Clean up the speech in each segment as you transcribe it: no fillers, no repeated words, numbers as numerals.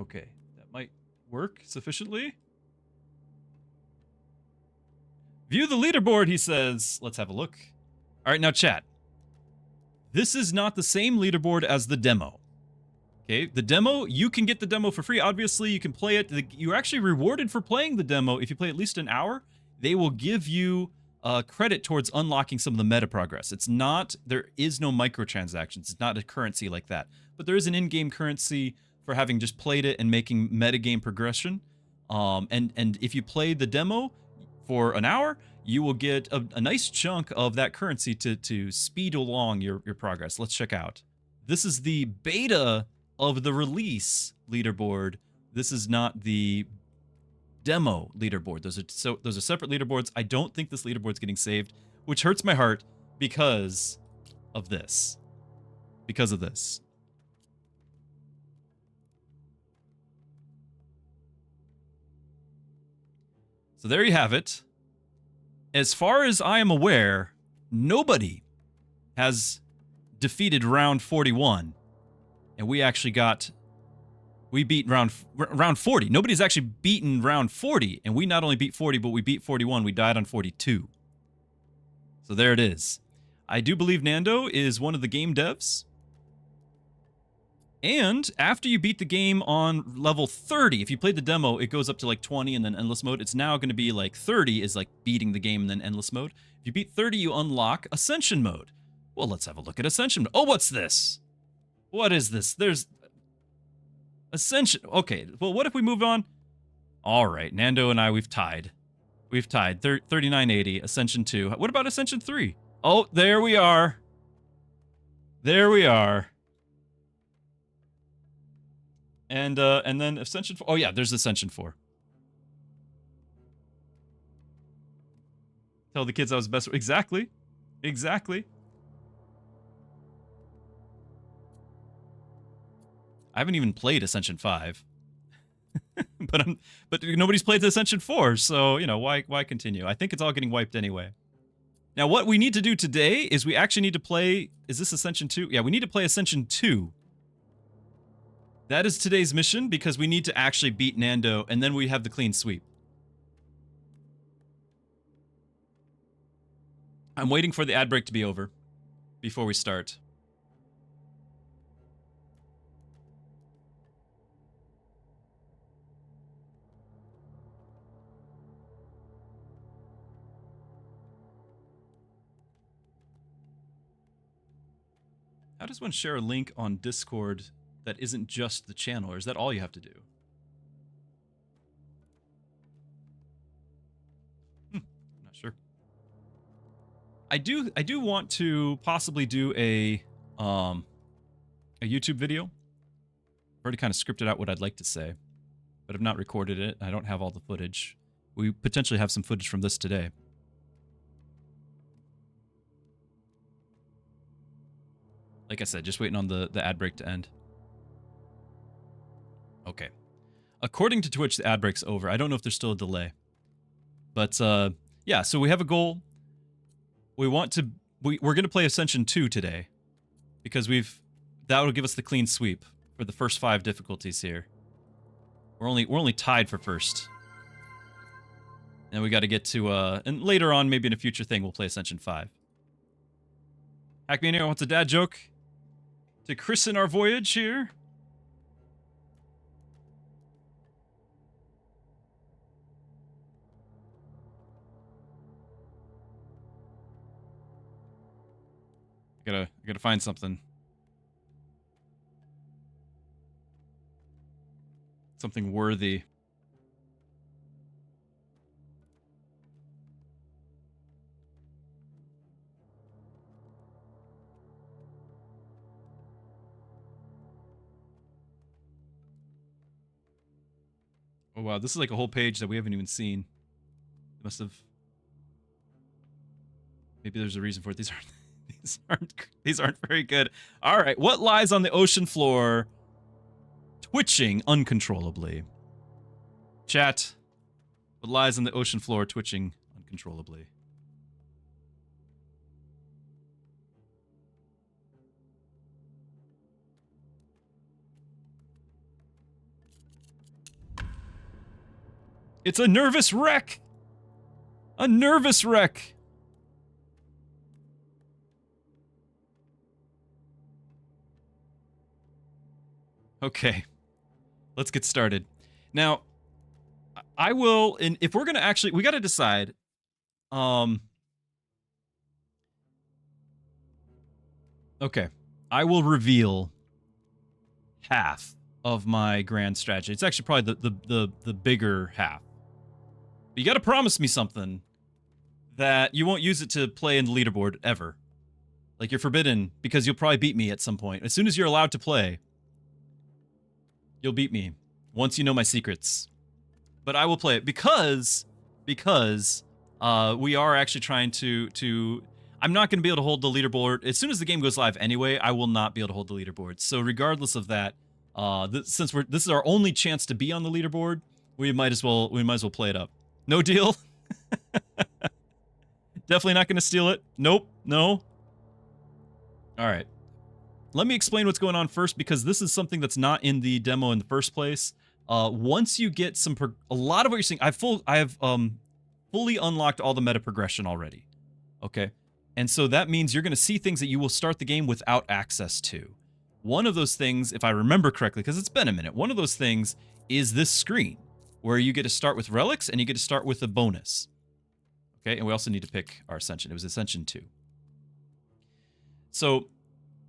Okay, that might work sufficiently. View the leaderboard, he says. Let's have a look. All right, now chat. This is not the same leaderboard as the demo. Okay, the demo, you can get the demo for free. Obviously, you can play it. You're actually rewarded for playing the demo. If you play at least an hour, they will give you credit towards unlocking some of the meta progress. It's not, there is no microtransactions. It's not a currency like that. But there is an in-game currency for having just played it and making metagame progression. And if you play the demo for an hour, you will get a nice chunk of that currency to speed along your progress. Let's check out. This is the beta of the release leaderboard. This is not the demo leaderboard. Those are separate leaderboards. I don't think this leaderboard's getting saved, which hurts my heart because of this. Because of this. So there you have it. As far as I am aware, nobody has defeated round 41. And we actually we beat round 40. Nobody's actually beaten round 40. And we not only beat 40, but we beat 41. We died on 42. So there it is. I do believe Nando is one of the game devs. And after you beat the game on level 30, if you played the demo, it goes up to like 20 and then endless mode. It's now going to be like 30 is like beating the game and then endless mode. If you beat 30, you unlock Ascension mode. Well, let's have a look at Ascension mode. Oh, what's this? What is this? There's Ascension. Okay, well, what if we move on? All right, Nando and I, we've tied. We've tied. 3980, Ascension 2. What about Ascension 3? Oh, there we are. There we are. And then Ascension 4. Oh, yeah, there's Ascension 4. Tell the kids I was best. Exactly. Exactly. I haven't even played Ascension 5. but nobody's played Ascension 4, so, you know, why continue? I think it's all getting wiped anyway. Now, what we need to do today is we actually need to play... Is this Ascension 2? Yeah, we need to play Ascension 2. That is today's mission, because we need to actually beat Nando, and then we have the clean sweep. I'm waiting for the ad break to be over before we start. How does one share a link on Discord that isn't just the channel, or is that all you have to do? I'm not sure. I do want to possibly do a YouTube video. I've already kind of scripted out what I'd like to say, but I've not recorded it. I don't have all the footage. We potentially have some footage from this today. Like I said, just waiting on the ad break to end. Okay. According to Twitch, the ad break's over. I don't know if there's still a delay. But, yeah, so we have a goal. We want to... We're going to play Ascension 2 today. Because that will give us the clean sweep for the first 5 difficulties here. We're only tied for first. And we got to get to, and later on, maybe in a future thing, we'll play Ascension 5. Hackmania wants a dad joke to christen our voyage here. I gotta find something. Something worthy. Oh wow, this is like a whole page that we haven't even seen. Must have. Maybe there's a reason for it. These aren't very good. All right, what lies on the ocean floor, twitching uncontrollably? Chat. What lies on the ocean floor, twitching uncontrollably? It's a nervous wreck. A nervous wreck. Okay. Let's get started. Now, I will, and if we're going to actually, we got to decide, okay. I will reveal half of my grand strategy. It's actually probably the bigger half. But you got to promise me something that you won't use it to play in the leaderboard ever. Like, you're forbidden because you'll probably beat me at some point. As soon as you're allowed to play, you'll beat me once you know my secrets. But I will play it because we are actually trying to I'm not going to be able to hold the leaderboard. As soon as the game goes live anyway, I will not be able to hold the leaderboard. So regardless of that, since this is our only chance to be on the leaderboard, we might as well play it up. No deal? Definitely not going to steal it. Nope. No. All right. Let me explain what's going on first, because this is something that's not in the demo in the first place. Once you get a lot of what you're seeing, I have fully unlocked all the meta progression already. Okay. And so that means you're going to see things that you will start the game without access to. One of those things, if I remember correctly, because it's been a minute, one of those things is this screen where you get to start with relics and you get to start with a bonus. Okay, and we also need to pick our Ascension. It was Ascension 2. So,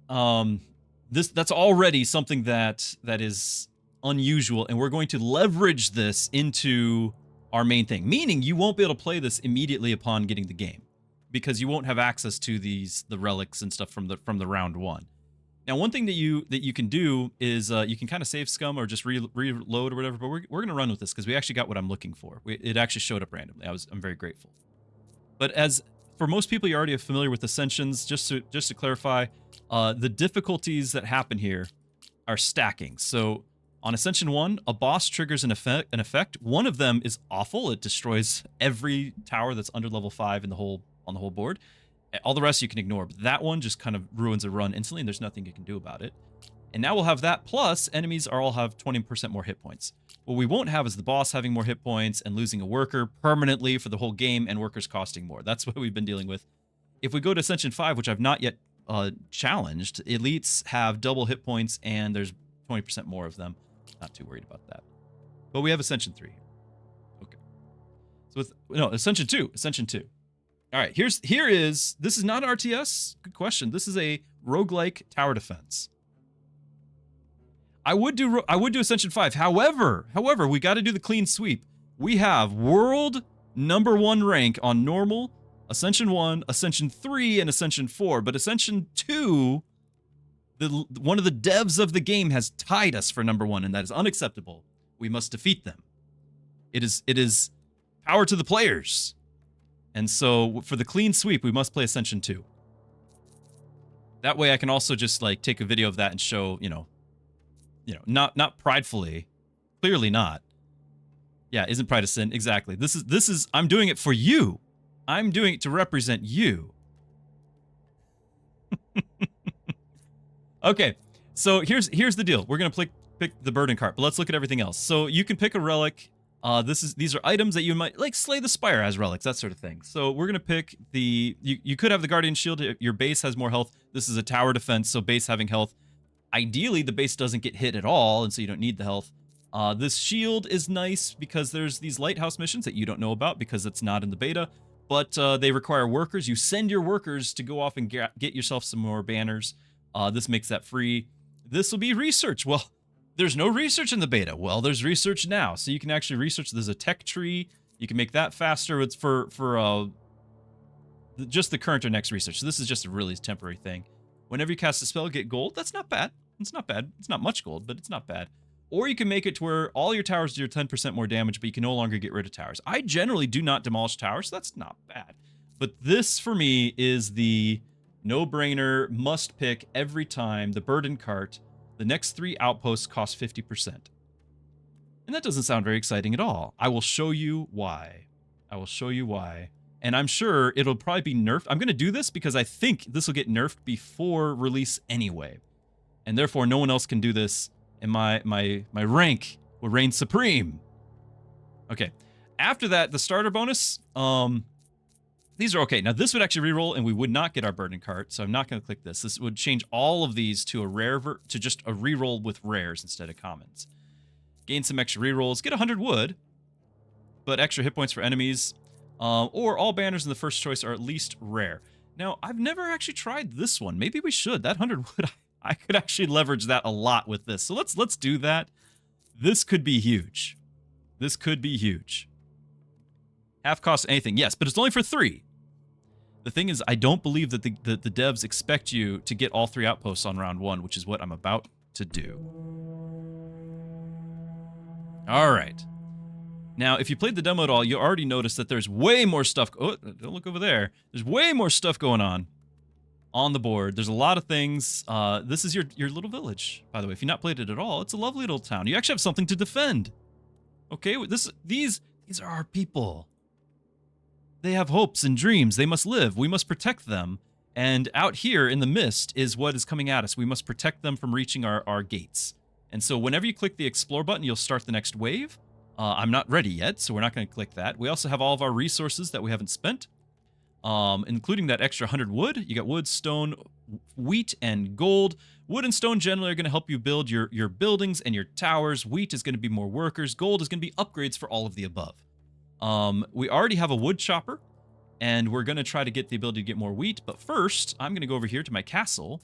that's already something that is unusual, and we're going to leverage this into our main thing. Meaning, you won't be able to play this immediately upon getting the game, because you won't have access to the relics and stuff from the round one. Now, one thing that you can do is you can kind of save scum or just reload or whatever. But we're gonna run with this because we actually got what I'm looking for. It actually showed up randomly. I'm very grateful. But as for most people, you're already familiar with Ascensions. Just to clarify, the difficulties that happen here are stacking. So on Ascension 1, a boss triggers an effect. One of them is awful. It destroys every tower that's under level 5 on the whole board. All the rest you can ignore, but that one just kind of ruins a run instantly, and there's nothing you can do about it. And now we'll have that, plus enemies all have 20% more hit points. What we won't have is the boss having more hit points and losing a worker permanently for the whole game, and workers costing more. That's what we've been dealing with. If we go to Ascension 5, which I've not yet challenged, elites have double hit points, and there's 20% more of them. Not too worried about that. But we have Ascension 3. Okay. So Ascension 2. Ascension 2. All right, this is not RTS. Good question. This is a roguelike tower defense. I would do Ascension 5. However, we got to do the clean sweep. We have world #1 rank on normal, Ascension 1, Ascension 3, and Ascension 4. But Ascension 2, one of the devs of the game has tied us for #1, and that is unacceptable. We must defeat them. It is power to the players. And so for the clean sweep, we must play Ascension 2. That way I can also just like take a video of that and show, not pridefully, clearly not. Yeah, isn't pride a sin? Exactly. This is I'm doing it for you. I'm doing it to represent you. Okay. So here's the deal. We're going to pick the burden cart, but let's look at everything else. So you can pick a relic. These are items that you might like. Slay the Spire as relics, that sort of thing. So we're gonna pick you could have the Guardian Shield. Your base has more health. This is a tower defense, so base having health. Ideally, the base doesn't get hit at all, and so you don't need the health. This shield is nice because there's these lighthouse missions that you don't know about because it's not in the beta, but they require workers. You send your workers to go off and get yourself some more banners. This makes that free. This will be research. Well, there's no research in the beta. Well, there's research now, so you can actually research. There's a tech tree. You can make that faster. It's for just the current or next research. So this is just a really temporary thing. Whenever you cast a spell, get gold. That's not bad. It's not bad. It's not much gold, but it's not bad. Or you can make it to where all your towers do 10% more damage, but you can no longer get rid of towers. I generally do not demolish towers, so that's not bad. But this, for me, is the no-brainer, must-pick every time, the burden cart. The next 3 outposts cost 50%. And that doesn't sound very exciting at all. I will show you why. And I'm sure it'll probably be nerfed. I'm going to do this because I think this will get nerfed before release anyway. And therefore, no one else can do this, and my rank will reign supreme. Okay. After that, the starter bonus, these are okay. Now, this would actually reroll, and we would not get our burden cart, so I'm not going to click this. This would change all of these to a rare, to just a reroll with rares instead of commons. Gain some extra rerolls. Get 100 wood, but extra hit points for enemies. Or all banners in the first choice are at least rare. Now, I've never actually tried this one. Maybe we should. That 100 wood, I could actually leverage that a lot with this. So let's do that. This could be huge. This could be huge. Half cost anything, yes, but it's only for 3. The thing is, I don't believe that the devs expect you to get all 3 outposts on round 1, which is what I'm about to do. All right. Now, if you played the demo at all, you already noticed that there's way more stuff. Oh, don't look over there. There's way more stuff going on the board. There's a lot of things. This is your little village, by the way. If you've not played it at all, it's a lovely little town. You actually have something to defend. Okay, these are our people. They have hopes and dreams. They must live. We must protect them. And out here in the mist is what is coming at us. We must protect them from reaching our gates. And so whenever you click the explore button, you'll start the next wave. I'm not ready yet, so we're not going to click that. We also have all of our resources that we haven't spent, including that extra 100 wood. You got wood, stone, wheat, and gold. Wood and stone generally are going to help you build your buildings and your towers. Wheat is going to be more workers. Gold is going to be upgrades for all of the above. We already have a wood chopper, and we're going to try to get the ability to get more wheat. But first, I'm going to go over here to my castle,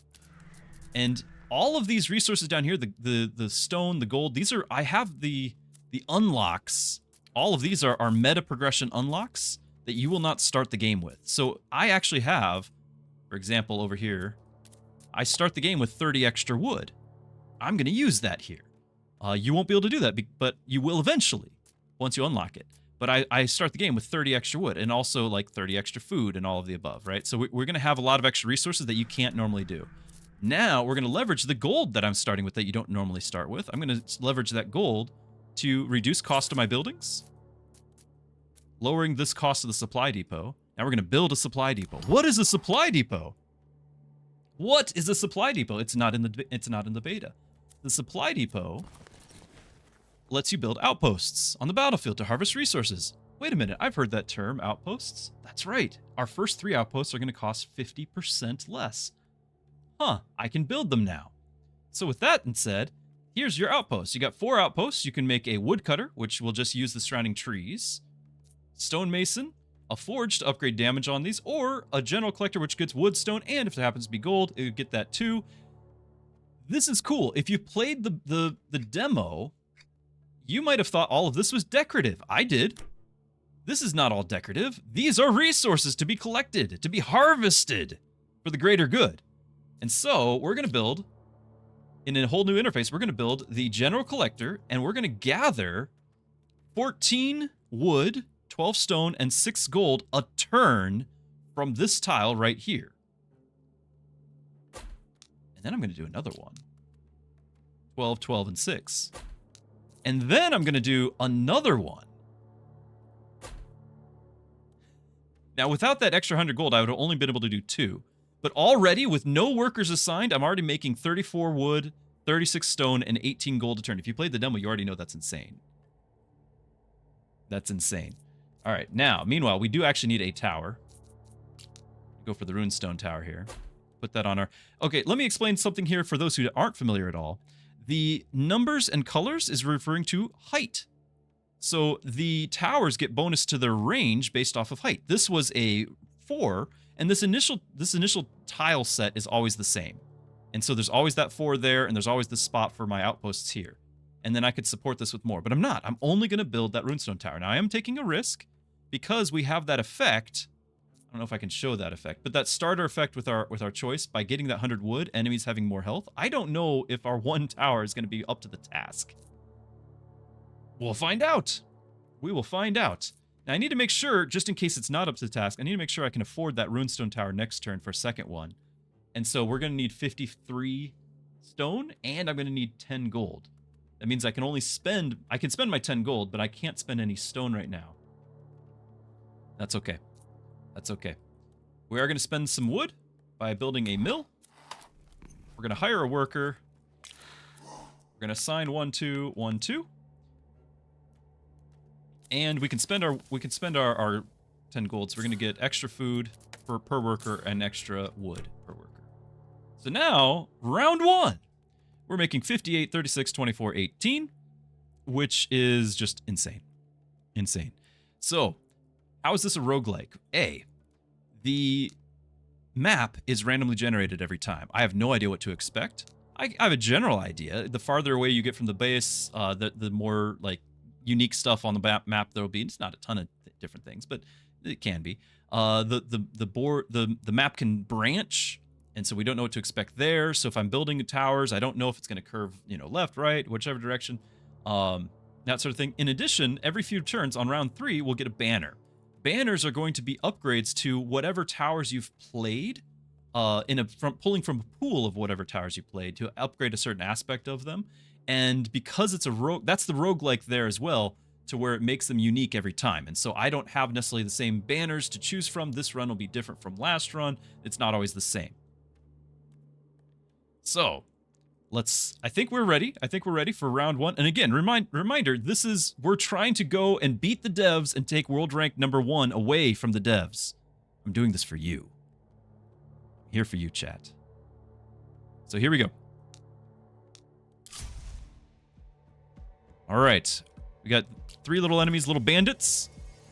and all of these resources down here, the stone, the gold, these are, I have the unlocks. All of these are meta progression unlocks that you will not start the game with. So I actually have, for example, over here, I start the game with 30 extra wood. I'm going to use that here. You won't be able to do that, but you will eventually, once you unlock it. But I start the game with 30 extra wood, and also like 30 extra food and all of the above, right? So we're going to have a lot of extra resources that you can't normally do. Now, we're going to leverage the gold that I'm starting with that you don't normally start with. I'm going to leverage that gold to reduce cost of my buildings, lowering this cost of the supply depot. Now we're going to build a supply depot. What is a supply depot? What is a supply depot? It's not in the beta. The supply depot lets you build outposts on the battlefield to harvest resources. Wait a minute, I've heard that term, outposts. That's right. Our first 3 outposts are going to cost 50% less. Huh, I can build them now. So with that said, here's your outposts. You got 4 outposts. You can make a woodcutter, which will just use the surrounding trees, stonemason, a forge to upgrade damage on these, or a general collector, which gets wood, stone, and if it happens to be gold, it would get that too. This is cool. If you played the demo, you might have thought all of this was decorative. I did. This is not all decorative. These are resources to be collected, to be harvested for the greater good. And so we're going to build, in a whole new interface, we're going to build the general collector, and we're going to gather 14 wood, 12 stone, and 6 gold a turn from this tile right here. And then I'm going to do another one. 12, 12, and 6. And then I'm going to do another one. Now, without that extra 100 gold, I would have only been able to do 2. But already, with no workers assigned, I'm already making 34 wood, 36 stone, and 18 gold a turn. If you played the demo, you already know that's insane. That's insane. All right, now, meanwhile, we do actually need a tower. Go for the runestone tower here. Put that on our... Okay, let me explain something here for those who aren't familiar at all. The numbers and colors is referring to height. So the towers get bonus to their range based off of height. This was a 4, and this initial tile set is always the same. And so there's always that 4 there, and there's always this spot for my outposts here. And then I could support this with more, but I'm not. I'm only going to build that runestone tower. Now, I am taking a risk because we have that effect. I don't know if I can show that effect, but that starter effect with our choice, by getting that 100 wood, enemies having more health. I don't know if our 1 tower is going to be up to the task. We'll find out. We will find out. Now, I need to make sure, just in case it's not up to the task, I need to make sure I can afford that runestone tower next turn for a second one. And so we're going to need 53 stone, and I'm going to need 10 gold. That means I can only spend... I can spend my 10 gold, but I can't spend any stone right now. That's okay. That's okay. We are going to spend some wood by building a mill. We're going to hire a worker. We're going to assign 1, 2, 1, 2. And we can spend our 10 gold, so we're gonna get extra food per worker and extra wood per worker. So now, round 1. We're making 58, 36, 24, 18, which is just insane. Insane. So, how is this a roguelike? A, the map is randomly generated every time. I have no idea what to expect. I have a general idea. The farther away you get from the base, the more like unique stuff on the map there will be. It's not a ton of different things, but it can be. The map can branch, and so we don't know what to expect there. So if I'm building towers, I don't know if it's going to curve, left, right, whichever direction, that sort of thing. In addition, every few turns on round 3, we'll get a banner. Banners are going to be upgrades to whatever towers you've played, pulling from a pool of whatever towers you played to upgrade a certain aspect of them. And because it's a that's the roguelike there as well, to where it makes them unique every time. And so I don't have necessarily the same banners to choose from. This run will be different from last run. It's not always the same. So I think we're ready. I think we're ready for round 1. And again, reminder, we're trying to go and beat the devs and take world rank number 1 away from the devs. I'm doing this for you. I'm here for you, chat. So here we go. All right. We got 3 little enemies, little bandits.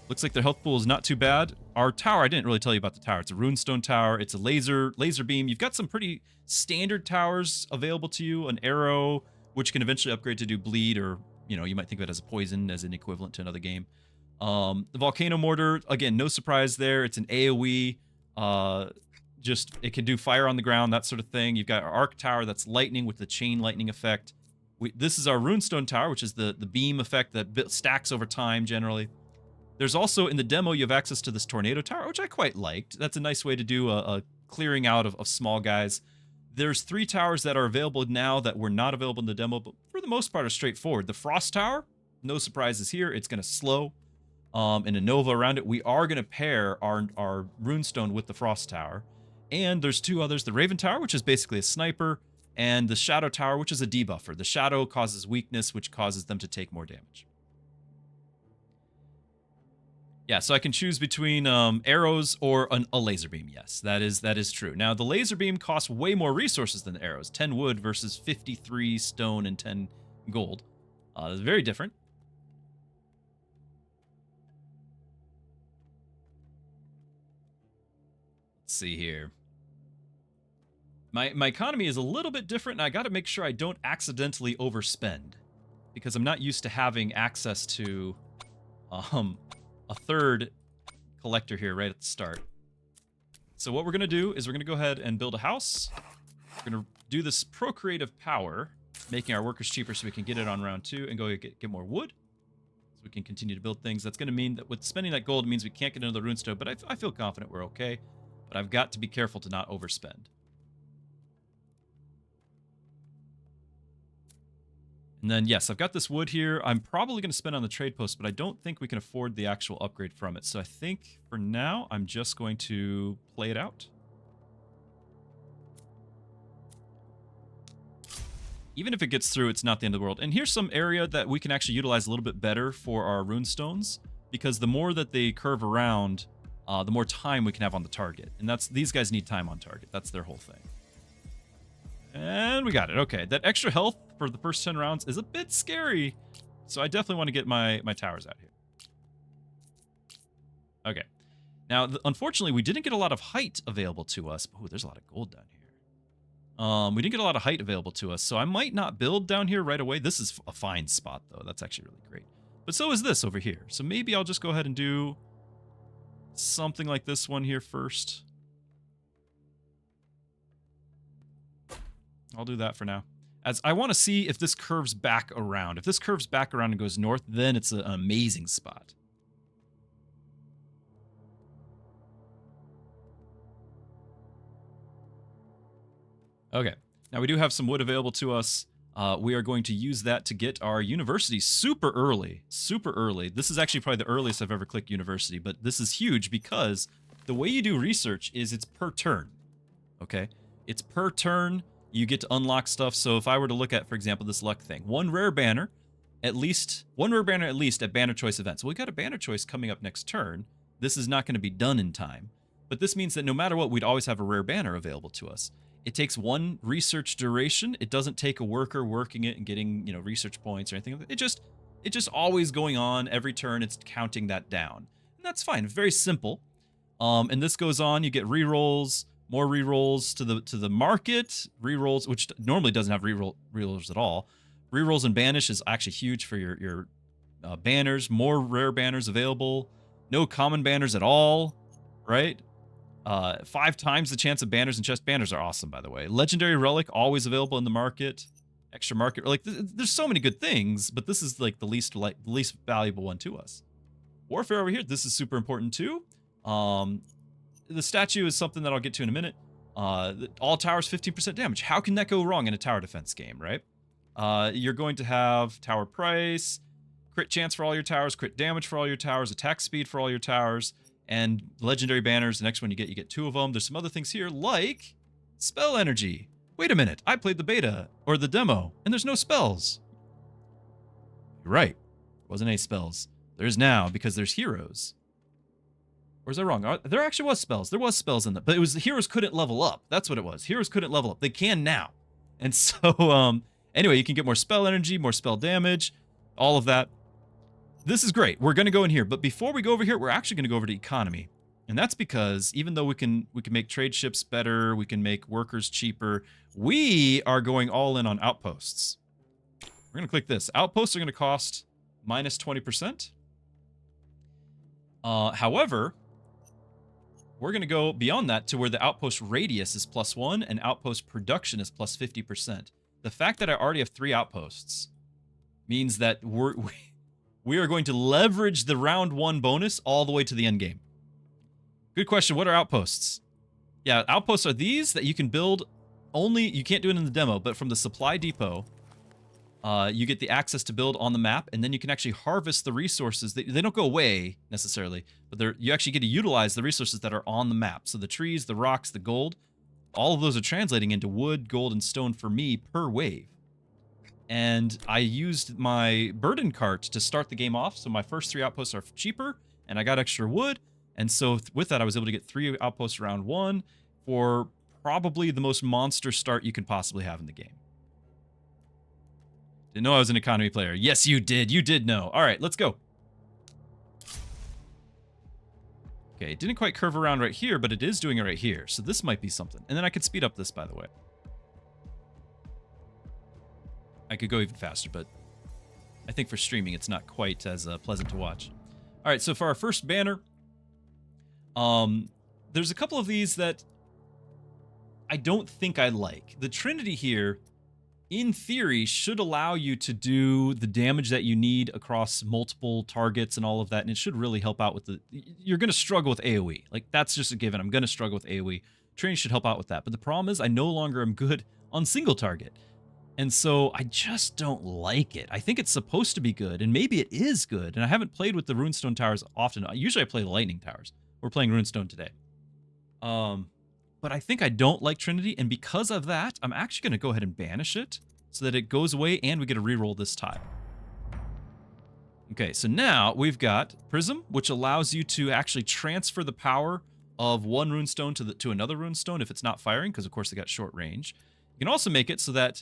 Looks like their health pool is not too bad. Our tower, I didn't really tell you about the tower. It's a runestone tower. It's a laser beam. You've got some pretty standard towers available to you. An arrow, which can eventually upgrade to do bleed, or, you might think of it as a poison, as an equivalent to another game. The volcano mortar, again, no surprise there. It's an AoE. It can do fire on the ground, that sort of thing. You've got our arc tower that's lightning with the chain lightning effect. This is our runestone tower, which is the beam effect that stacks over time generally. There's also, in the demo, you have access to this tornado tower, which I quite liked. That's a nice way to do a clearing out of small guys. There's 3 towers that are available now that were not available in the demo, but for the most part are straightforward. The frost tower, no surprises here. It's going to slow. And a nova around it. We are going to pair our runestone with the frost tower. And there's 2 others. The raven tower, which is basically a sniper, and the shadow tower, which is a debuffer. The shadow causes weakness, which causes them to take more damage. Yeah, so I can choose between arrows or a laser beam. Yes, that is true. Now, the laser beam costs way more resources than the arrows. 10 wood versus 53 stone and 10 gold. It's very different. Let's see here. My economy is a little bit different, and I got to make sure I don't accidentally overspend, because I'm not used to having access to a third collector here right at the start. So what we're going to do is we're going to go ahead and build a house. We're going to do this procreative power, making our workers cheaper so we can get it on round 2 and go get more wood, so we can continue to build things. That's going to mean that with spending that gold, it means we can't get another runestone, but I feel confident we're okay. But I've got to be careful to not overspend. And then, yes, I've got this wood here. I'm probably going to spend on the trade post, but I don't think we can afford the actual upgrade from it. So I think for now, I'm just going to play it out. Even if it gets through, it's not the end of the world. And here's some area that we can actually utilize a little bit better for our runestones, because the more that they curve around, the more time we can have on the target. And these guys need time on target. That's their whole thing. And we got it. Okay, that extra health for the first 10 rounds is a bit scary, so I definitely want to get my towers out here. Okay. Now, unfortunately, we didn't get a lot of height available to us. Oh, there's a lot of gold down here. We didn't get a lot of height available to us, so I might not build down here right away. This is a fine spot, though. That's actually really great. But so is this over here. So maybe I'll just go ahead and do something like this one here first. I'll do that for now. As I want to see if this curves back around. If this curves back around and goes north, then it's an amazing spot. Okay. Now we do have some wood available to us. We are going to use that to get our university super early. Super early. This is actually probably the earliest I've ever clicked university, but this is huge because the way you do research is it's per turn. Okay? It's per turn. You get to unlock stuff. So if I were to look at, for example, this luck thing, 1 rare banner, at least one rare banner at least at banner choice events. Well, we got a banner choice coming up next turn. This is not going to be done in time, but this means that no matter what, we'd always have a rare banner available to us. It takes 1 research duration. It doesn't take a worker working it and getting, research points or anything. It just always going on every turn. It's counting that down, and that's fine. Very simple. And this goes on. You get rerolls, more rerolls to the market, rerolls, which normally doesn't have rerolls at all. Rerolls and banish is actually huge for your banners. More rare banners available. No common banners at all, right? 5 times the chance of banners and chest. Banners are awesome, by the way. Legendary relic always available in the market. Extra market. Like there's so many good things, but this is like the least valuable one to us. Warfare over here. This is super important too. The statue is something that I'll get to in a minute. All towers 15% damage. How can that go wrong in a tower defense game, right? You're going to have tower price, crit chance for all your towers, crit damage for all your towers, attack speed for all your towers, and legendary banners. The next one you get 2 of them. There's some other things here like spell energy. Wait a minute, I played the beta or the demo and there's no spells. You're right, there wasn't any spells. There's now because there's heroes. Or is that wrong? There actually was spells. There was spells in that, but it was the heroes couldn't level up. That's what it was. Heroes couldn't level up. They can now. And so, anyway, you can get more spell energy, more spell damage, all of that. This is great. We're going to go in here, but before we go over here, we're actually going to go over to economy. And that's because even though we can make trade ships better, we can make workers cheaper, we are going all in on outposts. We're going to click this. Outposts are going to cost minus 20%. However, we're going to go beyond that to where the outpost radius is +1 and outpost production is +50%. The fact that I already have 3 outposts means that we are going to leverage the round 1 bonus all the way to the end game. Good question. What are outposts? Yeah, outposts are these that you can build only, you can't do it in the demo, but from the supply depot, you get the access to build on the map, and then you can actually harvest the resources. They don't go away necessarily, but you actually get to utilize the resources that are on the map. So the trees, the rocks, the gold, all of those are translating into wood, gold, and stone for me per wave. And I used my burden cart to start the game off, so my first 3 outposts are cheaper, and I got extra wood. And so with that, I was able to get 3 outposts round 1 for probably the most monster start you could possibly have in the game. Didn't know I was an economy player. Yes, you did. You did know. All right, let's go. Okay, it didn't quite curve around right here, but it is doing it right here. So this might be something. And then I could speed up this, by the way. I could go even faster, but I think for streaming, it's not quite as pleasant to watch. All right, so for our first banner, there's a couple of these that I don't think I like. The Trinity here, in theory, should allow you to do the damage that you need across multiple targets and all of that, and it should really help out with the... You're going to struggle with AoE. Like, that's just a given. I'm going to struggle with AoE. Trinity should help out with that. But the problem is I no longer am good on single target. And so I just don't like it. I think it's supposed to be good, and maybe it is good. And I haven't played with the Runestone Towers often. Usually I play the Lightning Towers. We're playing Runestone today. But I think I don't like Trinity, and because of that, I'm actually going to go ahead and banish it so that it goes away and we get to reroll this tile. Okay, so now we've got Prism, which allows you to actually transfer the power of one runestone to another runestone if it's not firing, because of course they got short range. You can also make it so that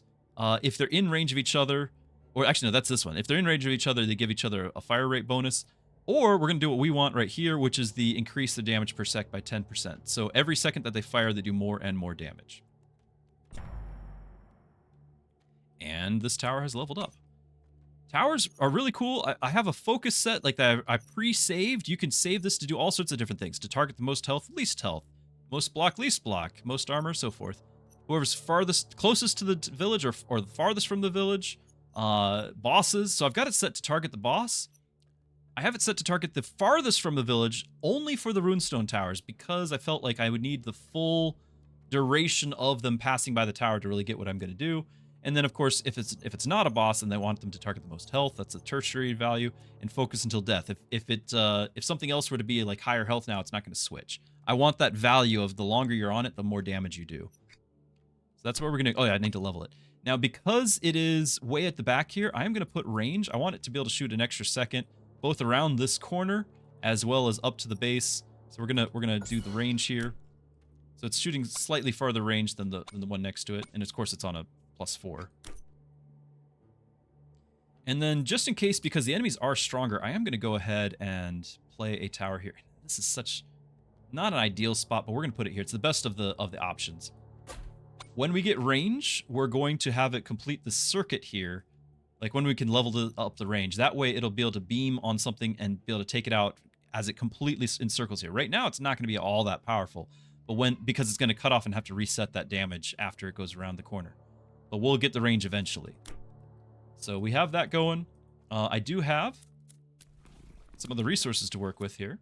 if they're in range of each other, or actually no, that's this one. If they're in range of each other, they give each other a fire rate bonus. Or we're going to do what we want right here, which is the increase the damage per sec by 10%. So every second that they fire, they do more and more damage. And this tower has leveled up. Towers are really cool. I have a focus set like that I pre-saved. You can save this to do all sorts of different things. To target the most health, least health. Most block, least block. Most armor, so forth. Whoever's closest to the village or the farthest from the village. Bosses. So I've got it set to target the boss. I have it set to target the farthest from the village only for the runestone towers because I felt like I would need the full duration of them passing by the tower to really get what I'm going to do. And then, of course, if it's not a boss and they want them to target the most health, that's a tertiary value, and focus until death. If something else were to be like higher health now, it's not going to switch. I want that value of the longer you're on it, the more damage you do. So that's where we're going to... Oh, yeah, I need to level it. Now, because it is way at the back here, I am going to put range. I want it to be able to shoot an extra second, both around this corner as well as up to the base. So we're gonna do the range here. So it's shooting slightly farther range than the one next to it, and of course it's on a +4. And then just in case, because the enemies are stronger, I am going to go ahead and play a tower here. This is such not an ideal spot, but we're going to put it here. It's the best of the options. When we get range, we're going to have it complete the circuit here. Like when we can level up the range. That way it'll be able to beam on something and be able to take it out as it completely encircles here. Right now it's not going to be all that powerful, but because it's going to cut off and have to reset that damage after it goes around the corner. But we'll get the range eventually. So we have that going. I do have some of the resources to work with here.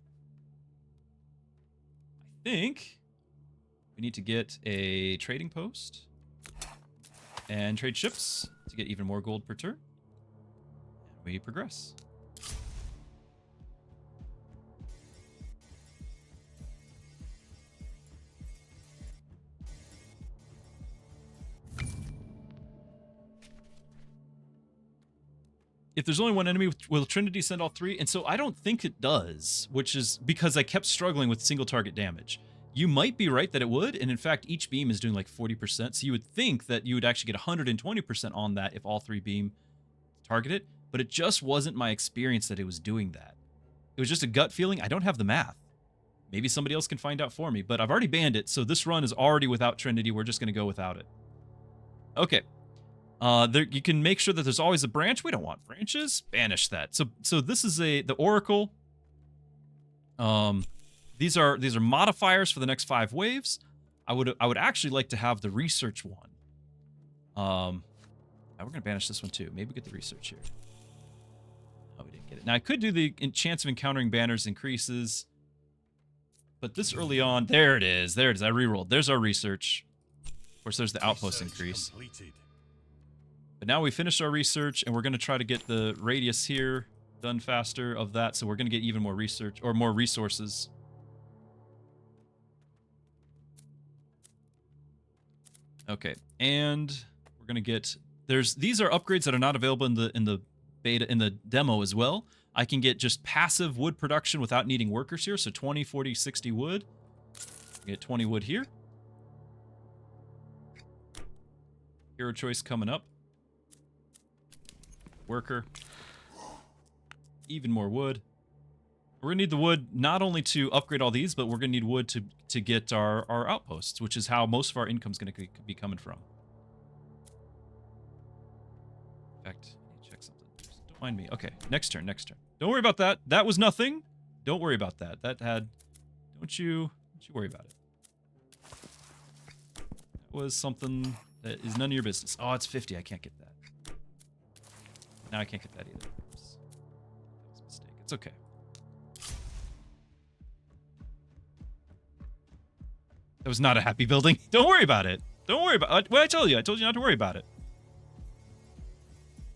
I think we need to get a trading post and trade ships to get even more gold per turn. And we progress. If there's only one enemy, will Trinity send all three? And so I don't think it does, which is because I kept struggling with single target damage. You might be right that it would, and in fact, each beam is doing like 40%, so you would think that you would actually get 120% on that if all three beam target it, but it just wasn't my experience that it was doing that. It was just a gut feeling. I don't have the math. Maybe somebody else can find out for me, but I've already banned it, so this run is already without Trinity. We're just going to go without it. Okay. You can make sure that there's always a branch. We don't want branches. Banish that. So this is the Oracle. These are modifiers for the next 5 waves. I would actually like to have the research one. Now we're gonna banish this one too. Maybe get the research here. Oh, we didn't get it. Now I could do the chance of encountering banners increases, but this early on, there it is. There it is. I rerolled. There's our research. Of course, there's the outpost increase. Completed. But now we finished our research, and we're going to try to get the radius here done faster of that, so we're going to get even more research, or more resources. Okay, and we're going to get... These are upgrades that are not available in the beta, in the demo as well. I can get just passive wood production without needing workers here, so 20, 40, 60 wood. Get 20 wood here. Hero choice coming up. Worker. Even more wood. We're gonna need the wood not only to upgrade all these, but we're gonna need wood to get our outposts, which is how most of our income's gonna be coming from. In fact, I need to check something. Don't mind me. Okay, next turn. Don't worry about that. That was nothing. Don't worry about that. Don't you worry about it. That was something that is none of your business. Oh, it's 50. I can't get that. Now I can't get that either. Oops. That was a mistake. It's okay. That was not a happy building. Don't worry about it. Don't worry about it. What I told you. I told you not to worry about it.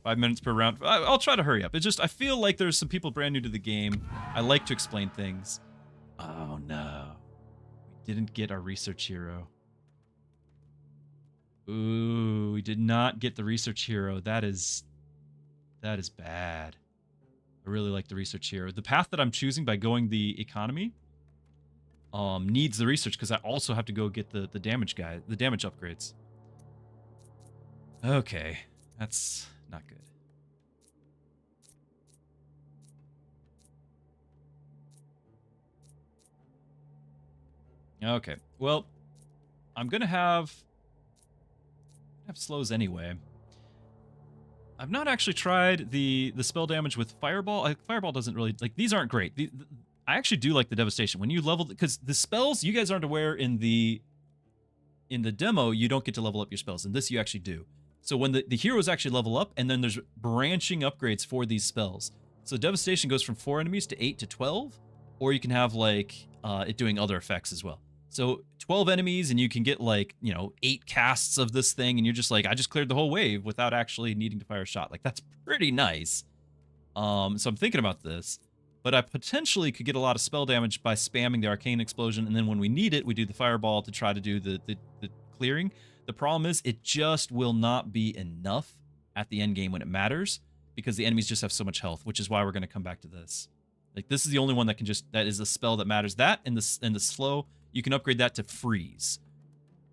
5 minutes per round. I'll try to hurry up. It's just, I feel like there's some people brand new to the game. I like to explain things. Oh, no. We didn't get our research hero. Ooh, we did not get the research hero. That is bad. I really like the research hero. The path that I'm choosing by going the economy needs the research because I also have to go get the damage guy, the damage upgrades. Okay, that's not good. Okay, well, I'm gonna have slows anyway. I've not actually tried the spell damage with Fireball. Fireball doesn't really... Like, these aren't great. I actually do like the Devastation. When you level... Because the spells, you guys aren't aware in the demo, you don't get to level up your spells. In this, you actually do. So when the heroes actually level up, and then there's branching upgrades for these spells. So Devastation goes from 4 enemies to 8 to 12, or you can have, like, it doing other effects as well. So 12 enemies, and you can get, like, 8 casts of this thing, and you're just like, I just cleared the whole wave without actually needing to fire a shot. Like, that's pretty nice. So I'm thinking about this. But I potentially could get a lot of spell damage by spamming the Arcane Explosion, and then when we need it, we do the Fireball to try to do the clearing. The problem is it just will not be enough at the end game when it matters because the enemies just have so much health, which is why we're going to come back to this. Like, this is the only one that can just, that is a spell that matters. That and the slow, you can upgrade that to freeze.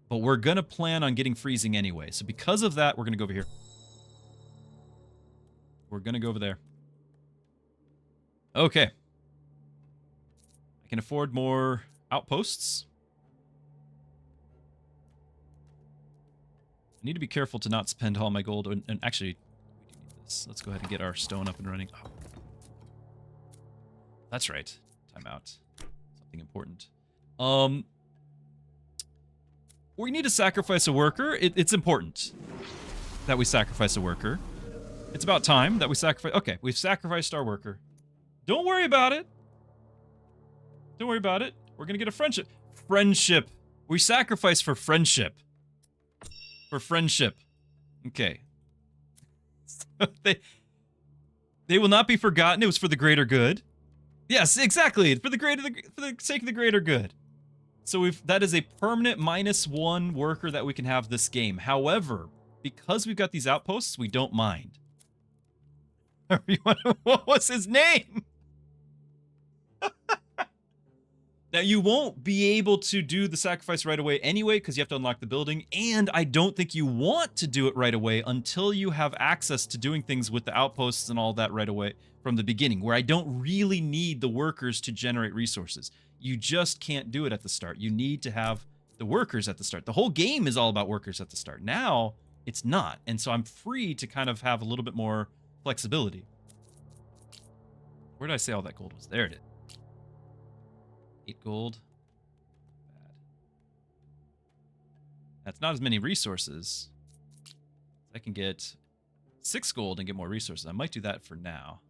But we're going to plan on getting freezing anyway. So because of that, we're going to go over here. We're going to go over there. Okay. I can afford more outposts. I need to be careful to not spend all my gold. And actually, we do need this. Let's go ahead and get our stone up and running. Oh. That's right. Timeout. Something important. We need to sacrifice a worker. It's important that we sacrifice a worker. It's about time that we sacrifice. Okay, we've sacrificed our worker. Don't worry about it. Don't worry about it. We're gonna get a friendship. Friendship. We sacrifice for friendship. For friendship. Okay. So they will not be forgotten. It was for the greater good. Yes, exactly. For the sake of the greater good. So that is a permanent -1 worker that we can have this game. However, because we've got these outposts, we don't mind. What was his name? Now, you won't be able to do the sacrifice right away anyway, because you have to unlock the building, and I don't think you want to do it right away until you have access to doing things with the outposts and all that right away from the beginning, where I don't really need the workers to generate resources. You just can't do it at the start. You need to have the workers at the start. The whole game is all about workers at the start. Now, it's not, and so I'm free to kind of have a little bit more flexibility. Where did I say all that gold was? There it is. 8 gold. Bad. That's not as many resources. I can get 6 gold and get more resources. I might do that for now.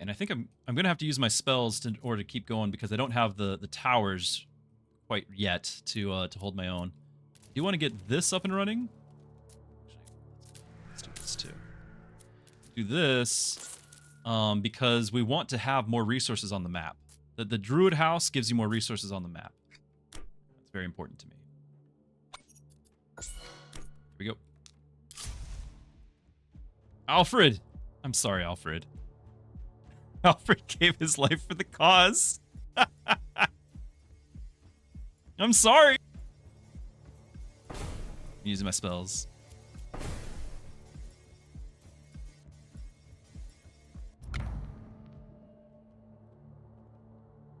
And I think I'm gonna have to use my spells in order to keep going because I don't have the towers quite yet to hold my own. Do you want to get this up and running? Let's do this too. Do this because we want to have more resources on the map. The Druid House gives you more resources on the map. That's very important to me. Here we go. Alfred! I'm sorry, Alfred. Alfred gave his life for the cause. I'm sorry. I'm using my spells.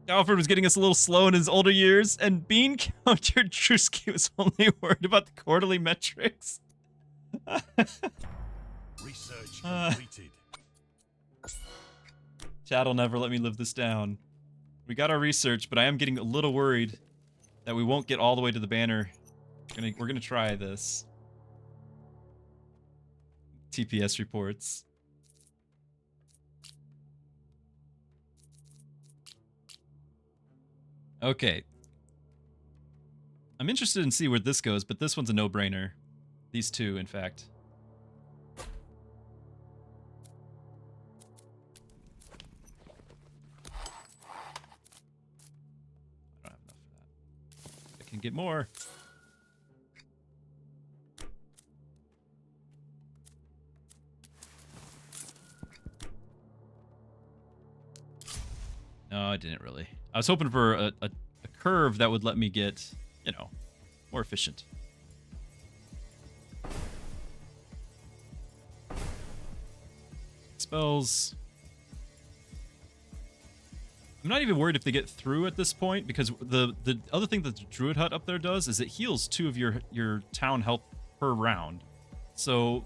Alfred was getting us a little slow in his older years, and Bean countered Druski was only worried about the quarterly metrics. Research completed. Chad will never let me live this down. We got our research, but I am getting a little worried that we won't get all the way to the banner. We're gonna try this. TPS reports. Okay. I'm interested in see where this goes, but this one's a no-brainer. These two, in fact. Can get more. No, I didn't really. I was hoping for a curve that would let me get, you know, more efficient. Spells. I'm not even worried if they get through at this point, because the other thing that the Druid Hut up there does is it heals 2 of your town health per round. So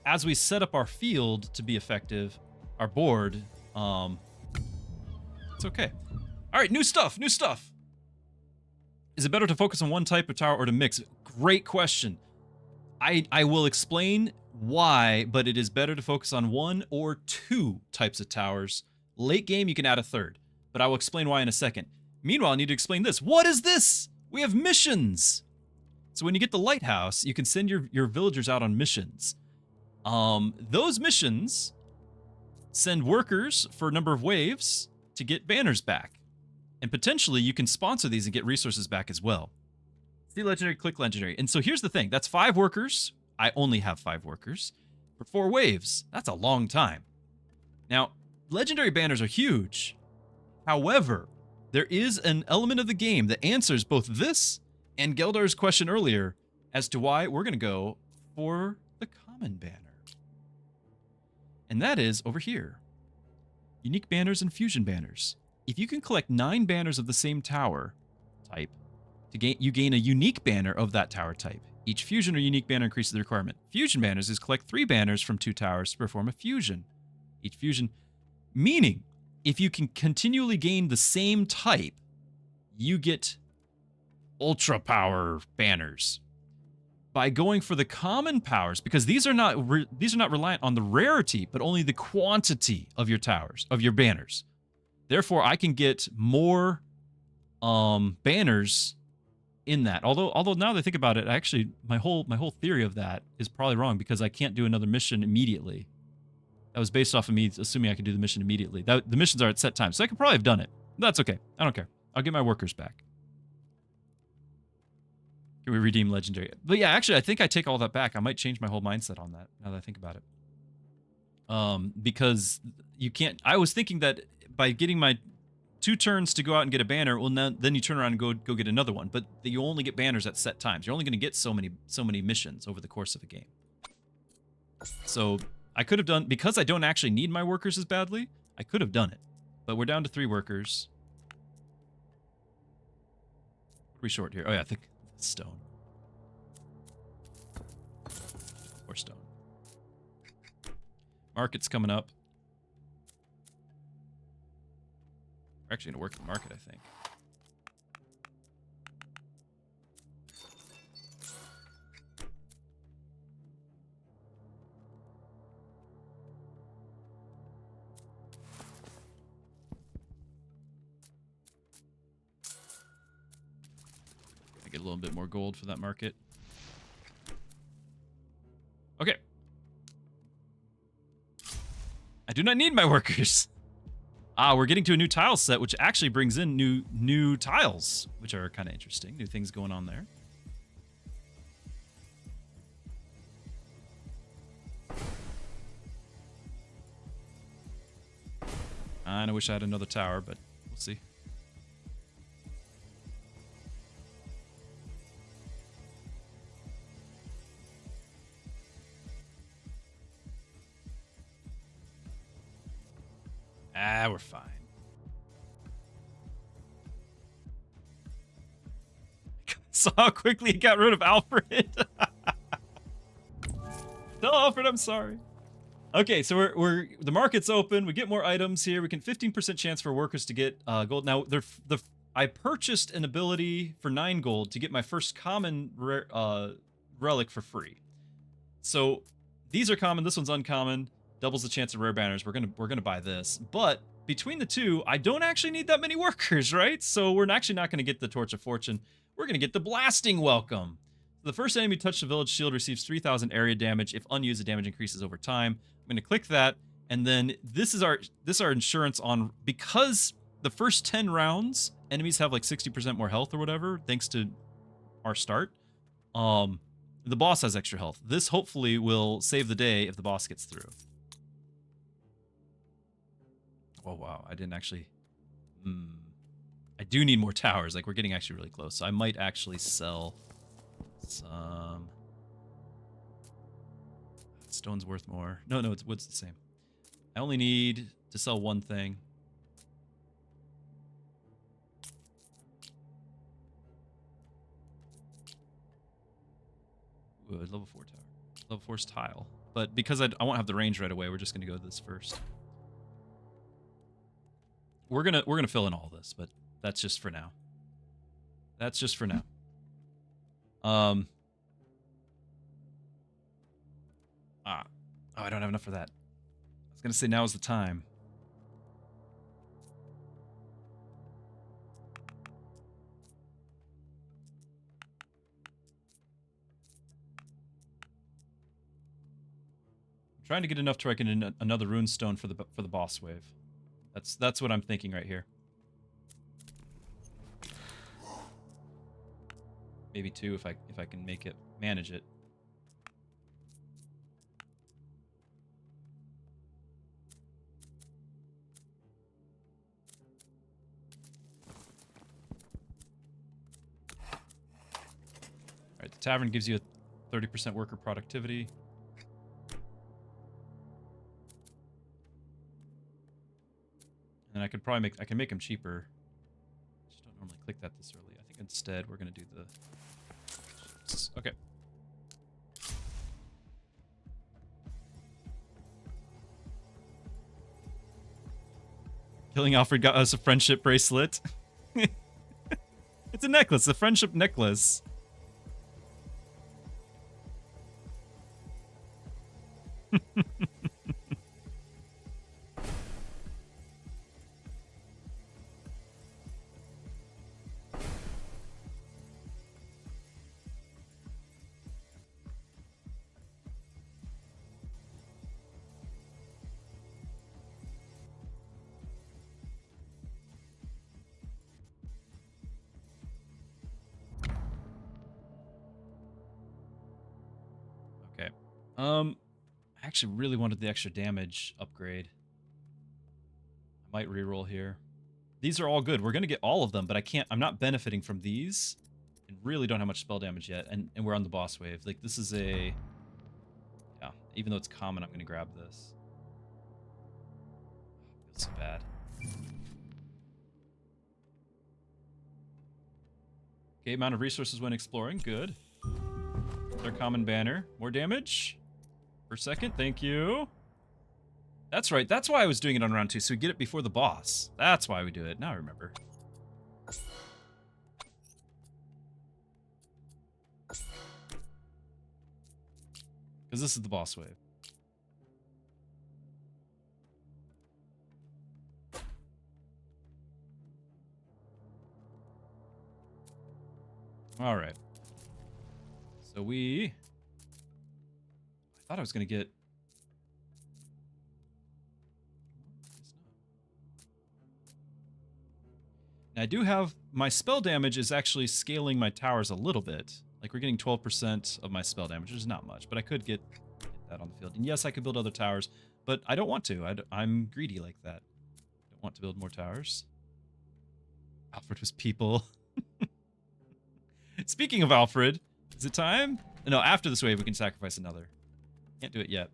as we set up our field to be effective, our board, it's okay. All right, new stuff, new stuff. Is it better to focus on one type of tower or to mix? Great question. I will explain why, but it is better to focus on 1 or 2 types of towers. Late game, you can add a 3rd. But I will explain why in a second. Meanwhile, I need to explain this. What is this? We have missions. So when you get the lighthouse, you can send your villagers out on missions. Those missions send workers for a number of waves to get banners back. And potentially you can sponsor these and get resources back as well. See legendary, click legendary. And so here's the thing. That's 5 workers. I only have 5 workers. For 4 waves, that's a long time. Now, legendary banners are huge. However, there is an element of the game that answers both this and Geldar's question earlier as to why we're going to go for the common banner. And that is over here. Unique banners and fusion banners. If you can collect 9 banners of the same tower type, you gain a unique banner of that tower type. Each fusion or unique banner increases the requirement. Fusion banners is collect 3 banners from 2 towers to perform a fusion. Each fusion, meaning if you can continually gain the same type, you get ultra power banners. By going for the common powers, because these are not reliant on the rarity, but only the quantity of your towers, of your banners. Therefore, I can get more banners in that. Although now that I think about it, actually my whole theory of that is probably wrong because I can't do another mission immediately. That was based off of me assuming I could do the mission immediately. The missions are at set times, so I could probably have done it. That's okay. I don't care. I'll get my workers back. Can we redeem legendary? But yeah, actually, I think I take all that back. I might change my whole mindset on that now that I think about it. Because you can't. I was thinking that by getting my 2 turns to go out and get a banner, well, then you turn around and go get another one. But you only get banners at set times. You're only going to get so many missions over the course of a game. So I could have done, because I don't actually need my workers as badly, I could have done it. But we're down to 3 workers. What are we short here? Oh yeah, I think stone. Or stone. Market's coming up. We're actually going to work the market, I think. I get a little bit more gold for that market. Okay. I do not need my workers. We're getting to a new tile set, which actually brings in new tiles, which are kind of interesting. New things going on there. And I wish I had another tower, but we'll see. We're fine. Saw how quickly he got rid of Alfred. Tell Alfred I'm sorry. Okay, so we're the market's open. We get more items here. We can 15% chance for workers to get gold. Now, I purchased an ability for 9 gold to get my first common relic for free. So these are common. This one's uncommon. Doubles the chance of rare banners. We're gonna buy this, but between the two, I don't actually need that many workers, right? So we're actually not going to get the Torch of Fortune. We're going to get the Blasting Welcome. The first enemy to touch the village shield receives 3,000 area damage. If unused, the damage increases over time. I'm going to click that, and then this is our insurance on, because the first 10 rounds enemies have like 60% more health or whatever, thanks to our start. The boss has extra health. This hopefully will save the day if the boss gets through. Oh, wow. I didn't actually... I do need more towers. Like, we're getting actually really close. So I might actually sell some... Stone's worth more. No, it's the same. I only need to sell one thing. Ooh, level 4 tower. Level 4's tile. But because I won't have the range right away, we're just going to go to this first. We're gonna fill in all this, but that's just for now. That's just for now. Oh, I don't have enough for that. I was gonna say now is the time. trying to get enough to where I can another rune stone for the boss wave. That's what I'm thinking right here. Maybe 2 if I can manage it. Alright, the tavern gives you a 30% worker productivity. And I could probably make them cheaper. Just don't normally click that this early. I think instead we're gonna do the... Okay. Killing Alfred got us a friendship bracelet. It's a necklace, a friendship necklace. I actually really wanted the extra damage upgrade. I might reroll here. These are all good. We're gonna get all of them, but I'm not benefiting from these. And really don't have much spell damage yet, and we're on the boss wave. Like, this is a... Yeah, even though it's common, I'm gonna grab this. Feels so bad. Okay, amount of resources when exploring, good. Their common banner. More damage per second, thank you. That's right, that's why I was doing it on round 2, so we get it before the boss. That's why we do it, now I remember. Because this is the boss wave. Alright. So I thought I was going to get... Now, I do have... My spell damage is actually scaling my towers a little bit. Like, we're getting 12% of my spell damage, which is not much, but I could get that on the field. And yes, I could build other towers, but I don't want to. I'm greedy like that. I don't want to build more towers. Alfred was people. Speaking of Alfred, is it time? No, after this wave, we can sacrifice another. Can't do it yet.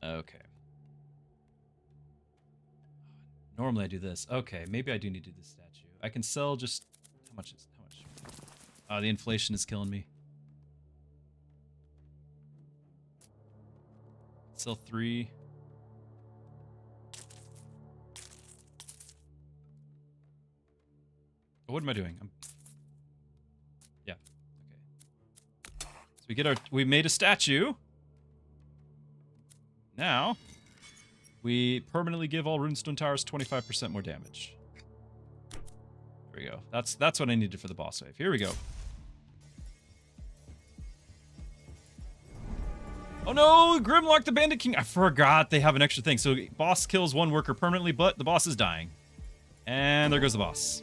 Okay. Normally I do this. Okay, maybe I do need to do this statue. I can sell just... How much? The inflation is killing me. Sell 3. Oh, what am I doing? Yeah. Okay. So we made a statue. Now, we permanently give all runestone towers 25% more damage. There we go. That's what I needed for the boss wave. Here we go. Oh no! Grimlock the Bandit King! I forgot they have an extra thing. So boss kills 1 worker permanently, but the boss is dying. And there goes the boss.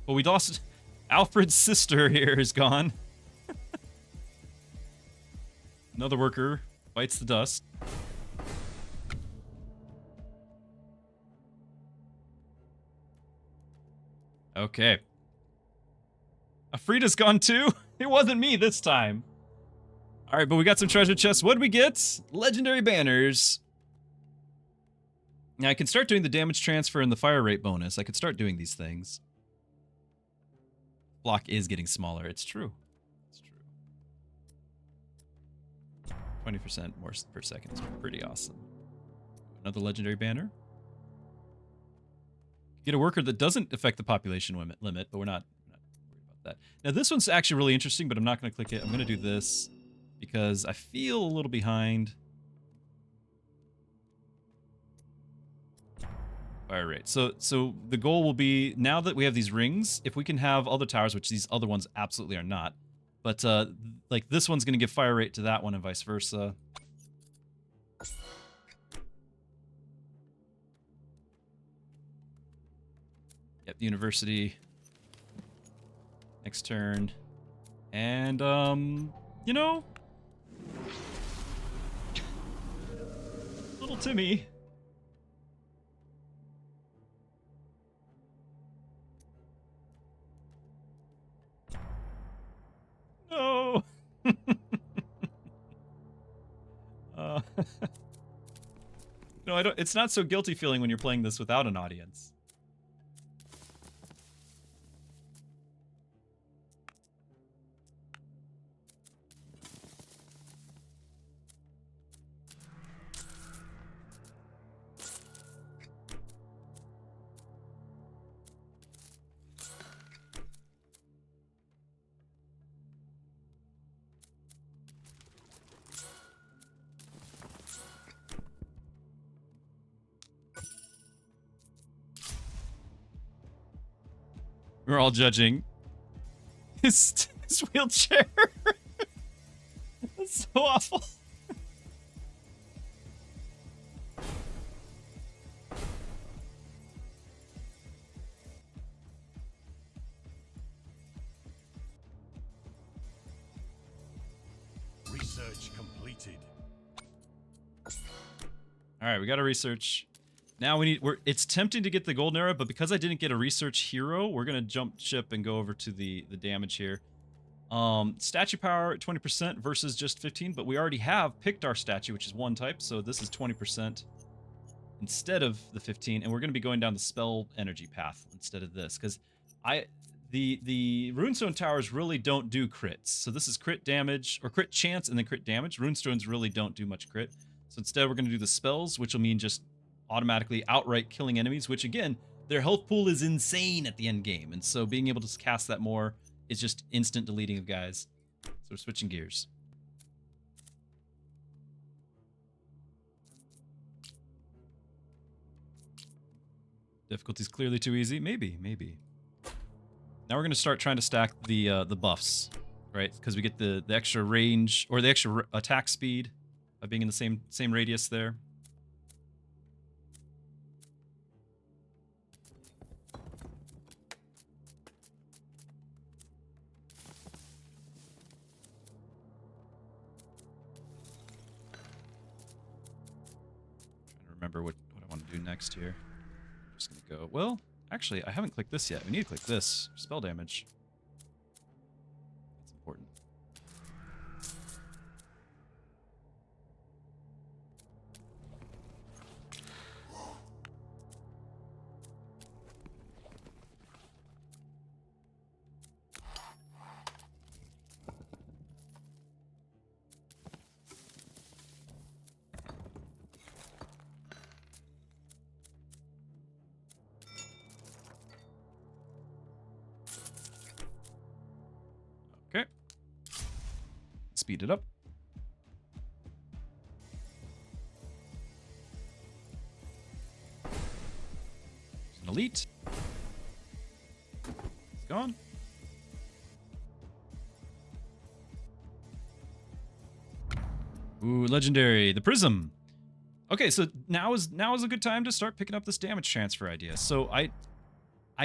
But we lost... Alfred's sister here is gone. Another worker bites the dust. Okay. Afrida's gone too? It wasn't me this time. Alright, but we got some treasure chests. What did we get? Legendary banners. Now I can start doing the damage transfer and the fire rate bonus. I could start doing these things. Block is getting smaller. It's true. 20% more per second is pretty awesome. Another legendary banner. get a worker that doesn't affect the population limit, but we're not worried about that. Now this one's actually really interesting, but I'm not going to click it. I'm going to do this because I feel a little behind. Fire rate. So the goal will be, now that we have these rings, if we can have other towers, which these other ones absolutely are not, but like this one's going to give fire rate to that one and vice versa. Yep, the university. Next turn. And, you know, little Timmy. No. No, I don't. It's not so guilty feeling when you're playing this without an audience. We're all judging his wheelchair. That's so awful. Research completed. All right, we got a research. Now we need. It's tempting to get the golden era, but because I didn't get a research hero, we're gonna jump ship and go over to the damage here. Statue power at 20% versus just 15, but we already have picked our statue, which is one type, so this is 20% instead of the 15, and we're gonna be going down the spell energy path instead of this, because the runestone towers really don't do crits. So this is crit damage or crit chance and then crit damage. Runestones really don't do much crit. So instead we're gonna do the spells, which will mean just automatically outright killing enemies, which again, their health pool is insane at the end game, and so being able to cast that more is just instant deleting of guys. So we're switching gears. Difficulty's clearly too easy. Maybe. Now we're gonna start trying to stack the buffs, right? Because we get the extra range or the extra attack speed of being in the same radius there. Remember what I want to do next here. I'm just gonna go. Well, actually, I haven't clicked this yet. We need to click this. Spell damage. That's important. Okay. Speed it up. There's an elite. It's gone. Ooh, legendary. The prism. Okay, so now is a good time to start picking up this damage transfer idea. So I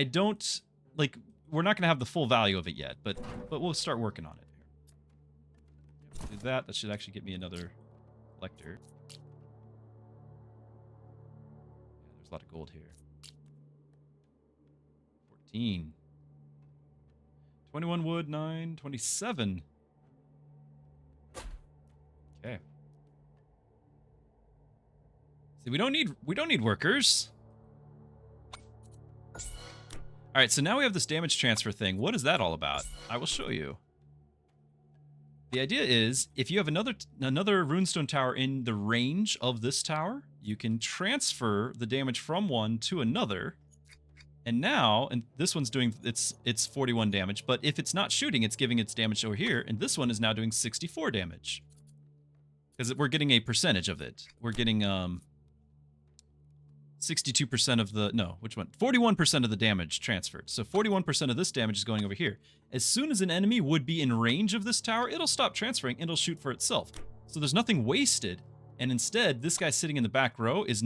don't like, we're not going to have the full value of it yet, but we'll start working on it here. Do that. That should actually get me another collector. Yeah, there's a lot of gold here. 14. 21 wood, 9, 27. Okay. See, we don't need workers. All right, so now we have this damage transfer thing. What is that all about? I will show you. The idea is, if you have another runestone tower in the range of this tower, you can transfer the damage from one to another And now, and this one's doing, it's 41 damage, but if it's not shooting, it's giving its damage over here, and this one is now doing 64 damage. Because we're getting a percentage of it. We're getting 62% of the, no, which one? 41% of the damage transferred. So 41% of this damage is going over here. As soon as an enemy would be in range of this tower, it'll stop transferring and it'll shoot for itself. So there's nothing wasted, and instead, this guy sitting in the back row is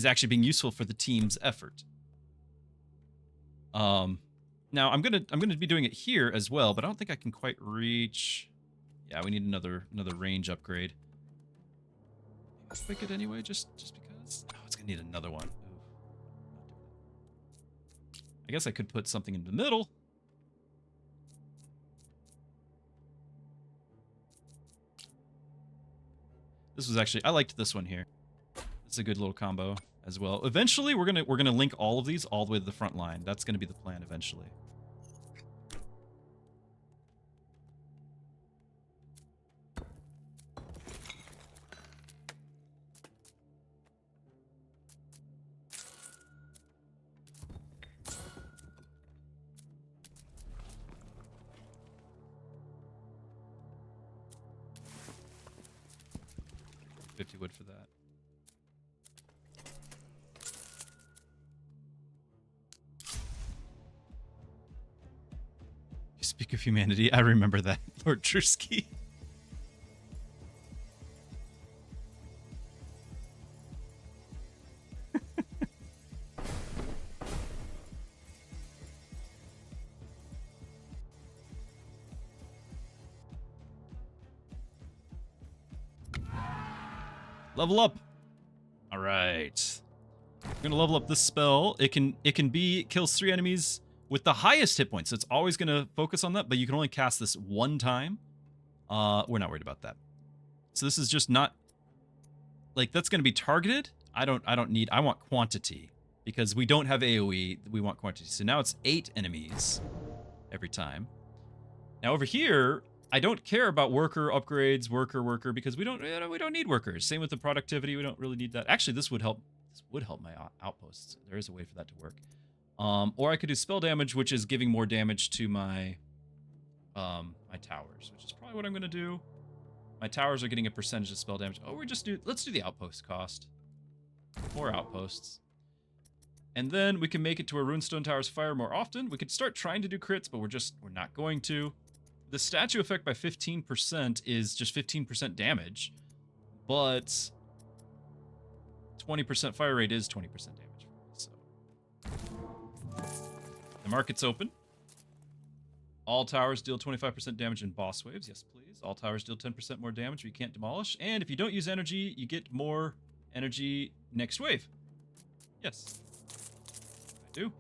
actually being useful for the team's effort. Now I'm gonna be doing it here as well, but I don't think I can quite reach. Yeah, we need another range upgrade. Let's pick it anyway, just because. Oh, it's gonna need another one. Ooh. I guess I could put something in the middle. This was actually, I liked this one here. It's a good little combo as well. Eventually, we're gonna link all of these all the way to the front line. That's gonna be the plan eventually. Wood for that. You speak of humanity. I remember that, Lord Druski. Level up. All right. We're gonna level up this spell. It can kills 3 enemies with the highest hit points. So it's always gonna focus on that, but you can only cast this one time. We're not worried about that. So this is just not like that's gonna be targeted. I want quantity because we don't have AoE. We want quantity. So now it's 8 enemies every time. Now over here, I don't care about worker upgrades, worker, because we don't need workers. Same with the productivity, we don't really need that. Actually, this would help my outposts. There is a way for that to work. Or I could do spell damage, which is giving more damage to my my towers, which is probably what I'm gonna do. My towers are getting a percentage of spell damage. Oh, let's do the outpost cost. 4 outposts. And then we can make it to where runestone towers fire more often. We could start trying to do crits, but we're not going to. The statue effect by 15% is just 15% damage, but 20% fire rate is 20% damage. So the market's open. All towers deal 25% damage in boss waves. Yes, please. All towers deal 10% more damage, but you can't demolish. And if you don't use energy, you get more energy next wave. Yes, I do.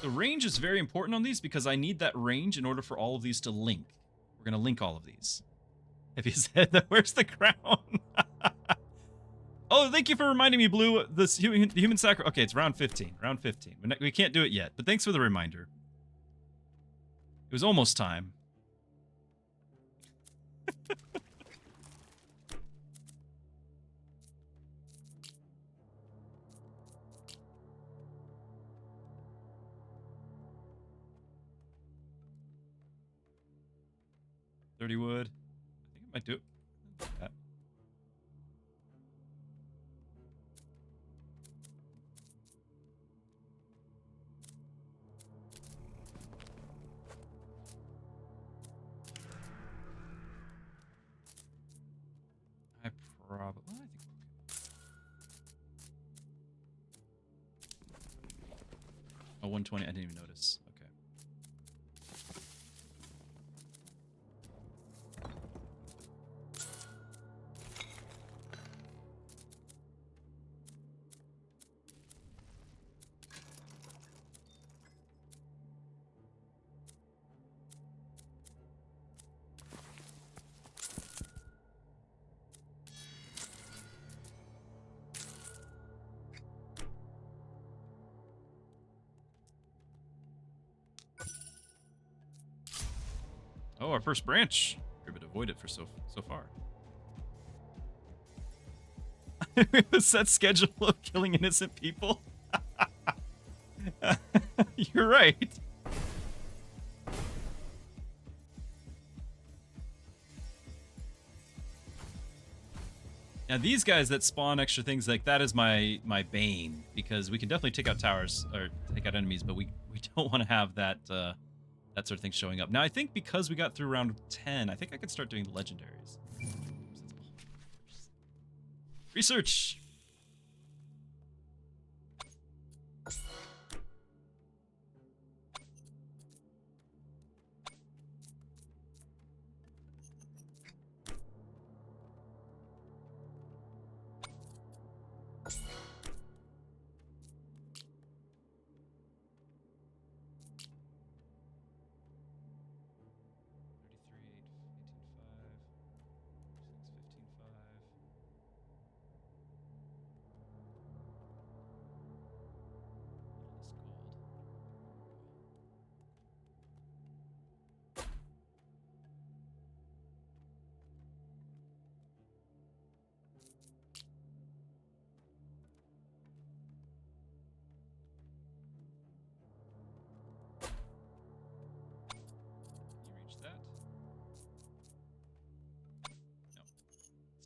The range is very important on these because I need that range in order for all of these to link. We're going to link all of these. If you said that, where's the crown? Oh, thank you for reminding me, Blue. This human sacrifice. Okay, it's round 15. Round 15. We can't do it yet, but thanks for the reminder. It was almost time. $30 wood. I think I might do it. Like that. I probably. Well, I think. Oh, 120. I didn't even notice. Okay. our first branch. We're able to avoid it for so far. A set schedule of killing innocent people. You're right. Now these guys that spawn extra things, like that is my bane, because we can definitely take out towers or take out enemies, but we don't want to have that that sort of thing showing up. Now I think because we got through round 10, I think I could start doing the legendaries. Research.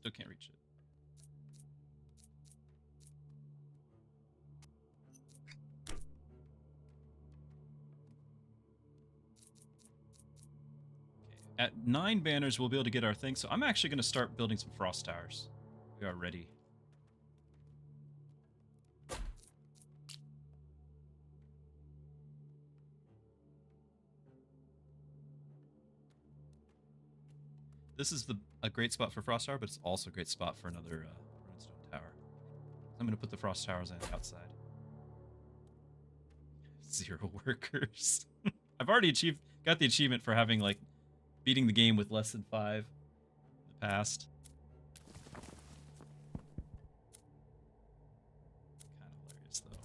Still can't reach it. Okay. At 9 banners, we'll be able to get our thing. So I'm actually going to start building some frost towers. We are ready. This is a great spot for frost tower, but it's also a great spot for another runestone tower. I'm going to put the frost towers on the outside. 0 workers. I've already got the achievement for having like beating the game with less than 5 in the past. Kind of hilarious though.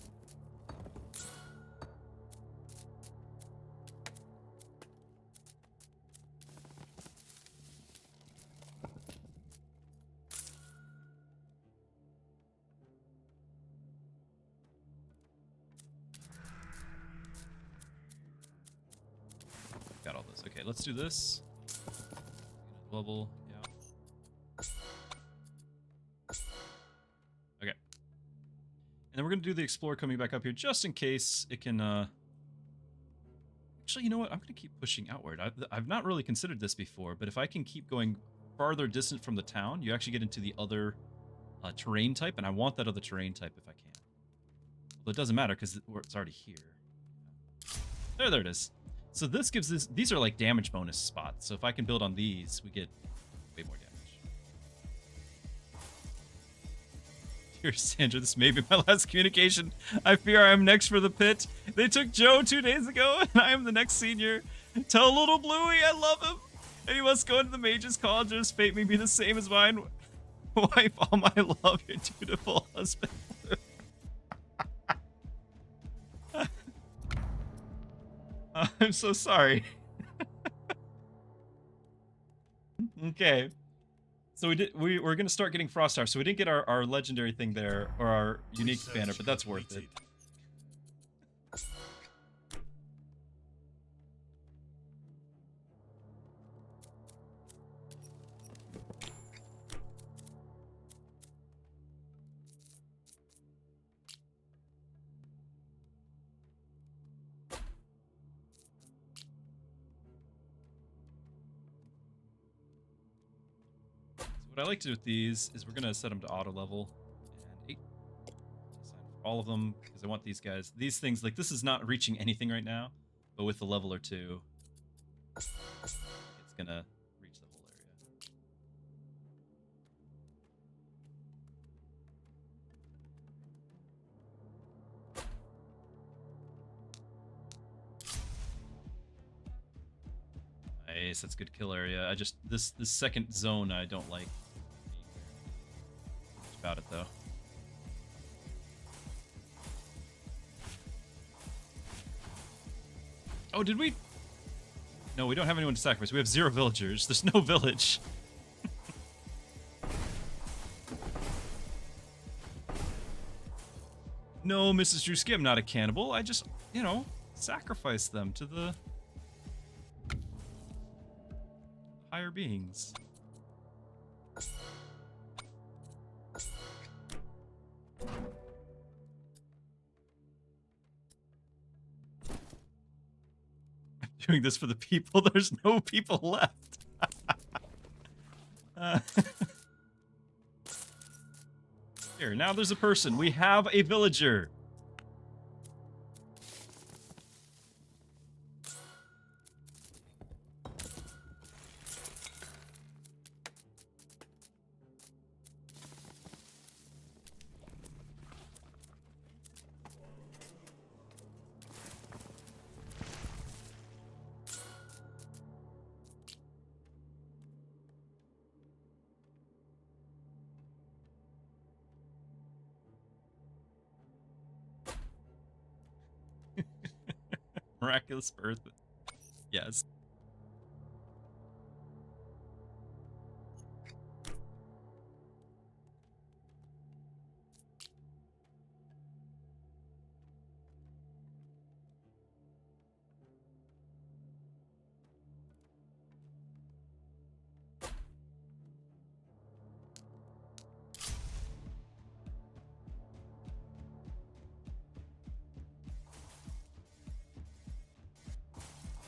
Got all this. Okay, let's do this. Level, yeah. Okay. And then we're going to do the Explorer coming back up here just in case it can... Actually, you know what? I'm going to keep pushing outward. I've not really considered this before, but if I can keep going farther distant from the town, you actually get into the other terrain type, and I want that other terrain type if I can. Well, it doesn't matter because it's already here. There it is. So this gives this... These are like damage bonus spots. So if I can build on these, we get way more damage. Dear Sandra, this may be my last communication. I fear I am next for the pit. They took Joe 2 days ago, and I am the next senior. Tell little Bluey I love him. And he must go into the Mage's College, or his fate may be the same as mine. Wipe all my love, your dutiful husband. I'm so sorry. Okay. So we're gonna start getting frost towers. So we didn't get our legendary thing there, or our unique banner, but that's worth it. What I like to do with these is we're going to set them to auto level. And 8. Assign for all of them, because I want these guys. These things, like, this is not reaching anything right now, but with a level or 2, it's going to reach the whole area. Nice, that's good kill area. I just... This second zone I don't like. About it though. Oh, did we? No, we don't have anyone to sacrifice. We have 0 villagers. There's no village. No, Mrs. Druski, I'm not a cannibal. I just, you know, sacrifice them to the higher beings. I'm doing this for the people. There's no people left. Here, now there's a person. We have a villager. Miraculous birth. Yes.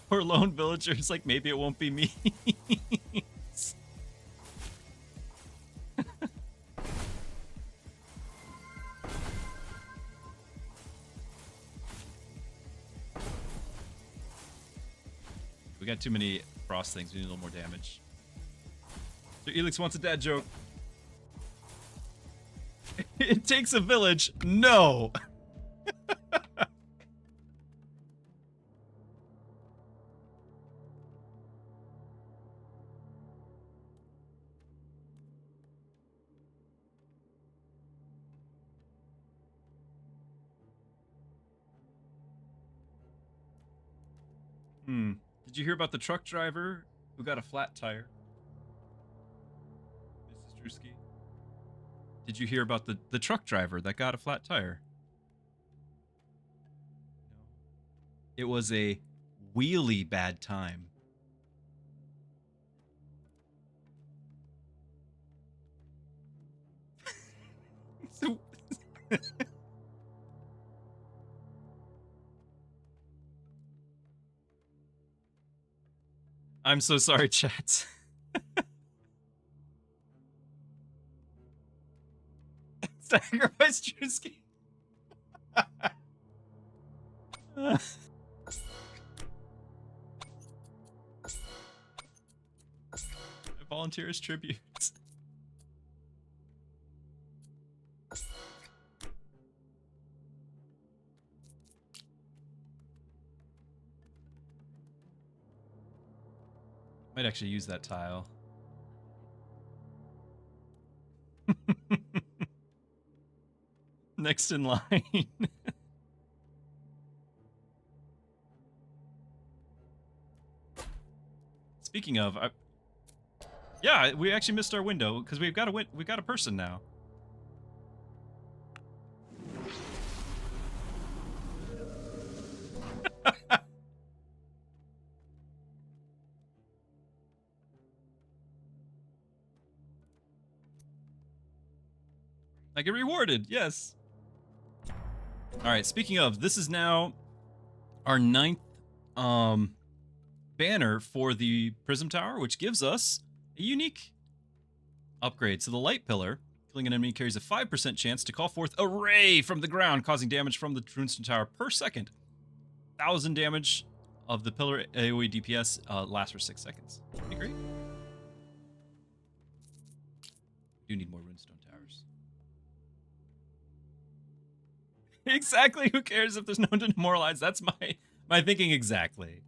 Poor lone villagers, like, maybe it won't be me. We got too many frost things. We need a little more damage. So Elix wants a dad joke. It takes a village. No. Did you hear about the truck driver who got a flat tire? Mrs. Druski? Did you hear about the truck driver that got a flat tire? No. It was a wheelie bad time. I'm so sorry, chat. Sacrifice Druski. Volunteer as tribute. Might actually use that tile. Next in line. Speaking of, yeah, we actually missed our window because we've got a person now. I get rewarded, yes. All right, speaking of, this is now our 9th banner for the Prism Tower, which gives us a unique upgrade. So the light pillar, killing an enemy carries a 5% chance to call forth a ray from the ground, causing damage from the Runestone Tower per second. 1,000 damage of the pillar AoE DPS lasts for 6 seconds. Pretty great. We do need more Runestone Towers. Exactly. Who cares if there's no one to demoralize? That's my thinking exactly.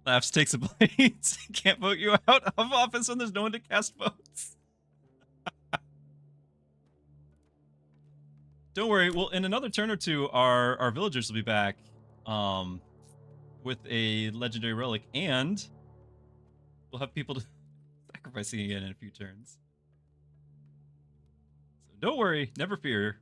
Laughs, takes a blade. Can't vote you out of office when there's no one to cast votes. Don't worry. Well, in another turn or two, our villagers will be back with a legendary relic, and we'll have people to sacrificing again in a few turns. So don't worry. Never fear.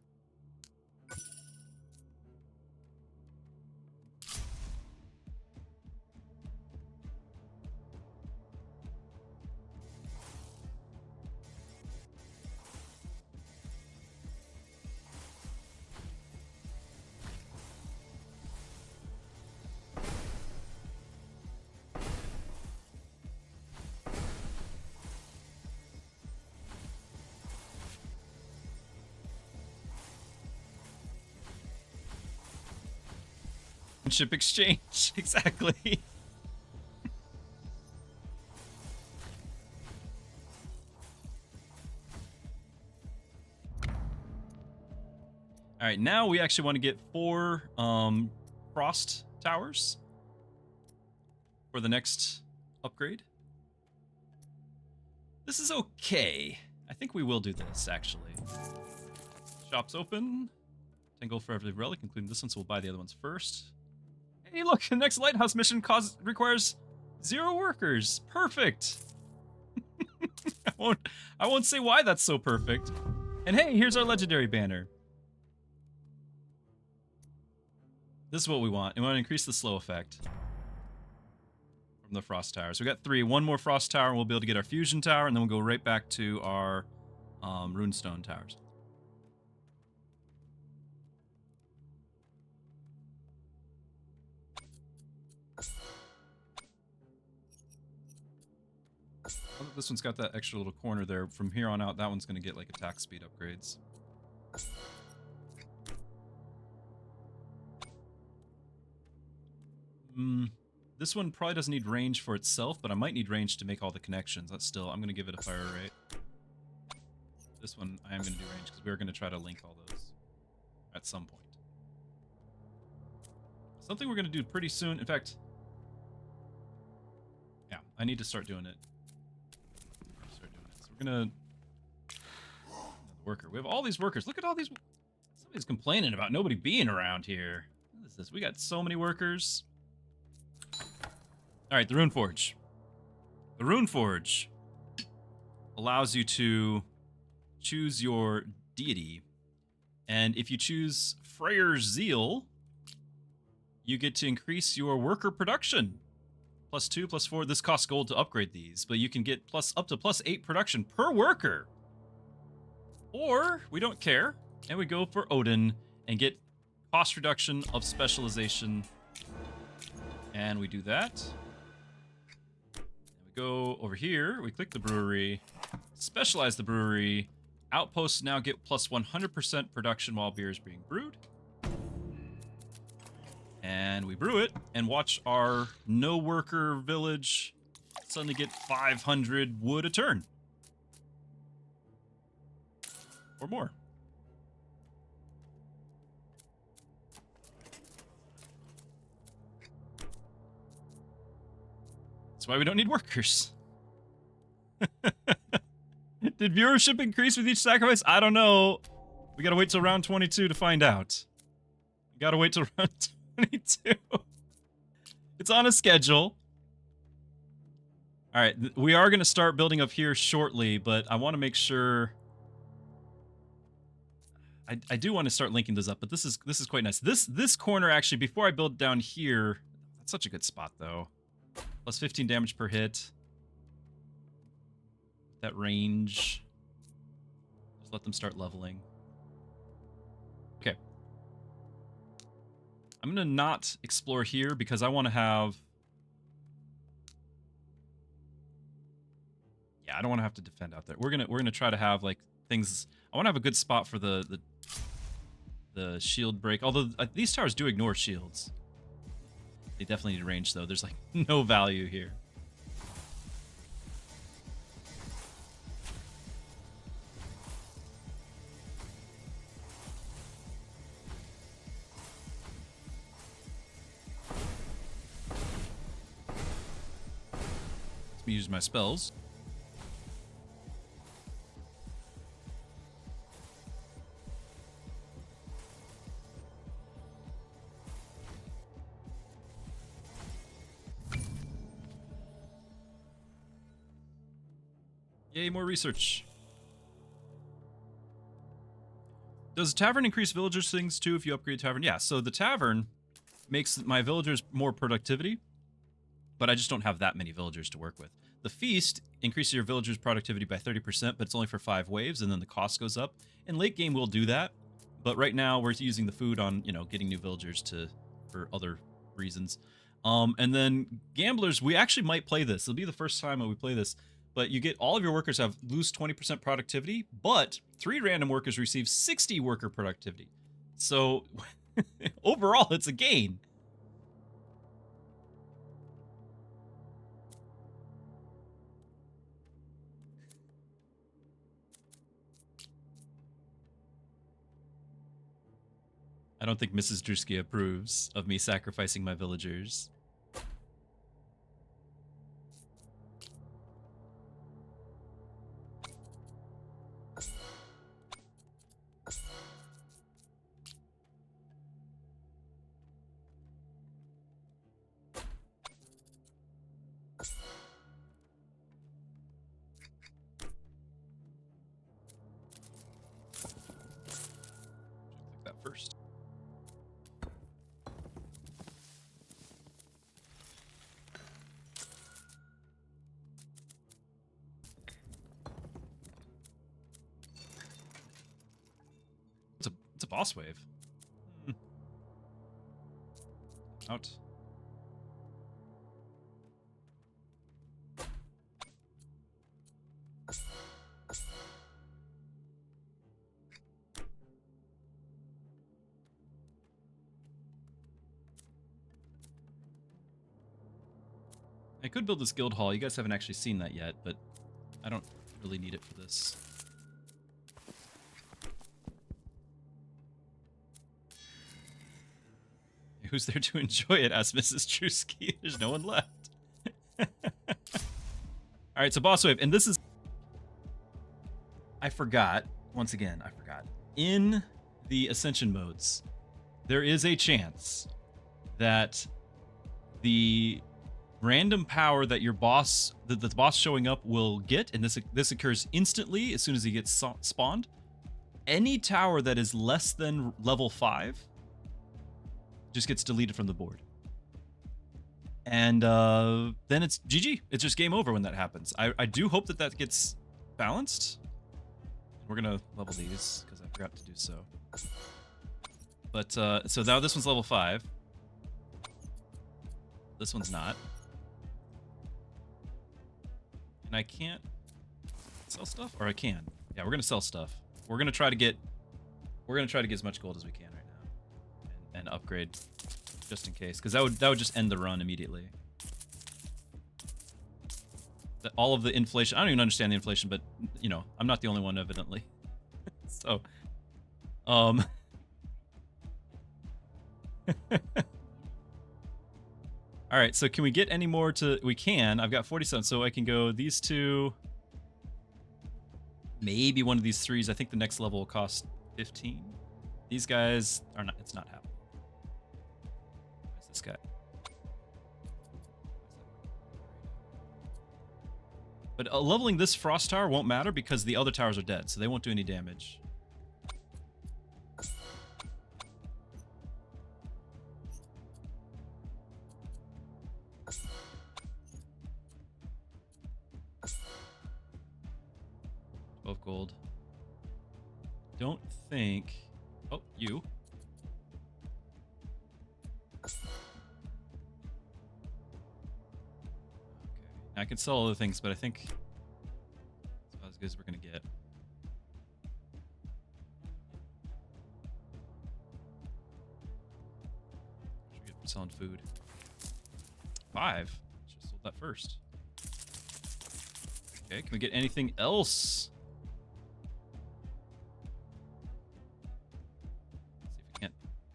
Ship exchange. Exactly. All right, now we actually want to get 4 frost towers for the next upgrade. This is okay. I think we will do this, actually. Shop's open. 10 gold for every relic, including this one, so we'll buy the other ones first. Hey, look, the next lighthouse mission requires 0 workers. Perfect. I won't say why that's so perfect. And hey, here's our legendary banner. This is what we want. We want to increase the slow effect from the frost towers. We got 3. 1 more frost tower, and we'll be able to get our fusion tower, and then we'll go right back to our runestone towers. This one's got that extra little corner there. From here on out, that one's going to get like attack speed upgrades. This one probably doesn't need range for itself, but I might need range to make all the connections. That's still, I'm going to give it a fire rate. This one, I am going to do range because we're going to try to link all those at some point. Something we're going to do pretty soon. In fact, yeah, I need to start doing it. So we're going to... Worker. We have all these workers. Look at all these... Somebody's complaining about nobody being around here. What is this? We got so many workers. Alright, the Rune Forge. The Rune Forge allows you to choose your deity. And if you choose Freyr's Zeal, you get to increase your worker production. +2, +4. This costs gold to upgrade these, but you can get up to +8 production per worker. Or, we don't care, and we go for Odin and get cost reduction of specialization. And we do that. We go over here, we click the brewery, specialize the brewery. Outposts now get +100% production while beer is being brewed. And we brew it, and watch our no-worker village suddenly get 500 wood a turn. Or more. That's why we don't need workers. Did viewership increase with each sacrifice? I don't know. We gotta wait till round 22 to find out. We gotta wait till round 22. It's on a schedule. Alright, we are gonna start building up here shortly, but I want to make sure... I do want to start linking those up, but this is quite nice. This corner, actually, before I build down here... That's such a good spot, though. +15 damage per hit. That range. Just let them start leveling. Okay. I'm gonna not explore here because I want to have... Yeah, I don't want to have to defend out there. We're gonna try to have like things... I want to have a good spot for the shield break. Although these towers do ignore shields. They definitely need range though. There's like no value here. use my spells. Yay, more research. Does tavern increase villagers' things too if you upgrade tavern? Yeah, so the tavern makes my villagers more productivity, but I just don't have that many villagers to work with. The feast increases your villagers' productivity by 30%, but it's only for 5 waves, and then the cost goes up. In late game, we'll do that, but right now we're using the food on, you know, getting new villagers for other reasons. And then gamblers, we actually might play this. It'll be the first time that we play this. But you get all of your workers lose 20% productivity, but 3 random workers receive 60 worker productivity. So overall, it's a gain. I don't think Mrs. Druski approves of me sacrificing my villagers. Click that first. It's a boss wave. Out. I could build this guild hall. You guys haven't actually seen that yet, but I don't really need it for this. Who's there to enjoy it? Asked Mrs. Druski. There's no one left. Alright, so boss wave. And this is... I forgot. Once again, I forgot. In the Ascension modes, there is a chance that the random power that your boss, the boss showing up will get, and this occurs instantly as soon as he gets spawned. Any tower that is less than level 5 just gets deleted from the board. And then it's GG. It's just game over when that happens. I do hope that gets balanced. We're gonna level these because I forgot to do so. But so now this one's level 5. This one's not. And I can't sell stuff, or I can. Yeah, we're gonna sell stuff. We're gonna try to get as much gold as we can right now, and upgrade just in case, because that would just end the run immediately. All of the inflation. I don't even understand the inflation, but you know, I'm not the only one, evidently. So, all right. So can we get any more to? We can. I've got 47, so I can go these two. Maybe one of these 3s. I think the next level will cost 15. These guys are not. It's not happening. Where's this guy? But leveling this frost tower won't matter because the other towers are dead, so they won't do any damage. Gold. Don't think... Oh, you. Okay. I can sell other things, but I think it's about as good as we're going to get. What should we get for selling food? 5. Should have sold that first. Okay, can we get anything else?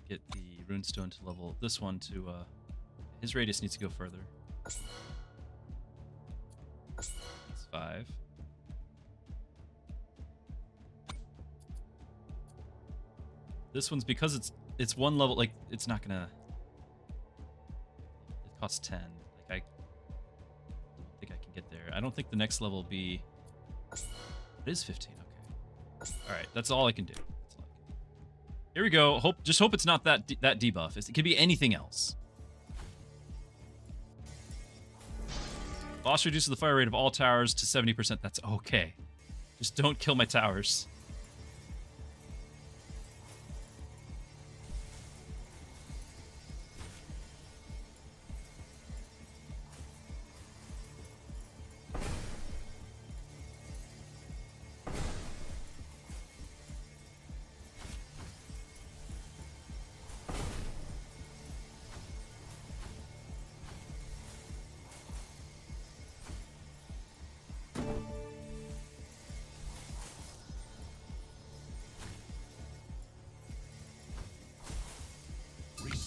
Get the runestone to level this one to his radius needs to go further. 5. This one's because it's one level, like it's not gonna. It costs 10. Like I don't think I can get there. I don't think the next level will be. It is 15. Okay. All right, that's all I can do. That's all I can do. Here we go. Just hope it's not that debuff. It could be anything else. Boss reduces the fire rate of all towers to 70%. That's okay. Just don't kill my towers.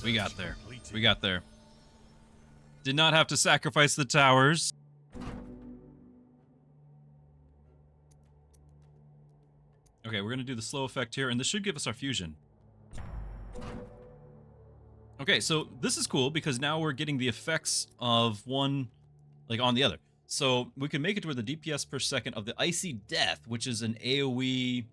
We got there. We got there. Did not have to sacrifice the towers. Okay, we're going to do the slow effect here, and this should give us our fusion. Okay, so this is cool because now we're getting the effects of one, like, on the other. So we can make it to where the DPS per second of the Icy Death, which is an AoE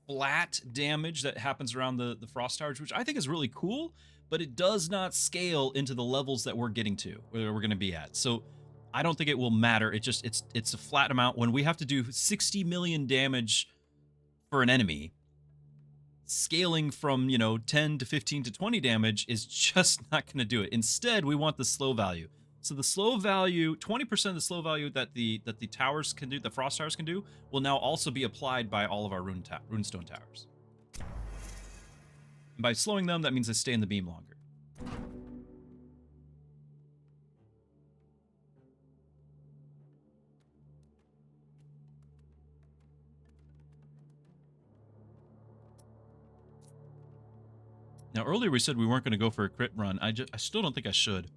flat damage that happens around the Frost Towers, which I think is really cool, but it does not scale into the levels that we're getting to, where we're going to be at. So I don't think it will matter. It's a flat amount. When we have to do 60 million damage for an enemy, scaling from, 10 to 15 to 20 damage is just not going to do it. Instead, we want the slow value. So the slow value, 20% of the slow value that the towers can do, the Frost Towers can do, will now also be applied by all of our runestone towers. And by slowing them, that means they stay in the beam longer. Now, earlier we said we weren't going to go for a crit run. I still don't think I should.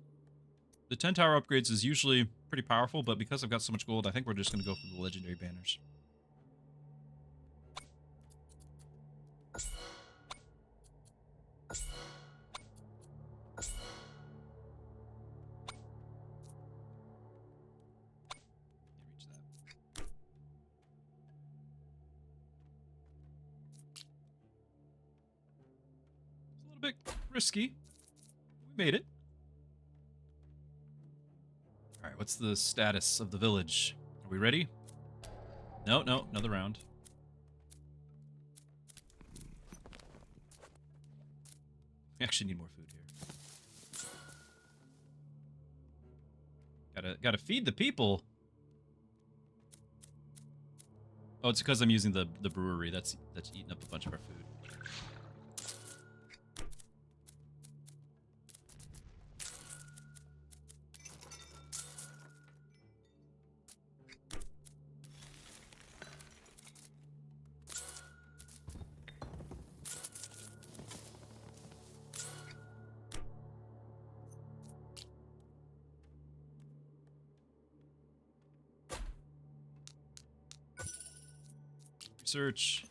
The 10 tower upgrades is usually pretty powerful, but because I've got so much gold, I think we're just going to go for the legendary banners. Bit risky. We made it. All right, what's the status of the village? Are we ready? No, another round. We actually need more food here. Gotta feed the people. Oh, it's because I'm using the brewery. That's eating up a bunch of our food. Research.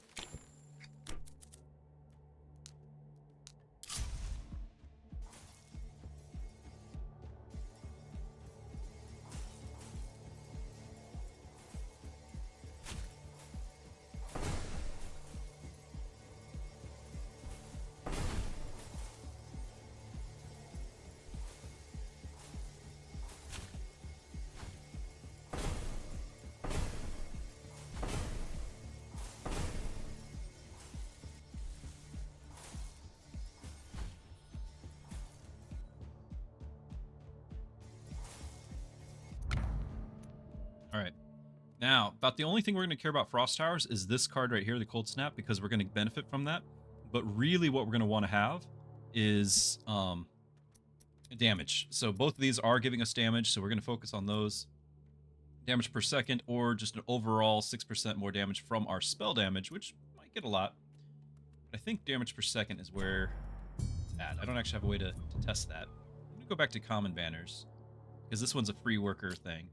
All right. Now, about the only thing we're going to care about Frost Towers is this card right here, the Cold Snap, because we're going to benefit from that. But really what we're going to want to have is damage. So both of these are giving us damage, so we're going to focus on those. Damage per second, or just an overall 6% more damage from our spell damage, which might get a lot. But I think damage per second is where it's at. I don't actually have a way to test that. I'm going to go back to common banners, because this one's a free worker thing.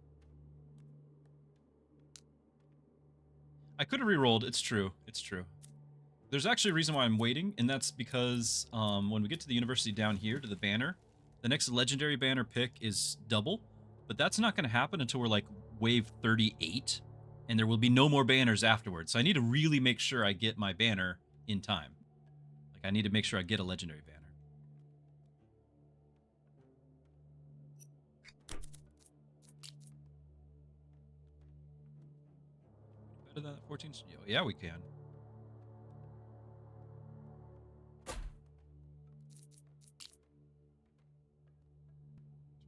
I could have re-rolled. It's true. It's true. There's actually a reason why I'm waiting, and that's because when we get to the university down here, to the banner, the next legendary banner pick is double, but that's not going to happen until we're like wave 38, and there will be no more banners afterwards. So I need to really make sure I get my banner in time. Like, I need to make sure I get a legendary banner. Better than that 14? Yeah, we can.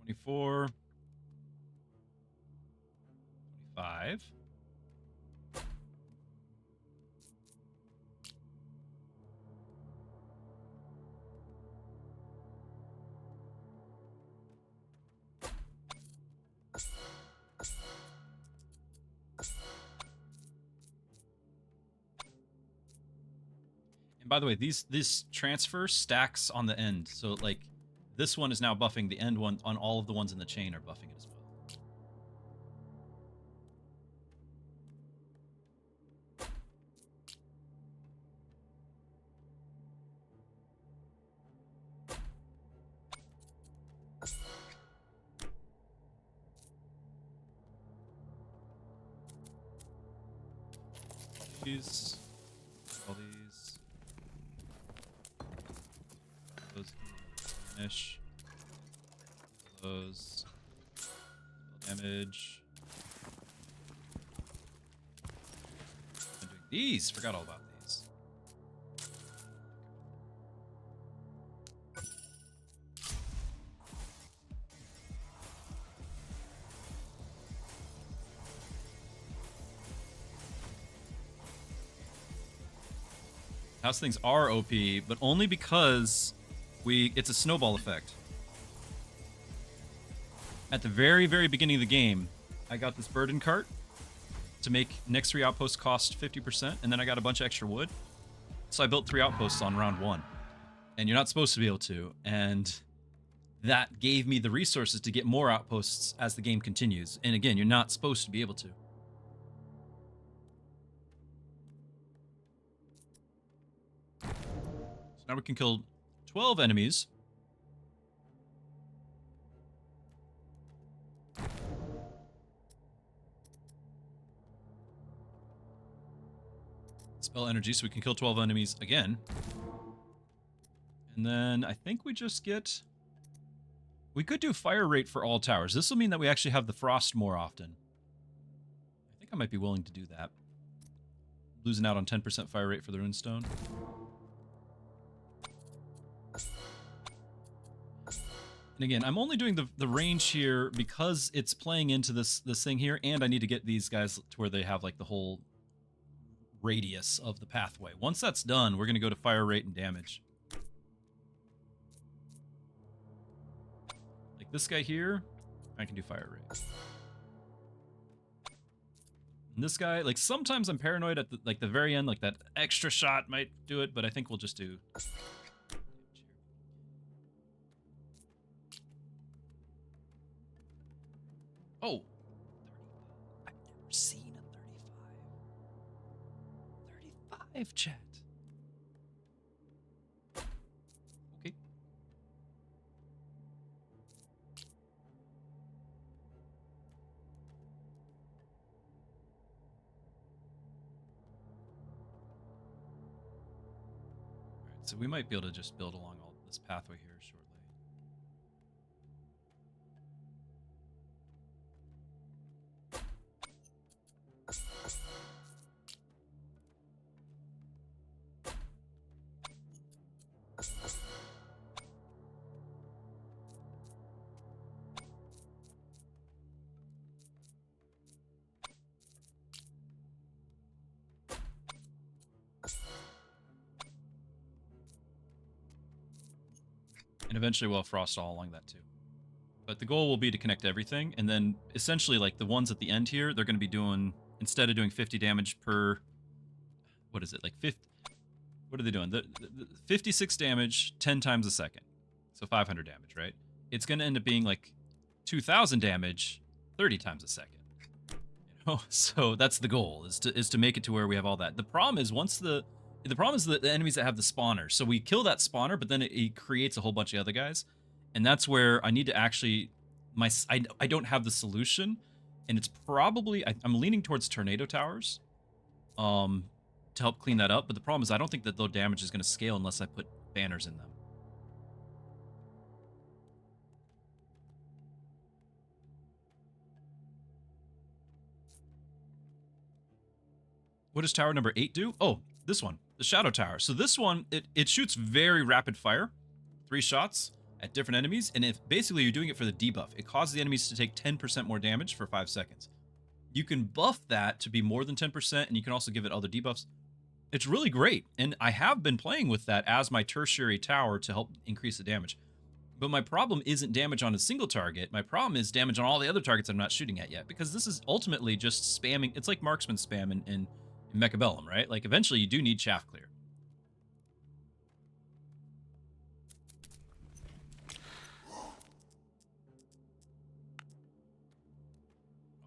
24, 25. And by the way, this transfer stacks on the end. So like this one is now buffing the end one on all of the ones in the chain are buffing it as well. These, all these, those finish, those damage. I'm doing these. Forgot all about these. House things are OP, but only because it's a snowball effect. At the very, very beginning of the game, I got this burden cart to make next 3 outposts cost 50%, and then I got a bunch of extra wood. So I built 3 outposts on round 1. And you're not supposed to be able to, and that gave me the resources to get more outposts as the game continues. And again, you're not supposed to be able to. So now we can kill 12 enemies. Spell energy so we can kill 12 enemies again. And then I think we just get... We could do fire rate for all towers. This will mean that we actually have the frost more often. I think I might be willing to do that. Losing out on 10% fire rate for the runestone. And again, I'm only doing the range here because it's playing into this thing here, and I need to get these guys to where they have like the whole radius of the pathway. Once that's done, we're going to go to fire rate and damage. Like this guy here, I can do fire rate. And this guy, like sometimes I'm paranoid at the very end, like that extra shot might do it, but I think we'll just do... Oh, 30. I've never seen a 35. 35, chat. Okay. Alright, so we might be able to just build along all this pathway here shortly. And eventually we'll have frost all along that too. But the goal will be to connect everything, and then essentially like the ones at the end here, they're going to be doing, instead of doing 50 damage per, what is it, like 50, what are they doing? The 56 damage 10 times a second. So 500 damage, right? It's going to end up being like 2,000 damage 30 times a second. And Oh, so that's the goal, is to make it to where we have all that. The problem is the problem is the enemies that have the spawner. So we kill that spawner, but then it creates a whole bunch of other guys, and that's where I need to actually I don't have the solution, and it's probably I'm leaning towards tornado towers, to help clean that up. But the problem is I don't think that the damage is going to scale unless I put banners in them. What does tower number 8 do? Oh, this one, the Shadow Tower. So this one, it shoots very rapid fire, 3 shots at different enemies, and if basically you're doing it for the debuff, it causes the enemies to take 10% more damage for 5 seconds. You can buff that to be more than 10%, and you can also give it other debuffs. It's really great, and I have been playing with that as my tertiary tower to help increase the damage. But my problem isn't damage on a single target. My problem is damage on all the other targets I'm not shooting at yet, because this is ultimately just spamming. It's like marksman spam in Mechabellum, right? Like, eventually you do need shaft clear.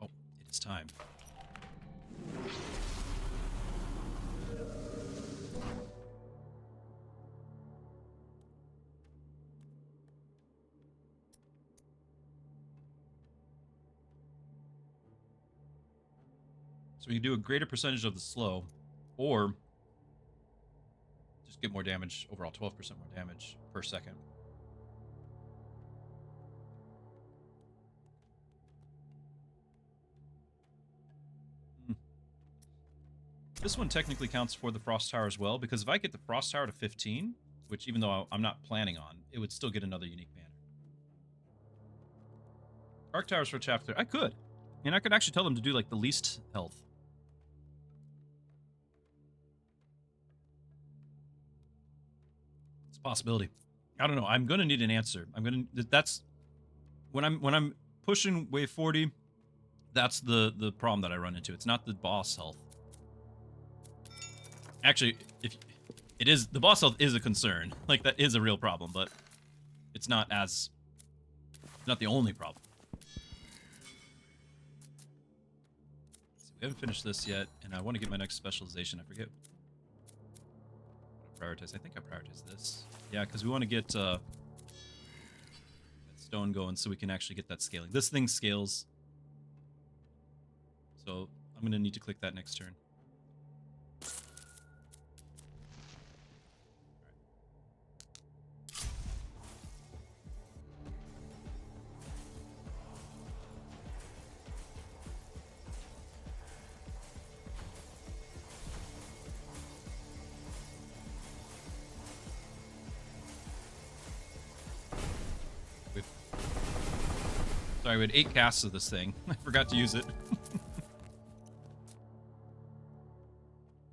Oh, it is time. So we can do a greater percentage of the slow, or just get more damage overall, 12% more damage per second. This one technically counts for the Frost Tower as well, because if I get the Frost Tower to 15, which even though I'm not planning on, it would still get another unique banner. Arc Towers for chapter. I could. And I could actually tell them to do like the least health. It's a possibility. I don't know. I'm gonna need an answer. That's when I'm pushing wave 40, that's the problem that I run into. It's not the boss health. Actually, if it is, the boss health is a concern. Like, that is a real problem, but it's not the only problem. So we haven't finished this yet, and I want to get my next specialization. I forget what I prioritize. I think I prioritize this. Yeah, because we want to get that stone going so we can actually get that scaling. This thing scales. So I'm going to need to click that next turn. Sorry, we had 8 casts of this thing. I forgot to use it.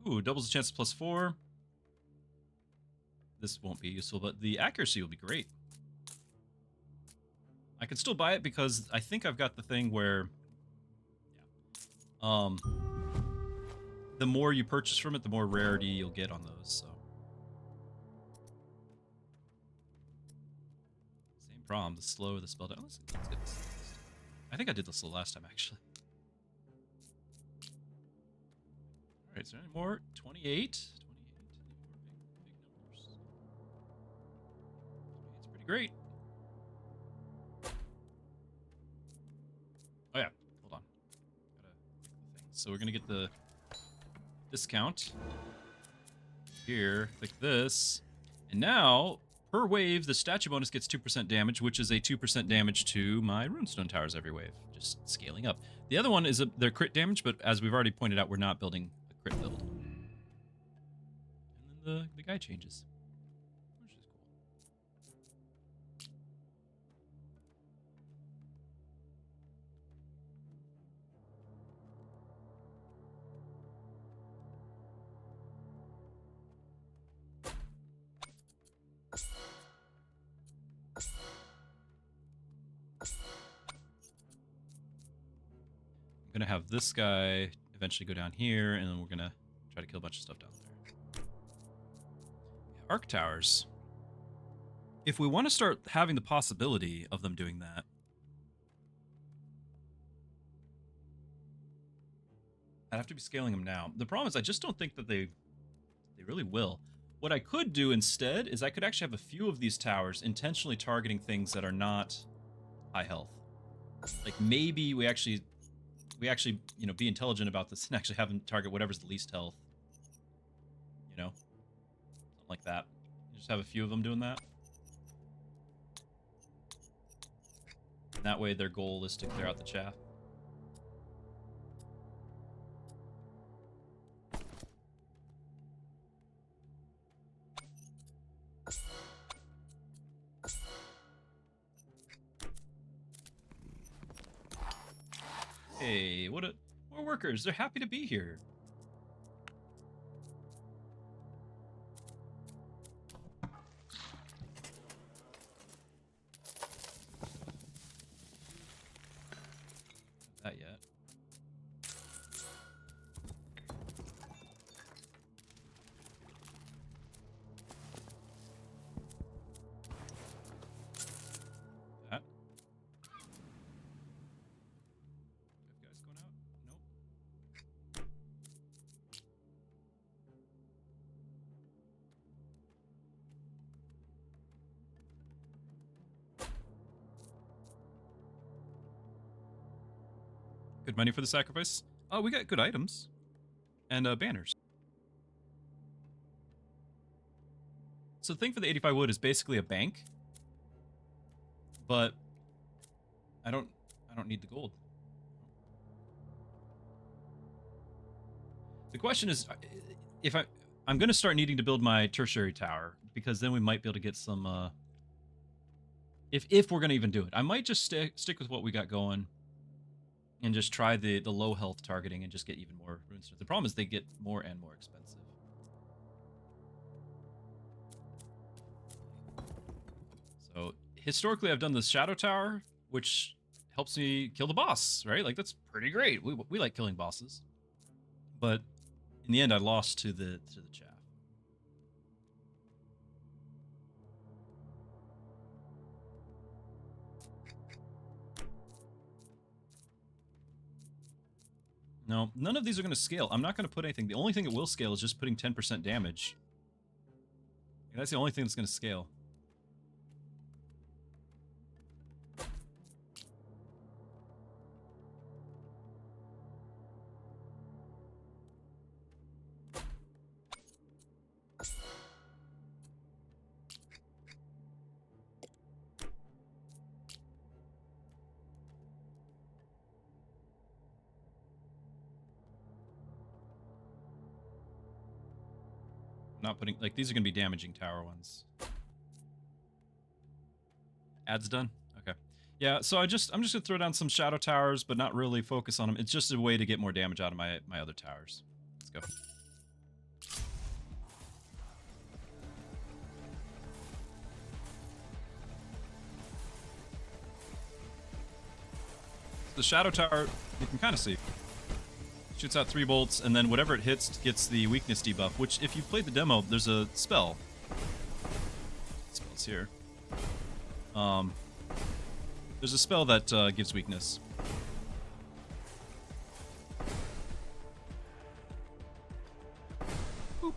Ooh, doubles the chances +4. This won't be useful, but the accuracy will be great. I can still buy it because I think I've got the thing where, the more you purchase from it, the more rarity you'll get on those. So same problem. The slower the spell down. Let's get this. I think I did this the last time, actually. All right, is there any more? 28. 28. Big numbers. It's pretty great. Oh yeah, hold on. Gotta click the thing. So we're gonna get the discount here. Click this, and now per wave, the statue bonus gets 2% damage, which is a 2% damage to my runestone towers every wave, just scaling up. The other one is their crit damage, but as we've already pointed out, we're not building a crit build. And then the guy changes, which is cool. I'm gonna have this guy eventually go down here, and then we're gonna try to kill a bunch of stuff down there. Arc towers. If we want to start having the possibility of them doing that, I'd have to be scaling them now. The problem is I just don't think that they really will. What I could do instead is I could actually have a few of these towers intentionally targeting things that are not high health. Like maybe we actually, you know, be intelligent about this and actually have them target whatever's the least health. You know? Something like that. Just have a few of them doing that. And that way their goal is to clear out the chaff. Hey, more workers. They're happy to be here. Not that yet. That. We have guys going out? Nope. Good money for the sacrifice. Oh, we got good items. And banners. So the thing for the 85 wood is basically a bank. But I don't need the gold. The question is if I'm going to start needing to build my tertiary tower because then we might be able to get some if we're going to even do it. I might just stick with what we got going. And just try the low health targeting and just get even more runestones. The problem is they get more and more expensive. So historically, I've done the Shadow Tower, which helps me kill the boss, right? Like that's pretty great. We like killing bosses, but in the end, I lost to the chaff. No, none of these are going to scale. I'm not going to put anything. The only thing that will scale is just putting 10% damage. And that's the only thing that's going to scale. Not putting like these are gonna be damaging tower ones. Ads done? Okay. Yeah, so I'm just gonna throw down some shadow towers, but not really focus on them. It's just a way to get more damage out of my other towers. Let's go. The shadow tower, you can kind of see. Shoots out 3 bolts, and then whatever it hits gets the weakness debuff, which, if you've played the demo, there's a spell. Spells here. There's a spell that gives weakness. Boop.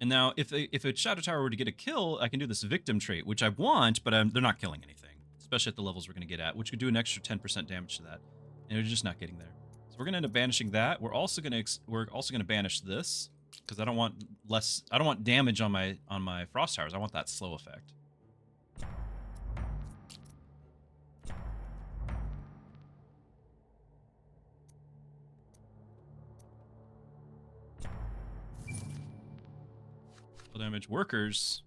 And now, if a Shadow Tower were to get a kill, I can do this victim trait, which I want, but they're not killing anything. Especially at the levels we're going to get at, which could do an extra 10% damage to that. And we're just not getting there. So we're going to end up banishing that. We're also going to banish this because I don't want damage on my frost towers. I want that slow effect. Full damage workers.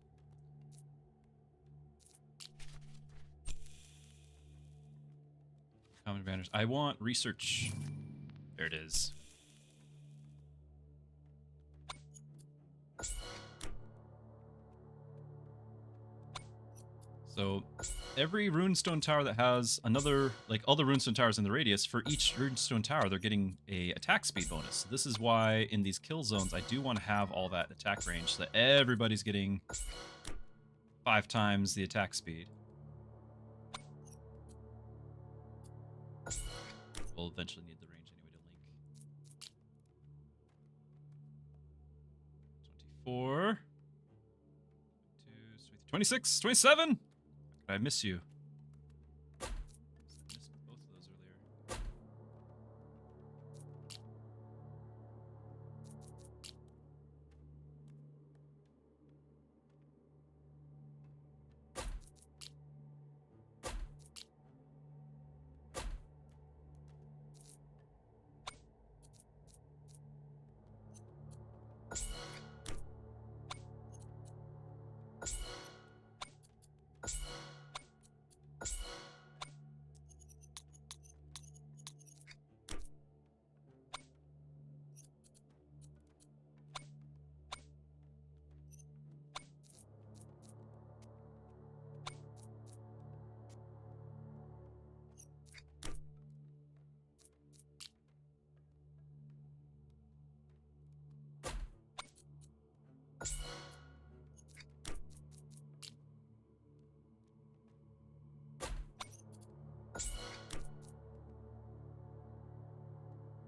Common advantage. I want research. There it is. So every runestone tower that has another, like all the runestone towers in the radius, for each runestone tower, they're getting a attack speed bonus. This is why in these kill zones, I do want to have all that attack range so that everybody's getting 5 times the attack speed. We'll eventually need the range anyway to link. 24. 26, 27. How could I miss you? I missed both of those earlier.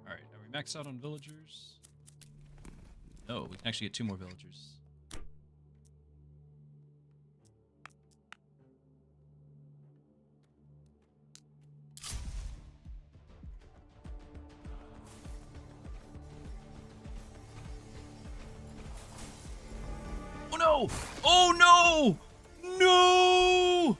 Alright, are we maxed out on villagers? No, we can actually get 2 more villagers. Oh no! Oh no! No!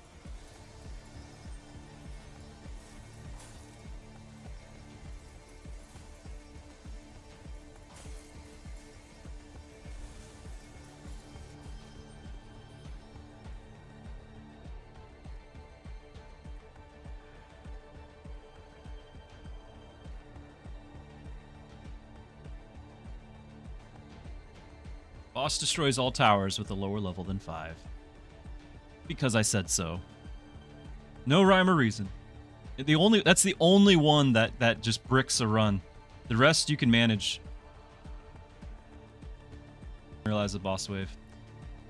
Boss destroys all towers with a lower level than 5. Because I said so. No rhyme or reason. That's the only one that just bricks a run. The rest you can manage. Realize the boss wave.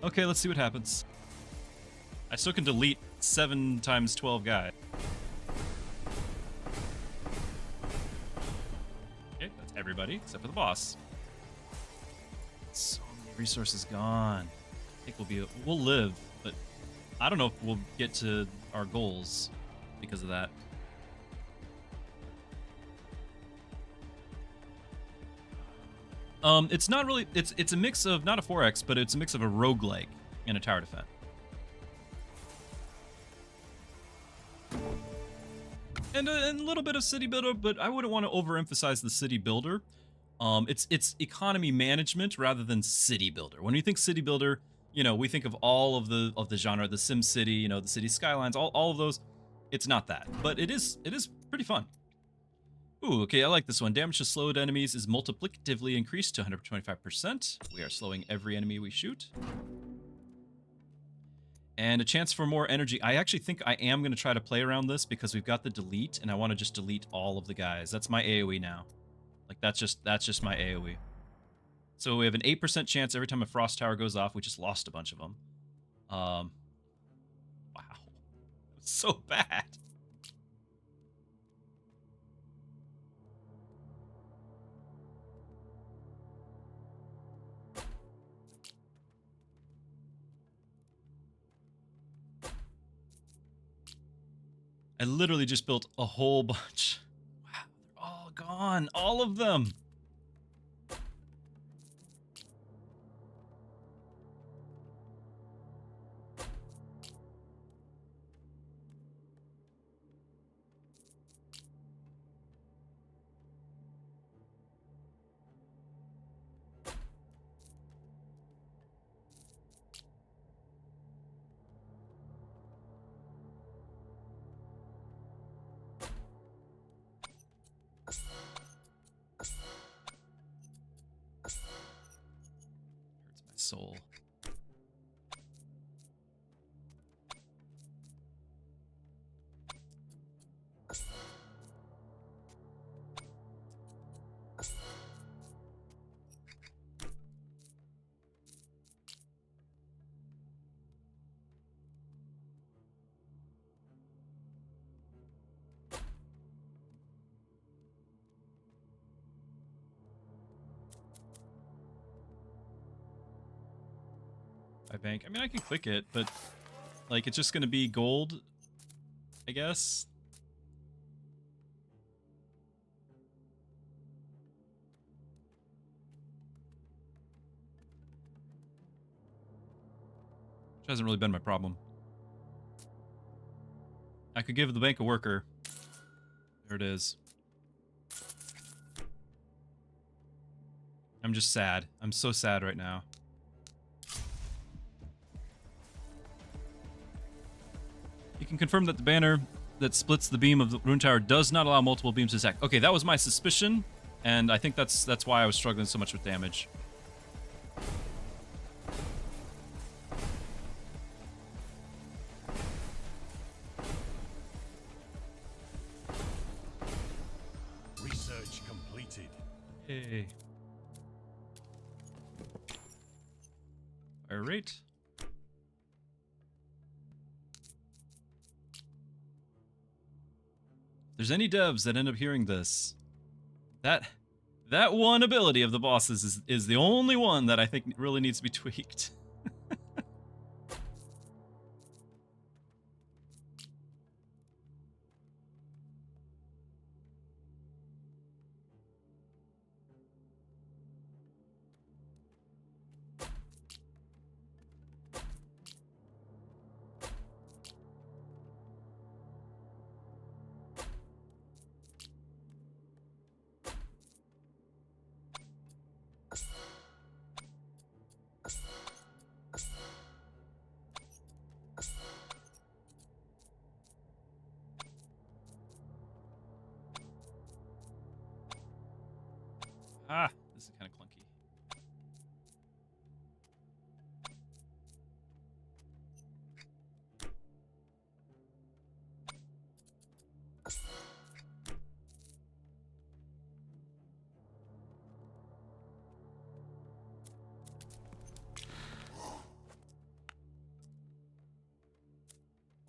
Okay, let's see what happens. I still can delete 7 times 12 guys. Okay, that's everybody except for the boss. So many resources gone. I think we'll live, but I don't know if we'll get to our goals because of that. It's not really, it's a mix of, not a 4X, but it's a mix of a roguelike and a tower defense. And a little bit of city builder, but I wouldn't want to overemphasize the city builder. It's economy management rather than city builder. When we think city builder, you know, we think of all of the genre, the Sim City, you know, the city skylines, all of those. It's not that, but it is pretty fun. Ooh, okay, I like this one. Damage to slowed enemies is multiplicatively increased to 125%. We are slowing every enemy we shoot. And a chance for more energy. I actually think I am going to try to play around this because we've got the delete, and I want to just delete all of the guys. That's my AoE now. Like, that's just my AoE. So we have an 8% chance every time a frost tower goes off. We just lost a bunch of them. Wow. That was so bad. I literally just built a whole bunch. Wow, they're all gone. All of them. Hurts my soul. I bank. I mean, I can click it, but like it's just gonna be gold, I guess. Which hasn't really been my problem. I could give the bank a worker. There it is. I'm just sad. I'm so sad right now. You can confirm that the banner that splits the beam of the rune tower does not allow multiple beams to stack. Okay, that was my suspicion, and I think that's why I was struggling so much with damage. Research completed. Yay. Fire rate. If there's any devs that end up hearing this, that one ability of the bosses is the only one that I think really needs to be tweaked. Ah, this is kind of clunky.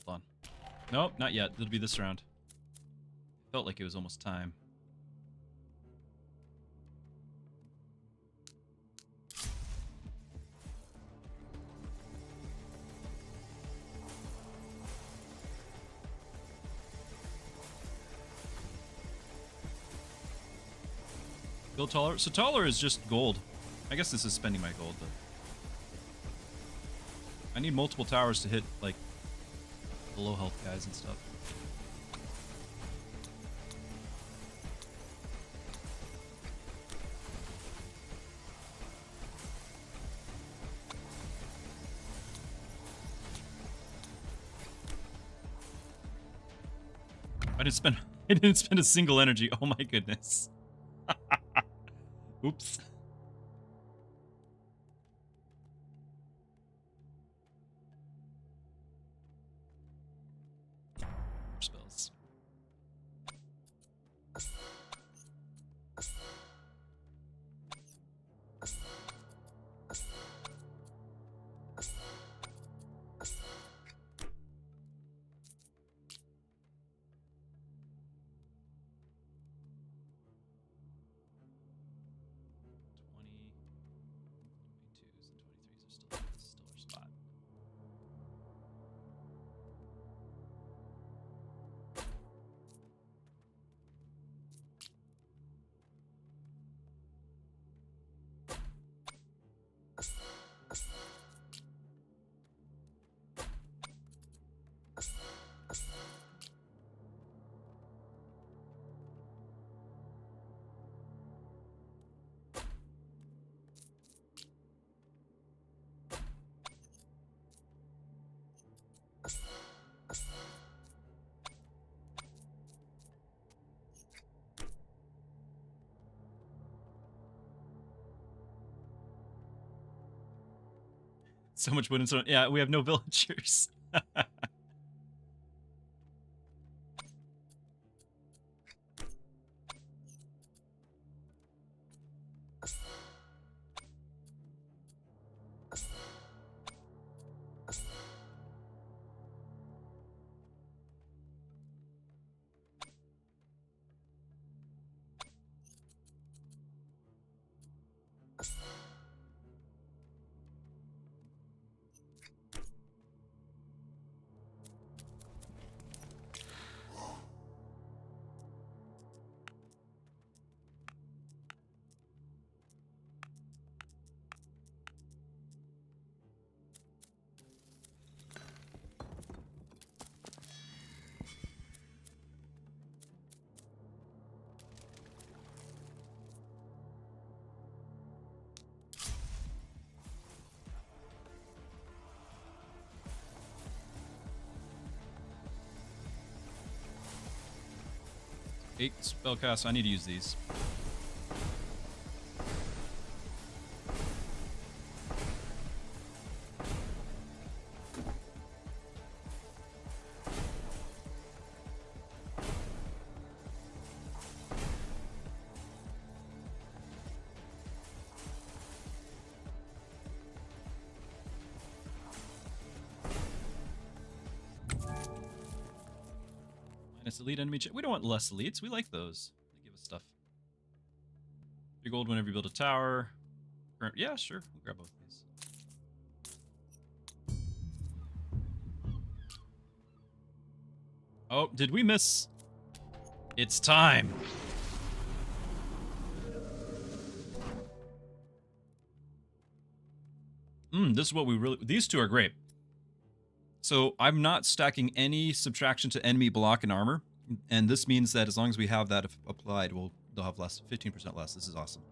Hold on. Nope, not yet. It'll be this round. Felt like it was almost time. Build taller. So taller is just gold. I guess this is spending my gold, but I need multiple towers to hit like the low health guys and stuff. I didn't spend a single energy. Oh my goodness. Oops. Spells. So much wood and so yeah, we have no villagers. 8 spellcasts. I need to use these. Minus elite enemy check. We don't want less elites. We like those. They give us stuff. 3 gold whenever you build a tower. Yeah, sure. We'll grab both these. Oh, did we miss? It's time. This is what we really... These two are great. So I'm not stacking any subtraction to enemy block and armor. And this means that as long as we have that applied, they'll have less, 15% less. This is awesome.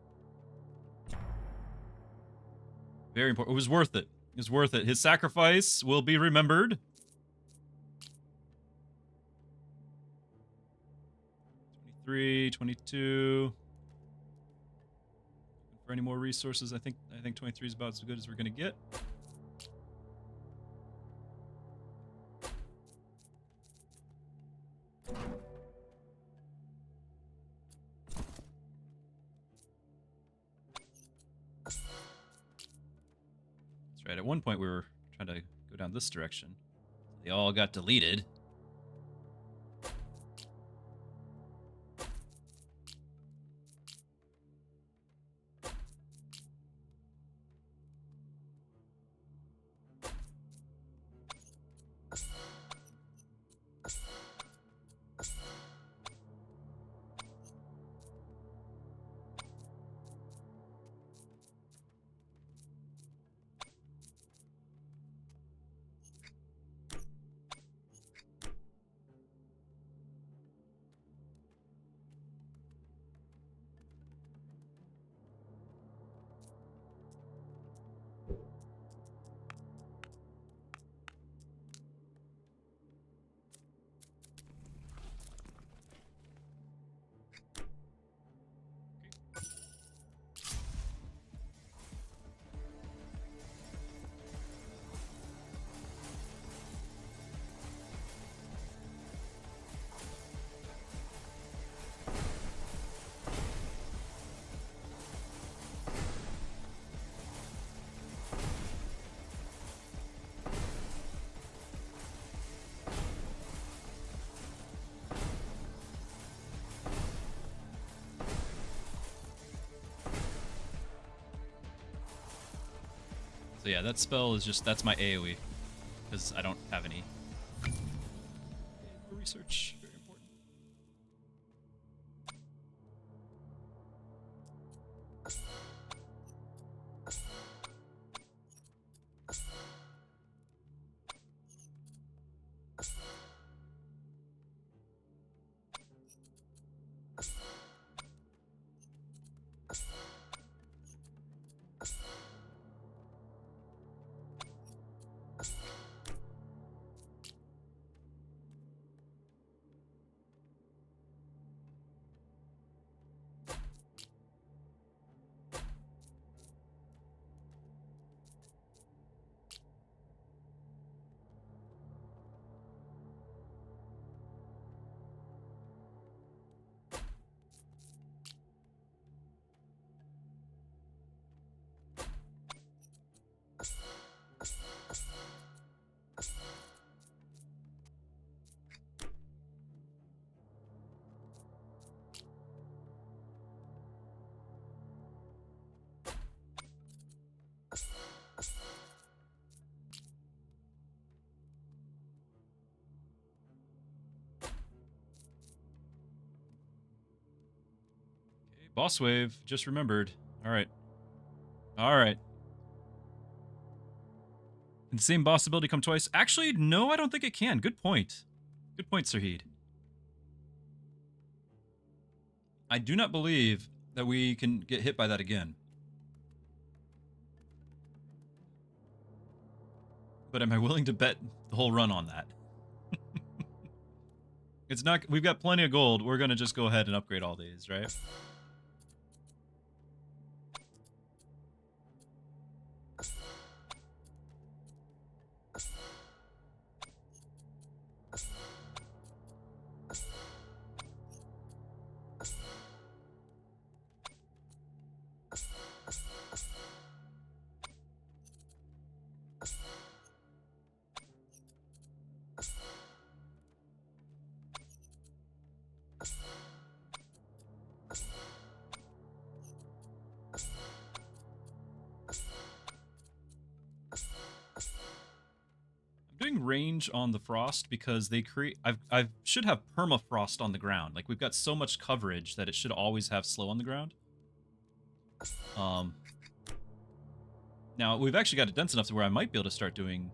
Very important. It was worth it. It was worth it. His sacrifice will be remembered. 23, 22. For any more resources, I think 23 is about as good as we're going to get. That's right. At one point, we were trying to go down this direction. They all got deleted. So yeah, that spell is just, that's my AoE. Because I don't have any. More research, very important. Boss wave, just remembered. Alright. Alright. Can the same boss ability come twice? Actually, no, I don't think it can. Good point. Good point, Sirheed. I do not believe that we can get hit by that again. But am I willing to bet the whole run on that? It's not. We've got plenty of gold. We're gonna just go ahead and upgrade all these, right? Doing range on the frost because they create. I should have permafrost on the ground. Like we've got so much coverage that it should always have slow on the ground. Now we've actually got it dense enough to where I might be able to start doing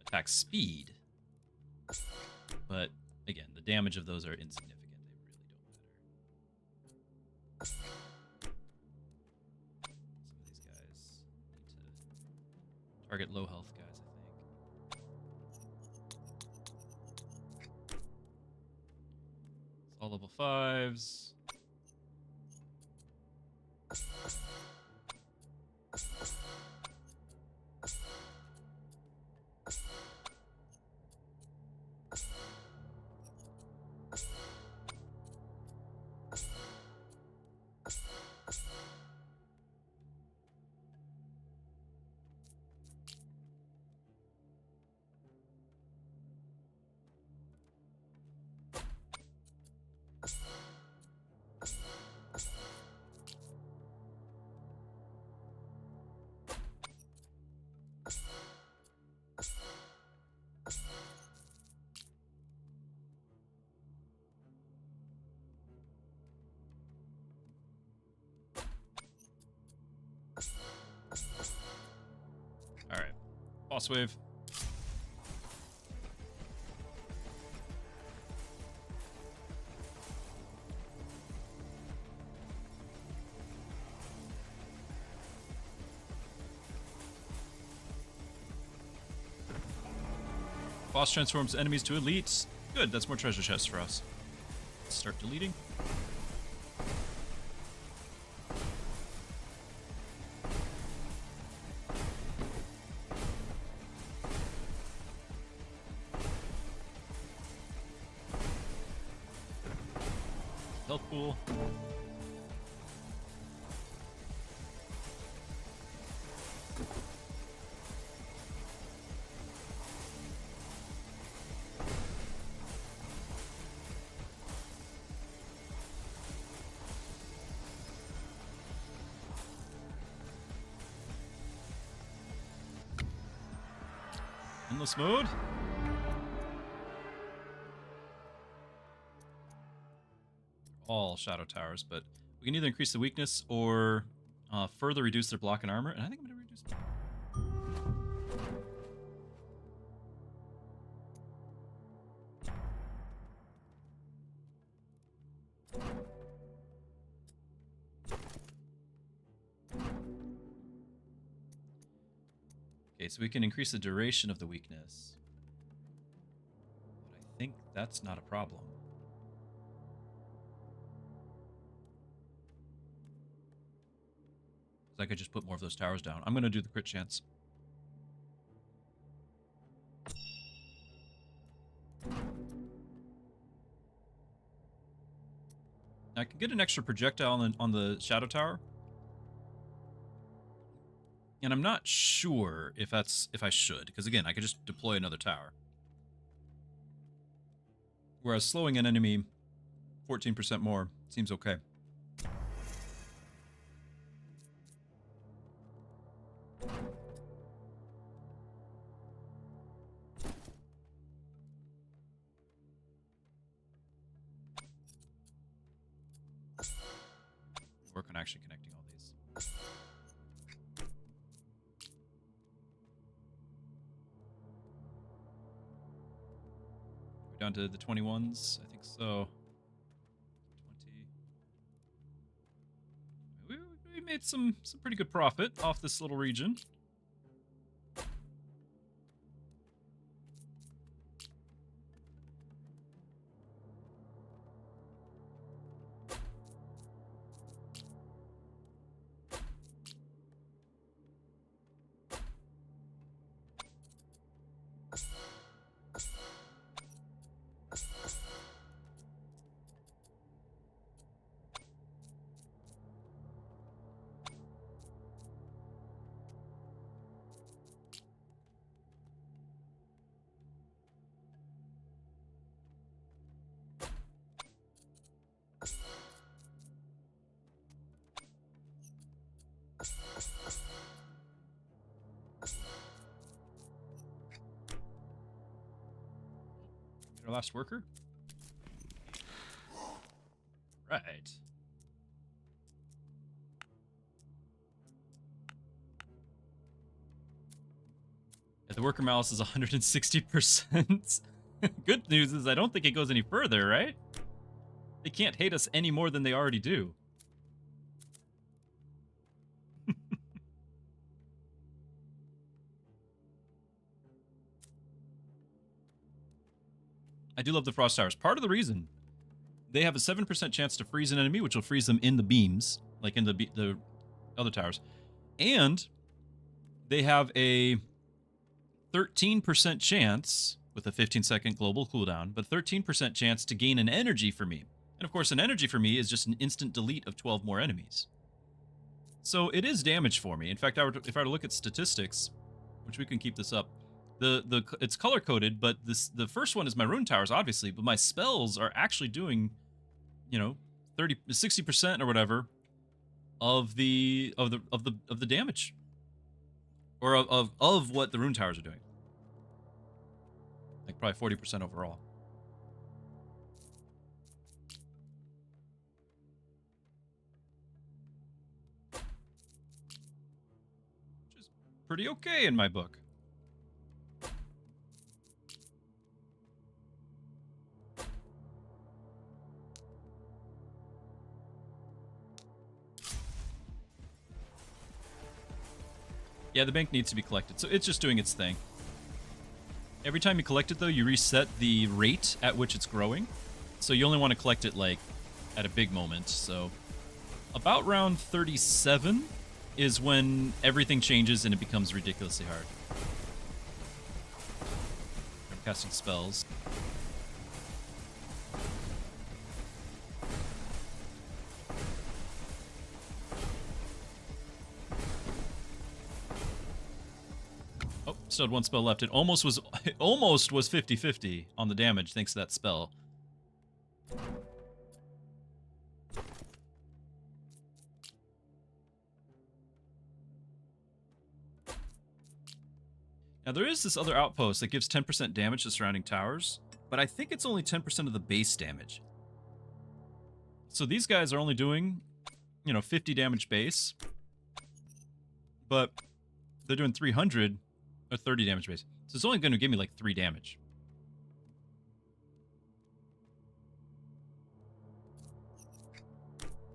attack speed. But again, the damage of those are insignificant. They really don't matter. Some of these guys need to target low health guys, I think. It's all level 5s. Alright. Boss wave. Boss transforms enemies to elites. Good, that's more treasure chests for us. Let's start deleting. Health pool. Endless mode. All shadow towers, but we can either increase the weakness or further reduce their block and armor. And I think I'm going to reduce. Okay, so we can increase the duration of the weakness. But I think that's not a problem. I could just put more of those towers down. I'm going to do the crit chance. I can get an extra projectile on the shadow tower. And I'm not sure if I should, because again, I could just deploy another tower. Whereas slowing an enemy 14% more seems okay. Work on actually connecting all these. We're down to the 21s? I think so. 20. We made some pretty good profit off this little region. Our last worker? Right. Yeah, the worker malice is 160%. Good news is I don't think it goes any further, right? They can't hate us any more than they already do. I do love the frost towers. Part of the reason they have a 7% chance to freeze an enemy, which will freeze them in the beams, like in the other towers. And they have a 13% chance, with a 15-second global cooldown, but 13% chance to gain an energy for me. And of course, an energy for me is just an instant delete of 12 more enemies. So it is damage for me. In fact, if I were to look at statistics, which we can keep this up, it's color coded, but the first one is my rune towers, obviously, but my spells are actually doing, 60% or whatever of the damage, or of what the rune towers are doing. Like probably 40% overall. Which is pretty okay in my book. Yeah, the bank needs to be collected, so it's just doing its thing. Every time you collect it, though, you reset the rate at which it's growing. So you only want to collect it, like, at a big moment. So about round 37 is when everything changes and it becomes ridiculously hard. I'm casting spells. Oh, still had one spell left. It almost was 50-50 on the damage thanks to that spell. Now there is this other outpost that gives 10% damage to surrounding towers, but I think it's only 10% of the base damage. So these guys are only doing, 50 damage base, but they're doing 300 or 30 damage base. So it's only going to give me like 3 damage.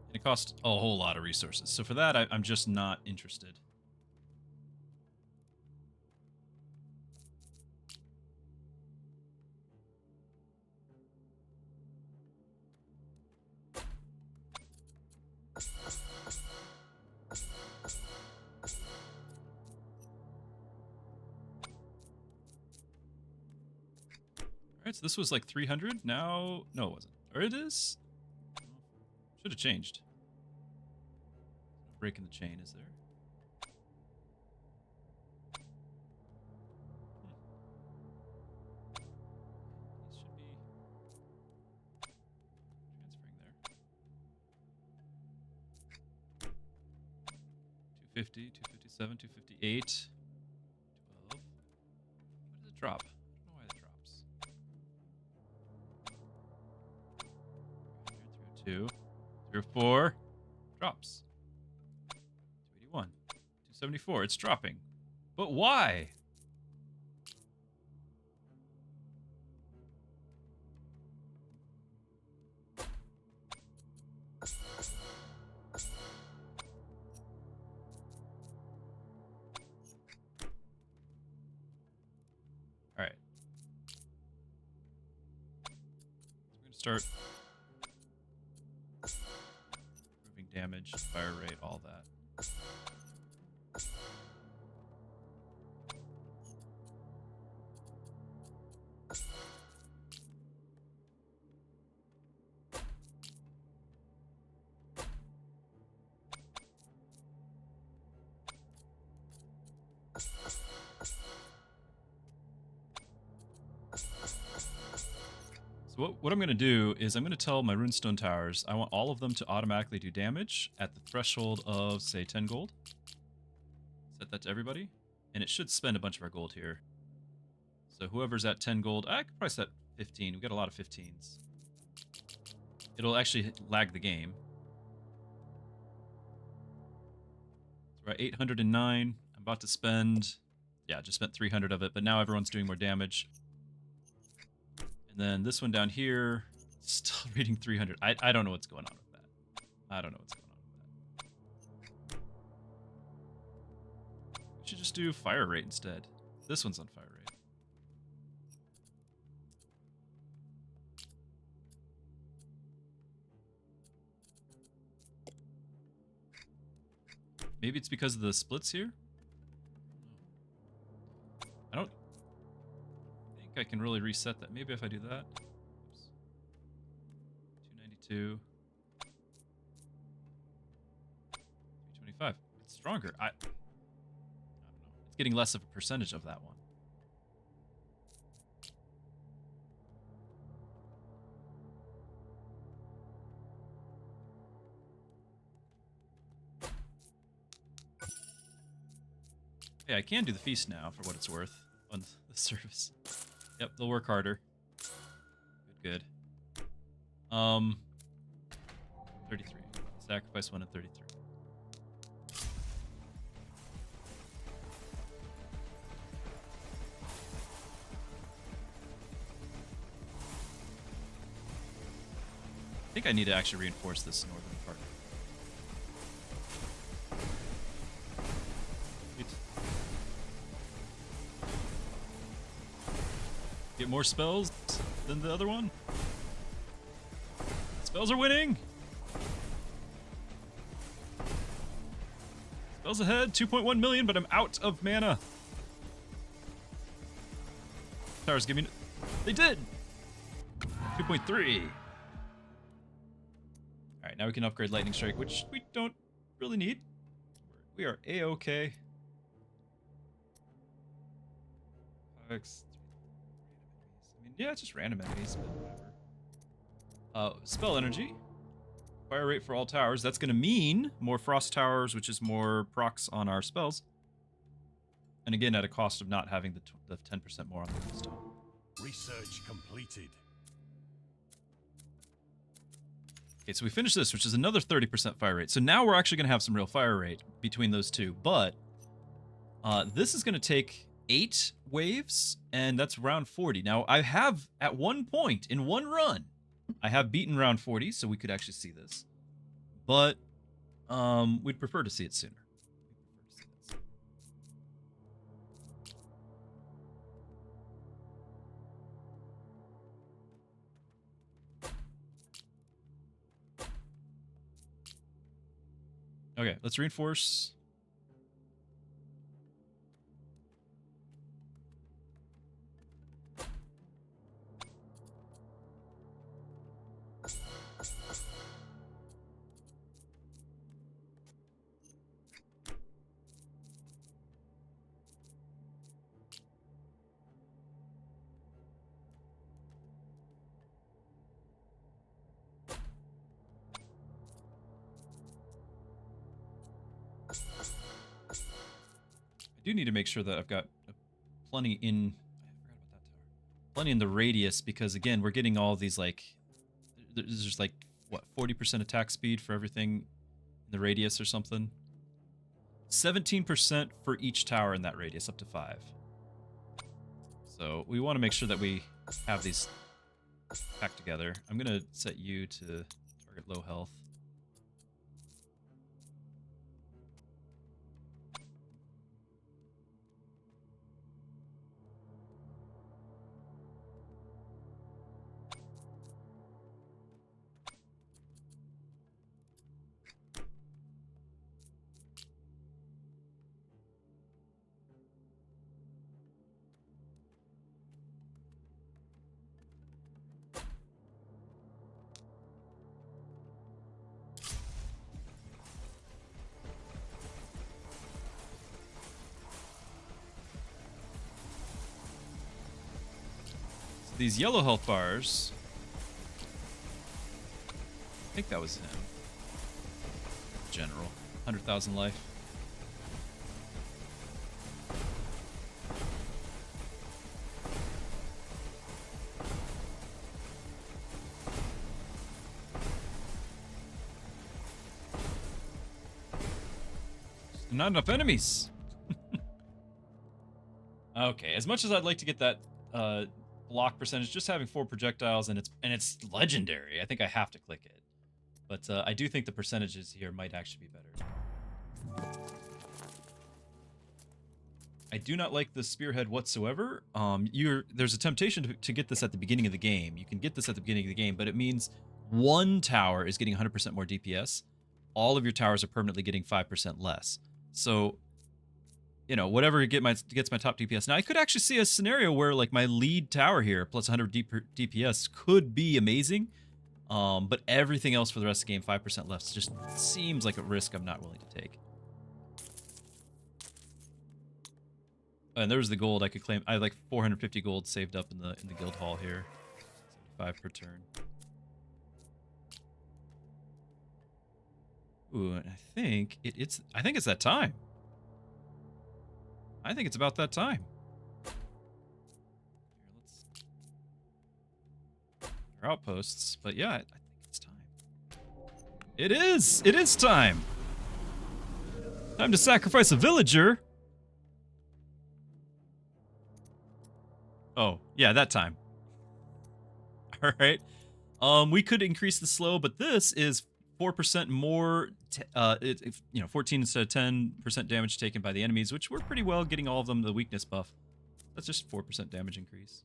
And it costs a whole lot of resources. So for that, I'm just not interested. Alright, so this was like 300. Now, no, it wasn't. Or it is? Should have changed. Break in the chain, is there? These should be transferring there. 250, 257, 258, 12. What does it drop? I don't know why it drops. 302, 304, drops. 281, 274, it's dropping. But why? Alright. So we're going to start improving damage, fire rate, all that. So what I'm going to do is I'm going to tell my runestone towers I want all of them to automatically do damage at the threshold of, say, 10 gold. Set that to everybody. And it should spend a bunch of our gold here. So whoever's at 10 gold, I could probably set 15. We got a lot of 15s. It'll actually lag the game. So we're at 809. I'm about to spend... Yeah, just spent 300 of it, but now everyone's doing more damage. And then this one down here, still reading 300. I don't know what's going on with that. I don't know what's going on with that. We should just do fire rate instead. This one's on fire rate. Maybe it's because of the splits here? I don't think I can really reset that. Maybe if I do that. Oops. 292. 325. It's stronger. I don't know. It's getting less of a percentage of that one. Yeah, I can do the feast now for what it's worth on the service. Yep, they'll work harder. Good, good. 33. Sacrifice 1 and 33. I think I need to actually reinforce this northern part. Get more spells than the other one. Spells are winning. Spells ahead, 2.1 million, but I'm out of mana. Towers, give me... They did! 2.3. Alright, now we can upgrade Lightning Strike, which we don't really need. We are A-okay. Yeah, it's just random enemies, but whatever. Spell energy. Fire rate for all towers. That's going to mean more frost towers, which is more procs on our spells. And again, at a cost of not having the 10% more on the stone. Research completed. Okay, so we finished this, which is another 30% fire rate. So now we're actually going to have some real fire rate between those two. But this is going to take 8 waves, and that's round 40. Now, I have, at one point, in one run, I have beaten round 40, so we could actually see this. But we'd prefer to see it sooner. Okay, let's reinforce. I do need to make sure that I've got plenty in... I forgot about that tower. Plenty in the radius, because again, we're getting all these, like... There's just like, what, 40% attack speed for everything in the radius or something? 17% for each tower in that radius, up to 5. So we want to make sure that we have these packed together. I'm going to set you to target low health. These yellow health bars, I think that was him. General, 100,000 life. Not enough enemies. Okay, as much as I'd like to get that block percentage, just having 4 projectiles and it's legendary. I think I have to click it. But I do think the percentages here might actually be better. I do not like the spearhead whatsoever. There's a temptation to get this at the beginning of the game. You can get this at the beginning of the game, but it means one tower is getting 100% more DPS. All of your towers are permanently getting 5% less. So, you know, whatever gets my top DPS. Now, I could actually see a scenario where, like, my lead tower here, plus 100 DPS, could be amazing. But everything else for the rest of the game, 5% less, just seems like a risk I'm not willing to take. And there's the gold I could claim. I have like 450 gold saved up in the guild hall here. 75 per turn. Ooh, and I think it's that time. I think it's about that time. Here, let's our outposts, but yeah, I think it's time. It is! It is time! Time to sacrifice a villager! Oh, yeah, that time. Alright. We could increase the slow, but this is 4% more, 14 instead of 10% damage taken by the enemies, which we're pretty well getting all of them the weakness buff. That's just 4% damage increase.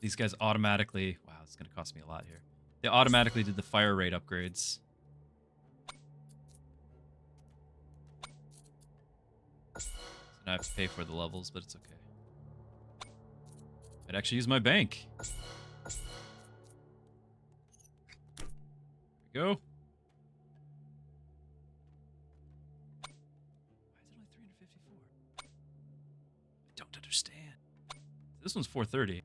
These guys automatically... Wow, it's going to cost me a lot here. They automatically did the fire rate upgrades. So now I have to pay for the levels, but it's okay. I'd actually use my bank. There we go. Why is it only 354? I don't understand. This one's 430.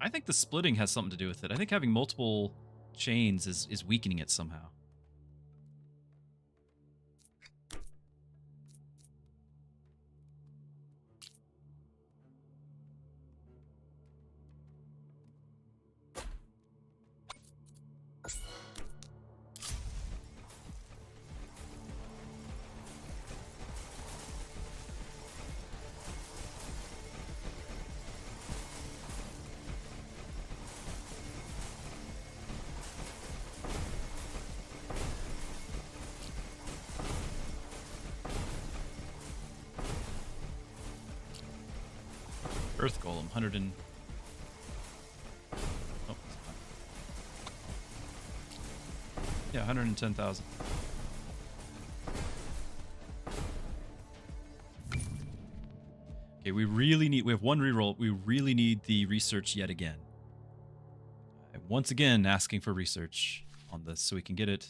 I think the splitting has something to do with it. I think having multiple chains is weakening it somehow. Earth Golem, 100 and... Oh, yeah, 110,000. Okay, we have one reroll. We really need the research yet again. I'm once again asking for research on this so we can get it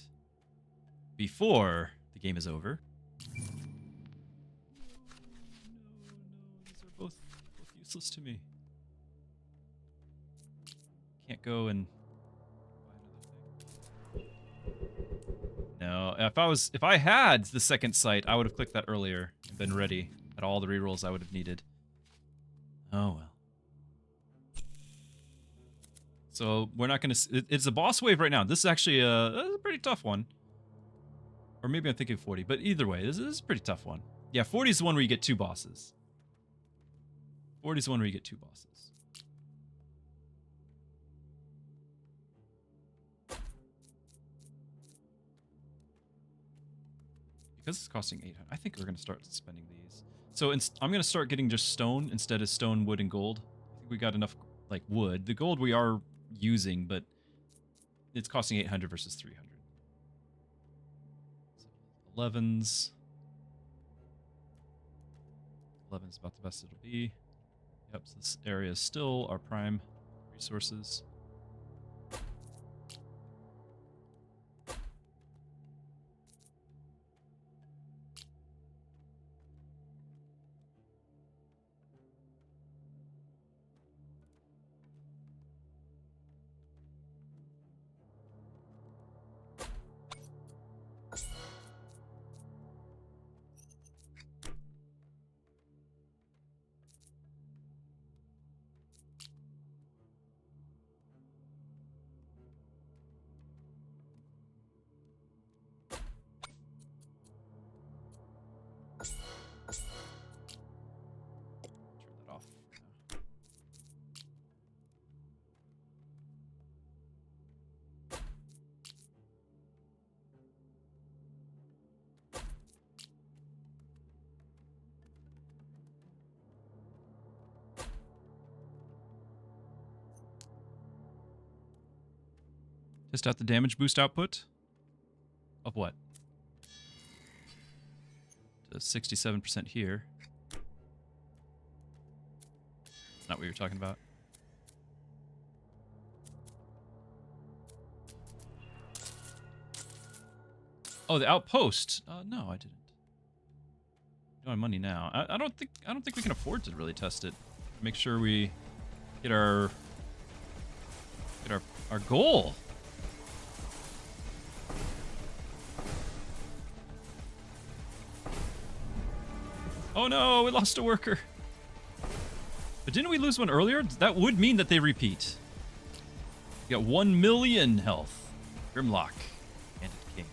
before the game is over. These are both useless to me. Can't go and buy another thing. No, if I had the second sight, I would have clicked that earlier and been ready at all the rerolls I would have needed. Oh well. So we're not gonna. It's a boss wave right now. This is actually a pretty tough one. Or maybe I'm thinking 40, but either way, this is a pretty tough one. Yeah, 40 is the one where you get 2 bosses. 40 is the one where you get 2 bosses. Because it's costing 800, I think we're going to start spending these. So I'm going to start getting just stone instead of stone, wood, and gold. I think we got enough, like, wood. The gold we are using, but it's costing 800 versus 300. So 11s. 11's about the best it'll be. Yep, so this area is still our prime resources. that off. Test out the damage boost output. Of what? To 67% here. Not what you're talking about. Oh, the outpost. No, I didn't. No money now. I don't think we can afford to really test it. Make sure we get our goal. Oh no, we lost a worker. But didn't we lose one earlier? That would mean that they repeat. We got 1 million health. Grimlock. Bandit King.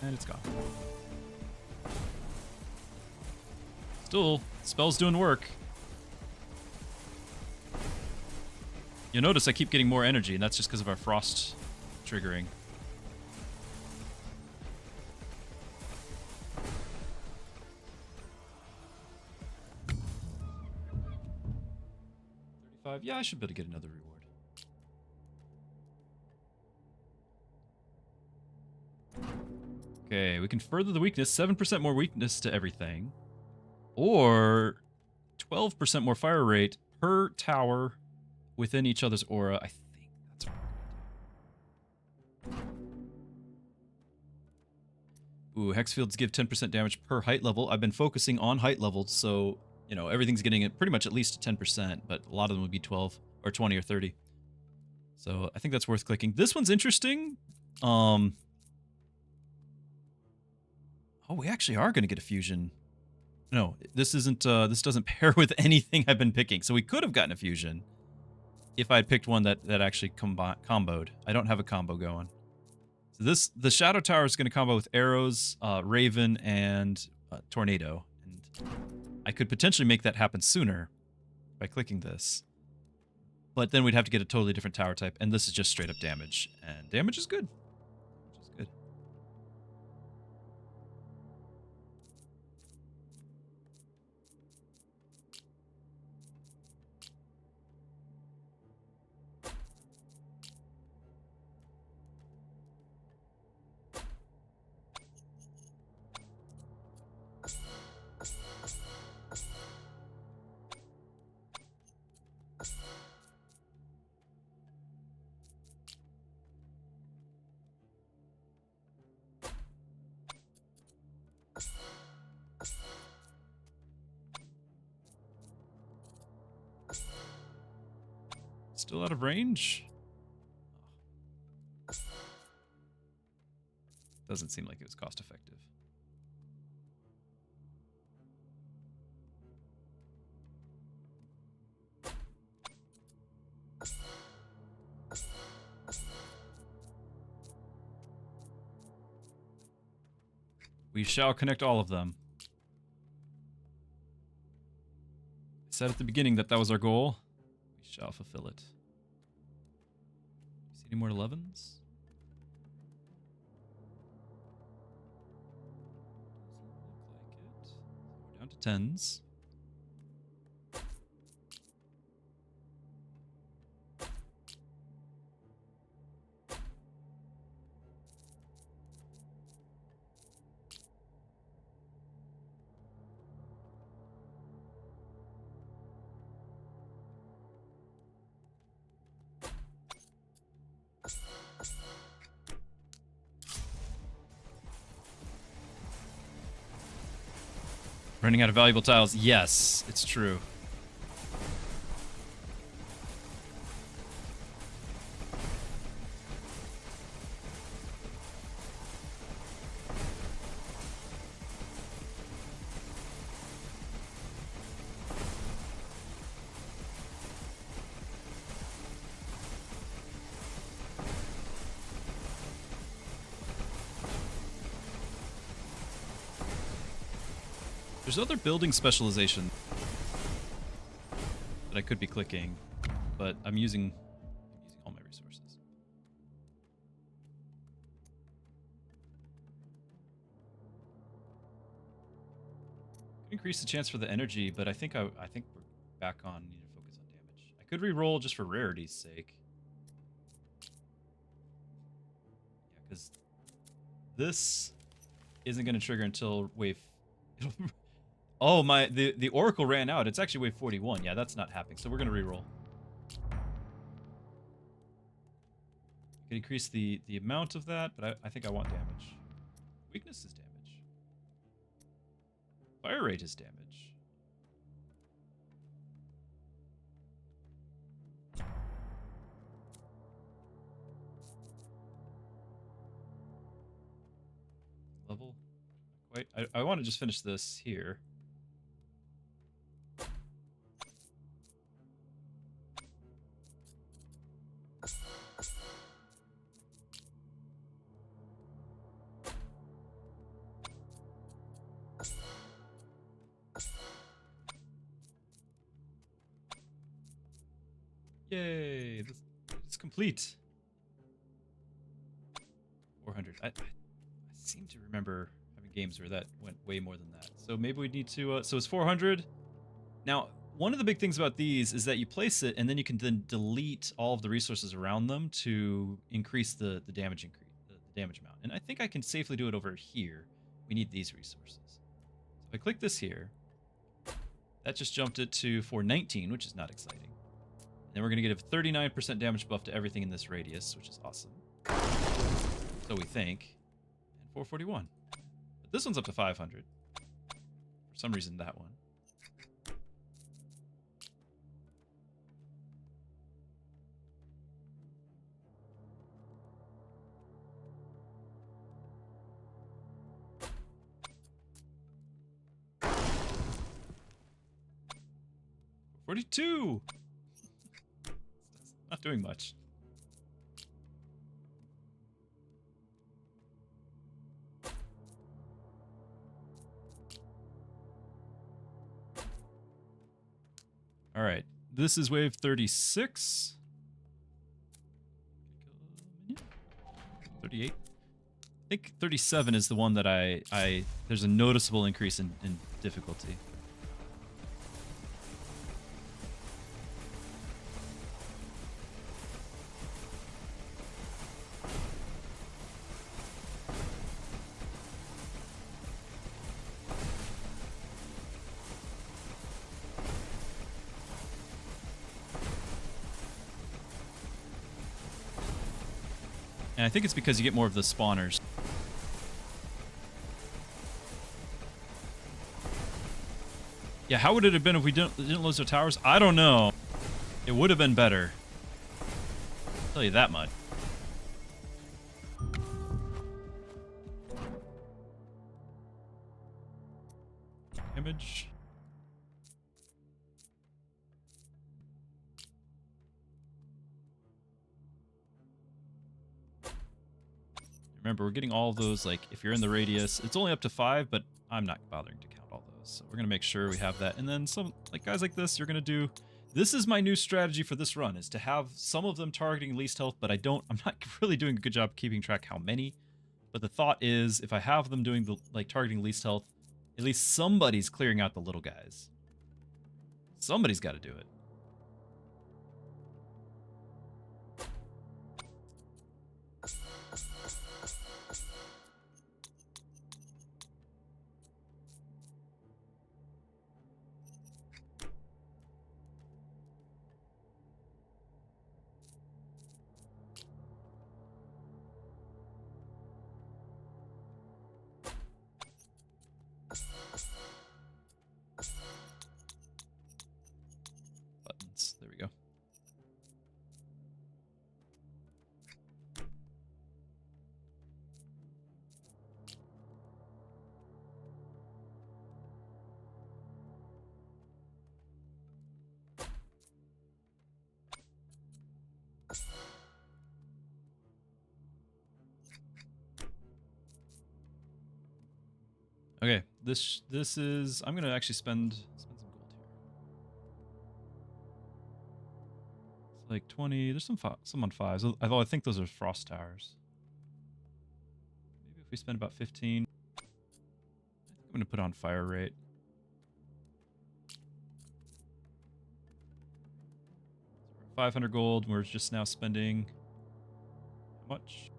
And it's gone. Still, spell's doing work. You'll notice I keep getting more energy, and that's just because of our frost triggering. Yeah, I should be able to get another reward. Okay, we can further the weakness, 7% more weakness to everything. Or 12% more fire rate per tower within each other's aura. I think that's what we're gonna do. Ooh, hex fields give 10% damage per height level. I've been focusing on height levels, so, you know, everything's getting it pretty much at least 10%, but a lot of them would be 12 or 20 or 30. So I think that's worth clicking. This one's interesting. Oh, we actually are going to get a fusion. No, this isn't. This doesn't pair with anything I've been picking. So we could have gotten a fusion if I had picked one that actually comboed. I don't have a combo going. So the Shadow Tower is going to combo with arrows, Raven, and Tornado. And I could potentially make that happen sooner by clicking this. But then we'd have to get a totally different tower type, and this is just straight up damage. And damage is good. Which is good. Still out of range? Doesn't seem like it was cost effective. We shall connect all of them. I said at the beginning that was our goal. We shall fulfill it. See any more 11s? Doesn't look like it. We're down to 10s. Running out of valuable tiles. Yes, it's true. There's other building specialization that I could be clicking, but I'm using all my resources. Increase the chance for the energy, but I think we're back on. Need to focus on damage. I could re-roll just for rarity's sake. Yeah, because this isn't going to trigger until wave. Oh my! The oracle ran out. It's actually wave 41. Yeah, that's not happening. So we're going to re-roll. Can increase the amount of that, but I think I want damage. Weakness is damage. Fire rate is damage. Level? Wait, I want to just finish this here. Yay! This is complete. 400. I seem to remember having games where that went way more than that. So maybe we need to. So it's 400. Now, one of the big things about these is that you place it, and then you can then delete all of the resources around them to increase the damage the damage amount. And I think I can safely do it over here. We need these resources. So if I click this here, that just jumped it to 419, which is not exciting. Then we're going to get a 39% damage buff to everything in this radius, which is awesome. So we think. And 441. But this one's up to 500. For some reason, that one. $42! Not doing much. All right, this is wave 36. 38. I think 37 is the one that there's a noticeable increase in difficulty. And I think it's because you get more of the spawners. Yeah, how would it have been if we didn't lose our towers? I don't know. It would have been better. I'll tell you that much. Image. Remember, we're getting all of those, like, if you're in the radius, it's only up to 5, but I'm not bothering to count all those. So we're going to make sure we have that. And then some, like, guys like this, you're going to do... This is my new strategy for this run, is to have some of them targeting least health, but I'm not really doing a good job keeping track how many. But the thought is, if I have them doing the, like, targeting least health, at least somebody's clearing out the little guys. Somebody's got to do it. There we go. Okay, this is. I'm gonna actually spend some gold here. It's like 20. There's some on 5s. Although I think those are frost towers. Maybe if we spend about 15. I think I'm gonna put on fire rate. 500 gold. We're just now spending how much?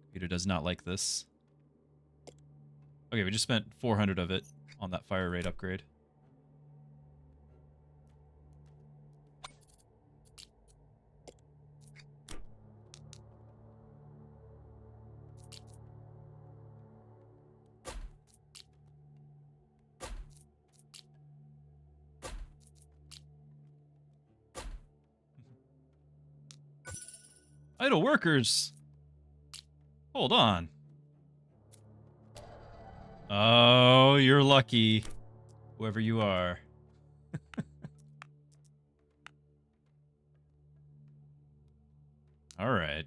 Computer does not like this. Okay, we just spent 400 of it on that fire rate upgrade. Idle workers! Hold on. Oh, you're lucky. Whoever you are. Alright.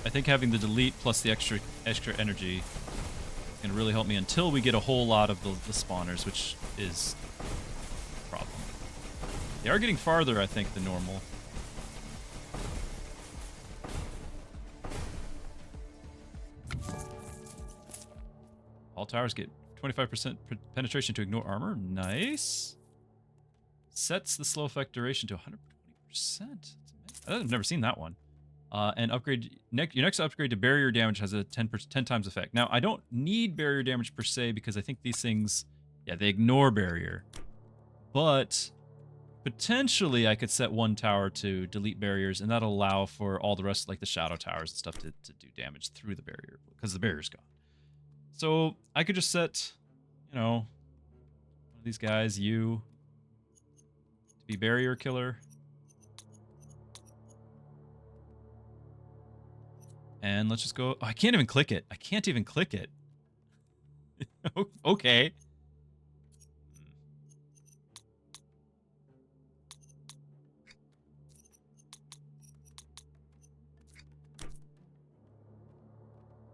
I think having the delete plus the extra energy can really help me until we get a whole lot of the spawners, which is a problem. They are getting farther, I think, than normal. All towers get 25% penetration to ignore armor. Nice. Sets the slow effect duration to 120%. I've never seen that one. And upgrade your next upgrade to barrier damage has a 10 times effect. Now, I don't need barrier damage per se because I think these things, yeah, they ignore barrier. But potentially I could set one tower to delete barriers, and that'll allow for all the rest, like the shadow towers and stuff, to do damage through the barrier because the barrier's gone. So I could just set, you know, one of these guys, you, to be barrier killer. And let's just go. Oh, I can't even click it. I can't even click it. Okay.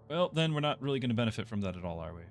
Well, then we're not really going to benefit from that at all, are we?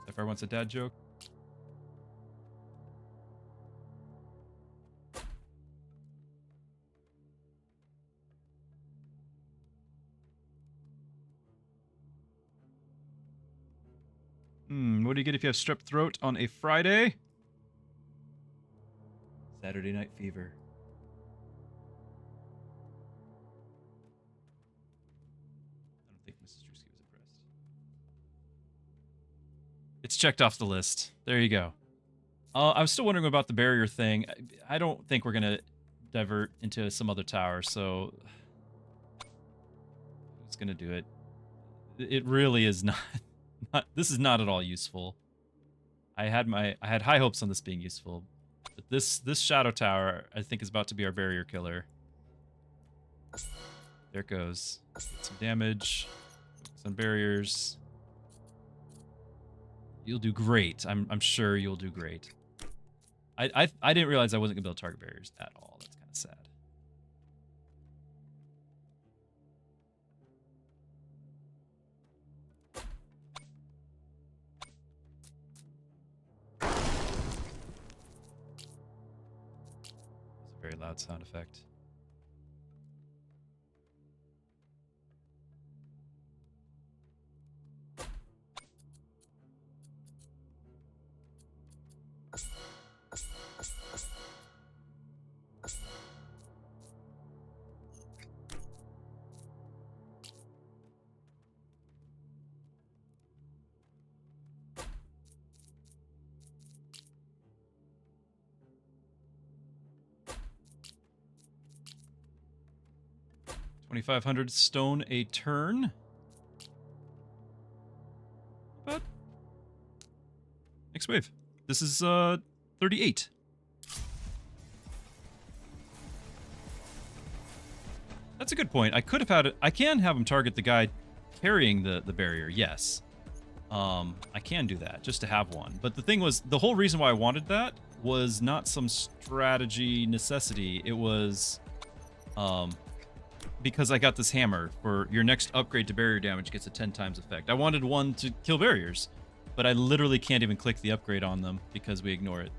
If wants a dad joke. What do you get if you have strep throat on a Friday? Saturday Night Fever. I don't think Mrs. Druski was impressed. It's checked off the list. There you go. I was still wondering about the barrier thing. I don't think we're going to divert into some other tower, so who's going to do it? It really is not, this is not at all useful. I had high hopes on this being useful, but this shadow tower I think is about to be our barrier killer. There it goes. Get some damage. Some barriers. You'll do great. I'm sure you'll do great. I didn't realize I wasn't gonna be able to target barriers at all. That's kind of sad. It's a very loud sound effect. $2,500 stone a turn. But next wave. This is 38. That's a good point. I could have had it. I can have him target the guy carrying the barrier. Yes. I can do that just to have one. But the thing was, the whole reason why I wanted that was not some strategy necessity. It was because I got this hammer for your next upgrade to barrier damage gets a 10 times effect. I wanted one to kill barriers, but I literally can't even click the upgrade on them because we ignore it.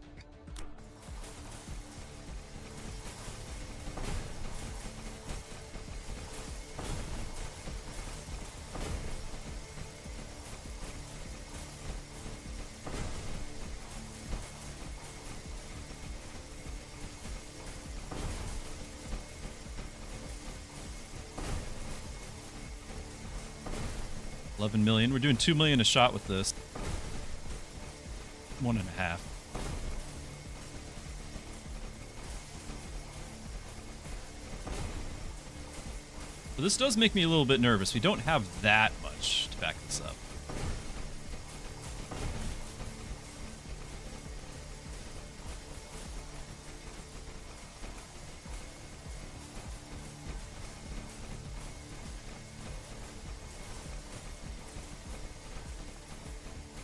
$11 million. We're doing $2 million a shot with this. 1.5. So this does make me a little bit nervous. We don't have that much to back this up.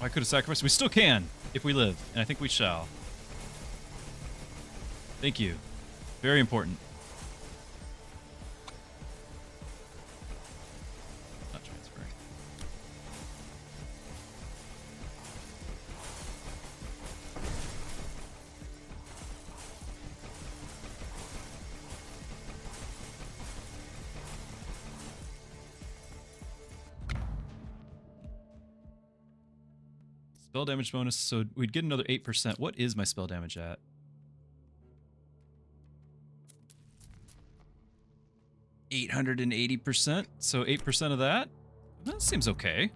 I could have sacrificed. We still can, if we live, and I think we shall. Thank you. Very important. Not transferring. Spell damage bonus, so we'd get another 8%. What is my spell damage at? $880%, so 8% of that? That seems okay.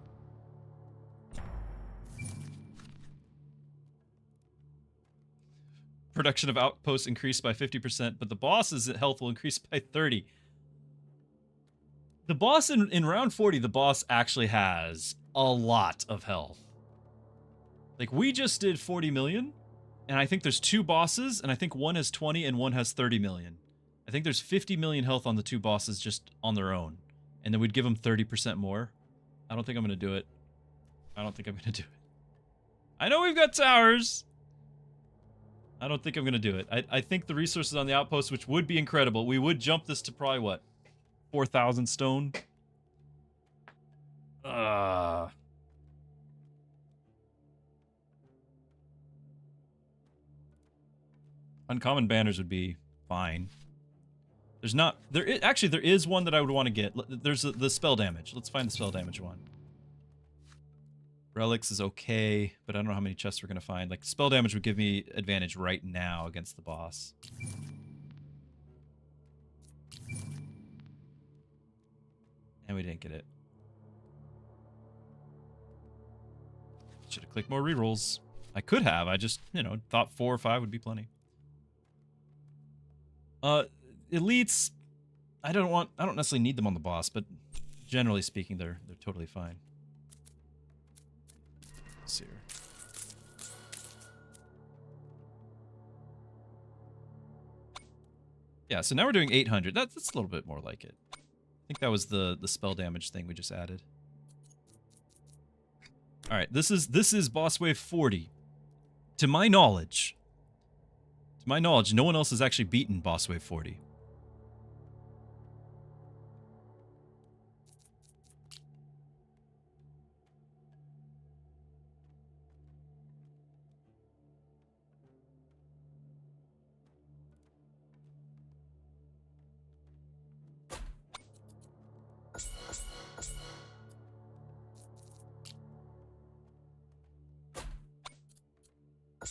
Production of outposts increased by 50%, but the boss's health will increase by 30. The boss in round 40, the boss actually has a lot of health. Like, we just did 40 million, and I think there's 2 bosses, and I think one has 20 and one has 30 million. I think there's 50 million health on the 2 bosses just on their own. And then we'd give them 30% more. I don't think I'm going to do it. I don't think I'm going to do it. I know we've got towers. I don't think I'm going to do it. I think the resources on the outpost, which would be incredible, we would jump this to probably, what, 4,000 stone? Uncommon banners would be fine. There's not... Actually, there is one that I would want to get. There's the spell damage. Let's find the spell damage one. Relics is okay, but I don't know how many chests we're going to find. Like, spell damage would give me advantage right now against the boss. And we didn't get it. Should have clicked more rerolls. I could have. I just, you know, thought 4 or 5 would be plenty. Elites, I don't necessarily need them on the boss, but generally speaking, they're totally fine. Let's see here. Yeah, so now we're doing 800. That's a little bit more like it. I think that was the spell damage thing we just added. All right, this is boss wave 40. To my knowledge, no one else has actually beaten boss wave 40. I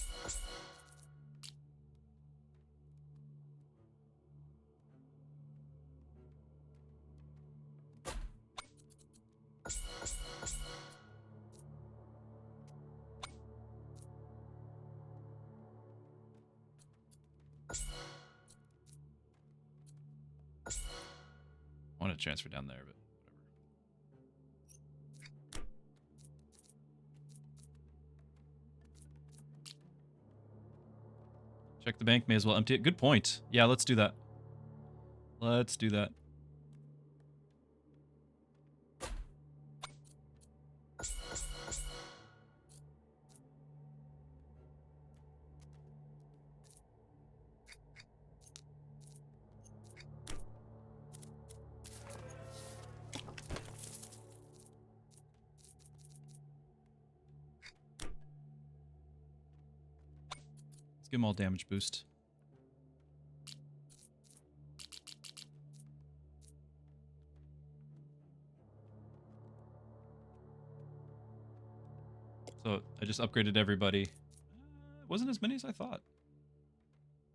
want to transfer down there, but whatever. Check the bank, may as well empty it. Good point. Yeah, let's do that. Let's do that. Let's give them all damage boost. So I just upgraded everybody. It wasn't as many as I thought.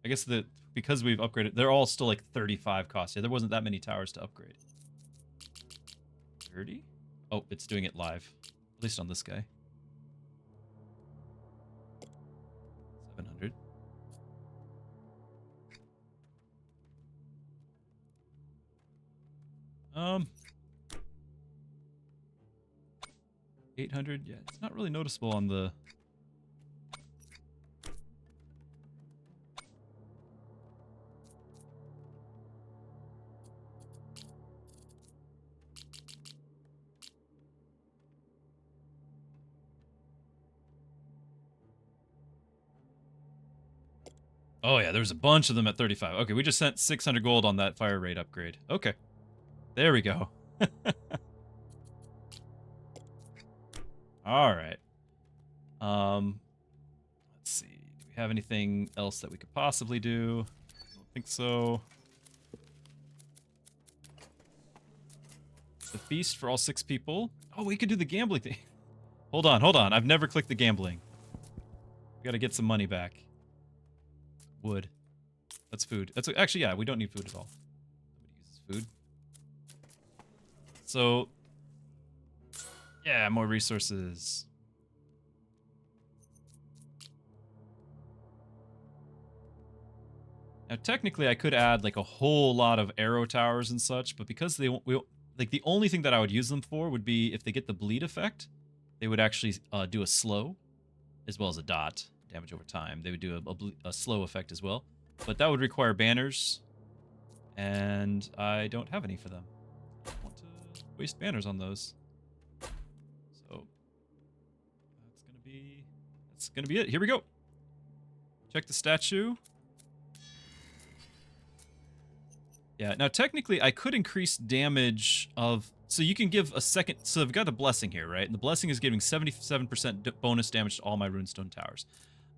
I guess that because we've upgraded, they're all still like 35 cost. Yeah, there wasn't that many towers to upgrade. 30? Oh, it's doing it live. At least on this guy. 700. Um, 800. Yeah, it's not really noticeable on the. Oh yeah, there's a bunch of them at 35. Okay, we just sent 600 gold on that fire rate upgrade. Okay, there we go. All right. Let's see. Do we have anything else that we could possibly do? I don't think so. The feast for all 6 people. Oh, we could do the gambling thing. Hold on, hold on. I've never clicked the gambling. We gotta get some money back. Wood. That's food. That's actually, yeah, we don't need food at all. Nobody uses food. So, yeah, more resources. Now, technically, I could add like a whole lot of arrow towers and such, but because like the only thing that I would use them for would be if they get the bleed effect, they would actually do a slow, as well as a dot damage over time. They would do a slow effect as well, but that would require banners, and I don't have any for them. I don't want to waste banners on those, so that's gonna be it. Here we go. Check the statue. Yeah, now technically I could increase damage of... So you can give a second... So I've got the blessing here, right? And the blessing is giving 77% bonus damage to all my runestone towers.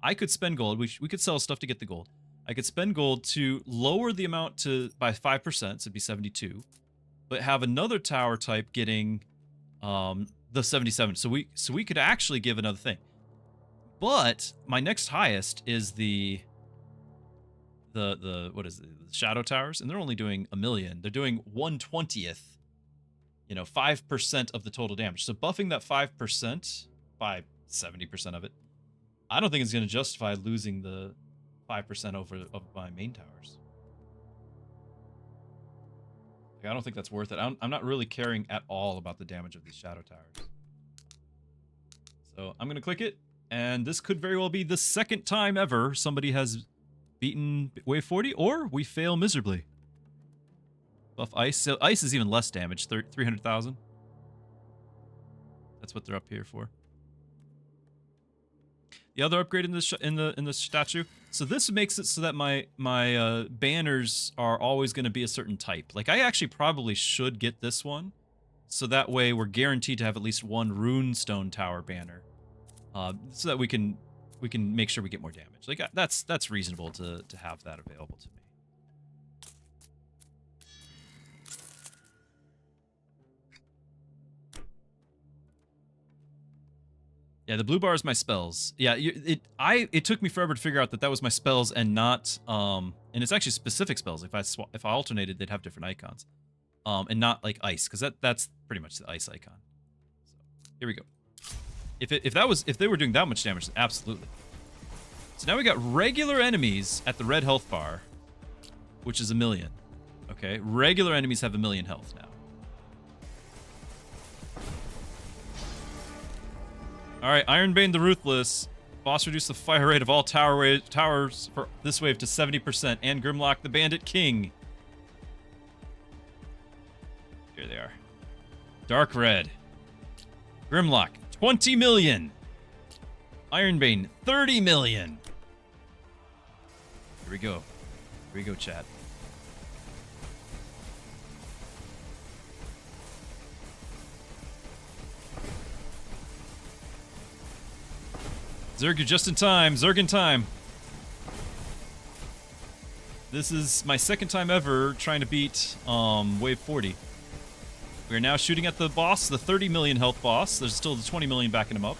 I could spend gold. We could sell stuff to get the gold. I could spend gold to lower the amount by 5%, so it'd be 72. But have another tower type getting the 77. So we could actually give another thing. But my next highest is the what is it, the shadow towers, and they're only doing 1 million. They're doing 1/20th, 5% of the total damage. So buffing that 5% by 70% of it, I don't think it's going to justify losing the 5% of my main towers. Like, I don't think that's worth it. I'm not really caring at all about the damage of these shadow towers. So I'm going to click it, and this could very well be the second time ever somebody has beaten wave 40, or we fail miserably. Buff ice. So ice is even less damage, 300,000. That's what they're up here for. The other upgrade in the statue. So this makes it so that my banners are always going to be a certain type. Like, I actually probably should get this one, so that way we're guaranteed to have at least one runestone tower banner, so that we can make sure we get more damage. Like, that's reasonable to have that available to me. Yeah, the blue bar is my spells. Yeah, it took me forever to figure out that that was my spells and not and it's actually specific spells. If I alternated, they'd have different icons. And not like ice, because that's pretty much the ice icon. So here we go. If they were doing that much damage, then absolutely. So now we got regular enemies at the red health bar, which is 1,000,000. Okay, regular enemies have 1,000,000 health now. All right, Ironbane the Ruthless. Boss reduced the fire rate of all towers for this wave to 70%, and Grimlock the Bandit King. Here they are. Dark Red. Grimlock, 20 million. Ironbane, 30 million. Here we go. Here we go, chat. Zerg, you're just in time. Zerg in time. This is my second time ever trying to beat wave 40. We are now shooting at the boss, the 30 million health boss. There's still the 20 million backing him up.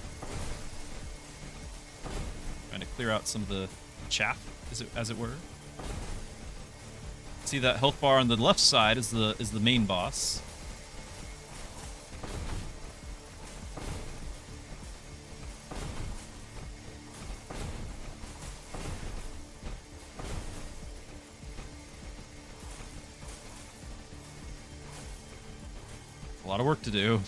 Trying to clear out some of the chaff, as it were. See that health bar on the left side is the main boss. A lot of work to do.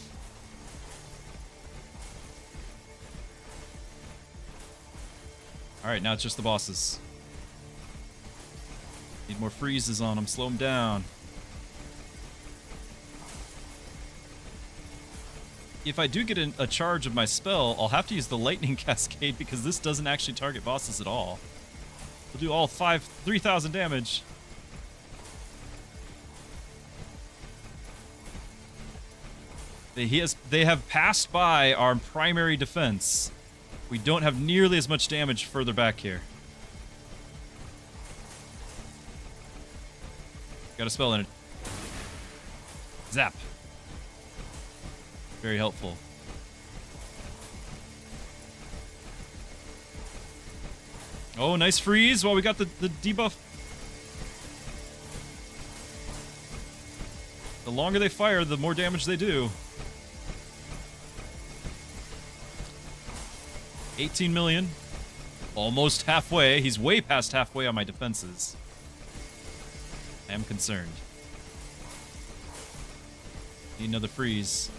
Alright, now it's just the bosses. Need more freezes on them. Slow them down. If I do get a charge of my spell, I'll have to use the Lightning Cascade because this doesn't actually target bosses at all. We'll do all 3,000 damage. They have passed by our primary defense. We don't have nearly as much damage further back here. Got a spell in it. Zap. Very helpful. Oh, nice freeze while we got the debuff. The longer they fire, the more damage they do. 18 million. Almost halfway. He's way past halfway on my defenses. I am concerned. Need another freeze.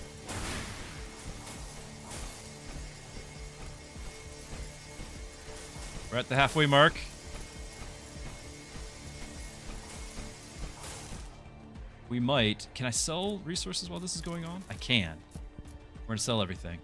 We're at the halfway mark. We might. Can I sell resources while this is going on? I can. We're gonna sell everything.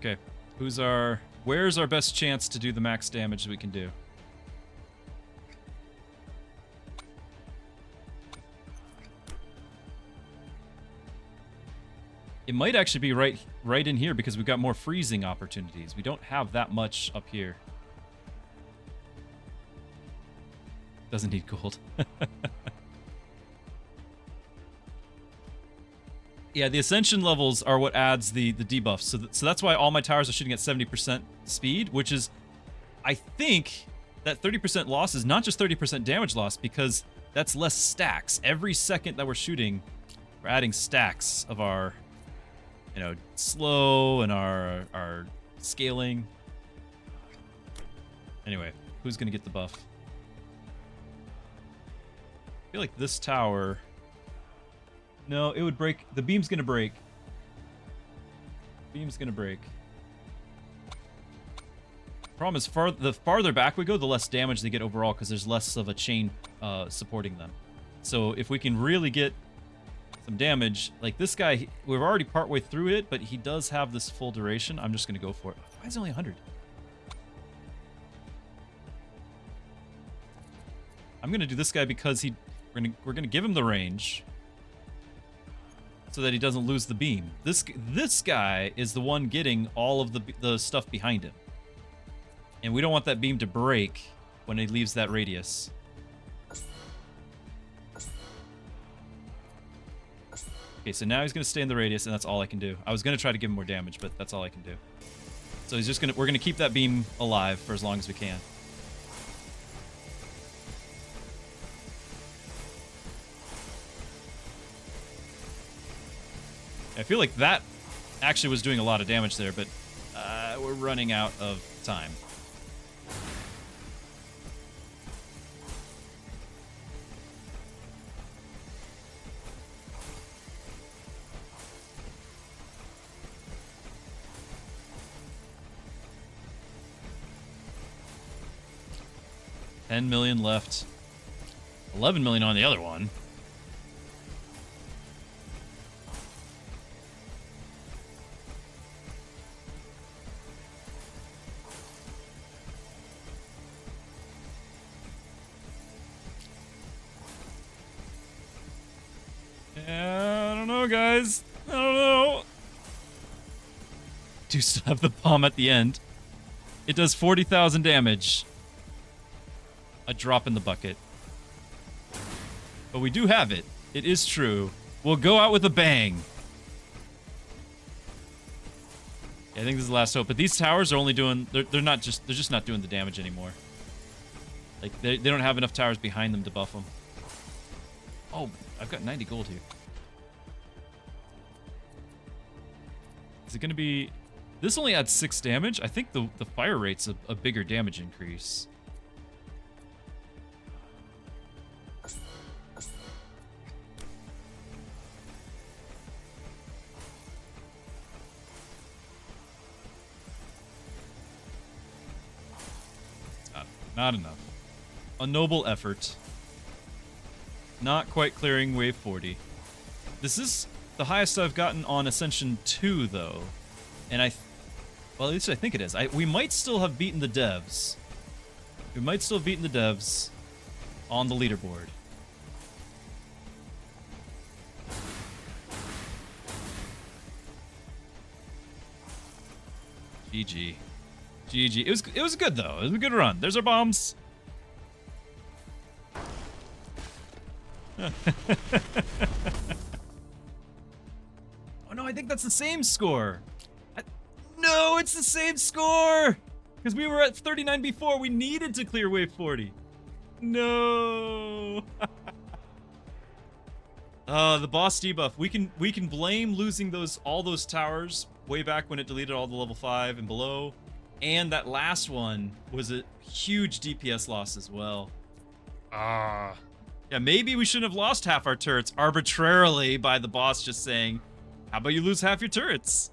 Okay, where's our best chance to do the max damage we can do? It might actually be right in here because we've got more freezing opportunities. We don't have that much up here. Doesn't need gold. Yeah, the ascension levels are what adds the debuff. So that's why all my towers are shooting at 70% speed, which is, I think, that 30% loss is not just 30% damage loss because that's less stacks. Every second that we're shooting, we're adding stacks of our, slow and our scaling. Anyway, who's gonna get the buff? I feel like this tower... No, it would break. The beam's gonna break. Beam's gonna break. Problem is, the farther back we go, the less damage they get overall because there's less of a chain supporting them. So if we can really get some damage. Like this guy, we're already partway through it, but he does have this full duration. I'm just going to go for it. Why is it only 100? I'm going to do this guy because we're going to give him the range so that he doesn't lose the beam. This guy is the one getting all of the stuff behind him. And we don't want that beam to break when he leaves that radius. Okay, so now he's going to stay in the radius, and that's all I can do. I was going to try to give him more damage, but that's all I can do. So we're going to keep that beam alive for as long as we can. I feel like that actually was doing a lot of damage there, but we're running out of time. $10 million left. 11 million on the other one. I don't know, guys. I don't know. Do still have the bomb at the end. It does 40,000 damage. A drop in the bucket. But we do have it. It is true. We'll go out with a bang. Yeah, I think this is the last hope. But these towers are only doing... They're just not doing the damage anymore. Like, they don't have enough towers behind them to buff them. Oh, I've got 90 gold here. Is it going to be... This only adds 6 damage. I think the fire rate's a bigger damage increase. Not enough. A noble effort. Not quite clearing wave 40. This is the highest I've gotten on Ascension 2, though. And well, at least I think it is. We might still have beaten the devs. We might still have beaten the devs on the leaderboard. GG. GG. It was good though. It was a good run. There's our bombs. Oh no, I think that's the same score. No, it's the same score! Because we were at 39 before. We needed to clear wave 40. No. The boss debuff. We can blame losing all those towers way back when it deleted all the level 5 and below. And that last one was a huge DPS loss as well. Yeah, maybe we shouldn't have lost half our turrets arbitrarily by the boss just saying, how about you lose half your turrets?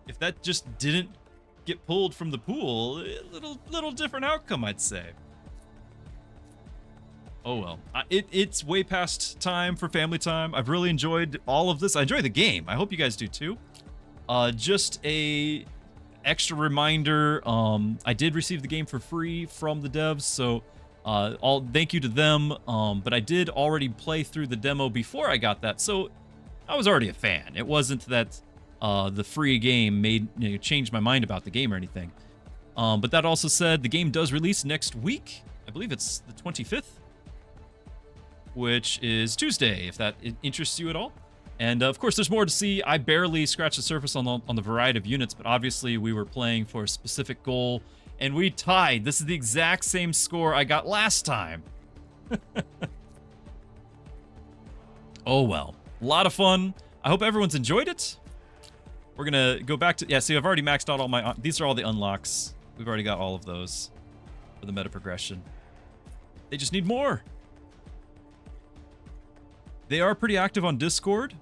If that just didn't get pulled from the pool, a little different outcome, I'd say. Oh well. It's way past time for family time. I've really enjoyed all of this. I enjoy the game. I hope you guys do too. Just a extra reminder, I did receive the game for free from the devs, so thank you to them. But I did already play through the demo before I got that, so I was already a fan. It wasn't that the free game changed my mind about the game or anything. But that also said, the game does release next week. I believe it's the 25th, which is Tuesday, if that interests you at all. And of course, there's more to see. I barely scratched the surface on the variety of units, but obviously we were playing for a specific goal, and we tied. This is the exact same score I got last time. Oh well, a lot of fun. I hope everyone's enjoyed it. We're gonna go back to, yeah, see, I've already maxed out all my, these are all the unlocks. We've already got all of those for the meta progression. They just need more. They are pretty active on Discord.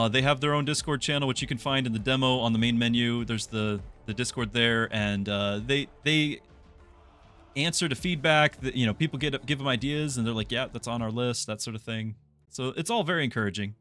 They have their own Discord channel, which you can find in the demo on the main menu. There's the Discord there, and they answer to feedback. That, people give them ideas, and they're like, yeah, that's on our list, that sort of thing. So it's all very encouraging.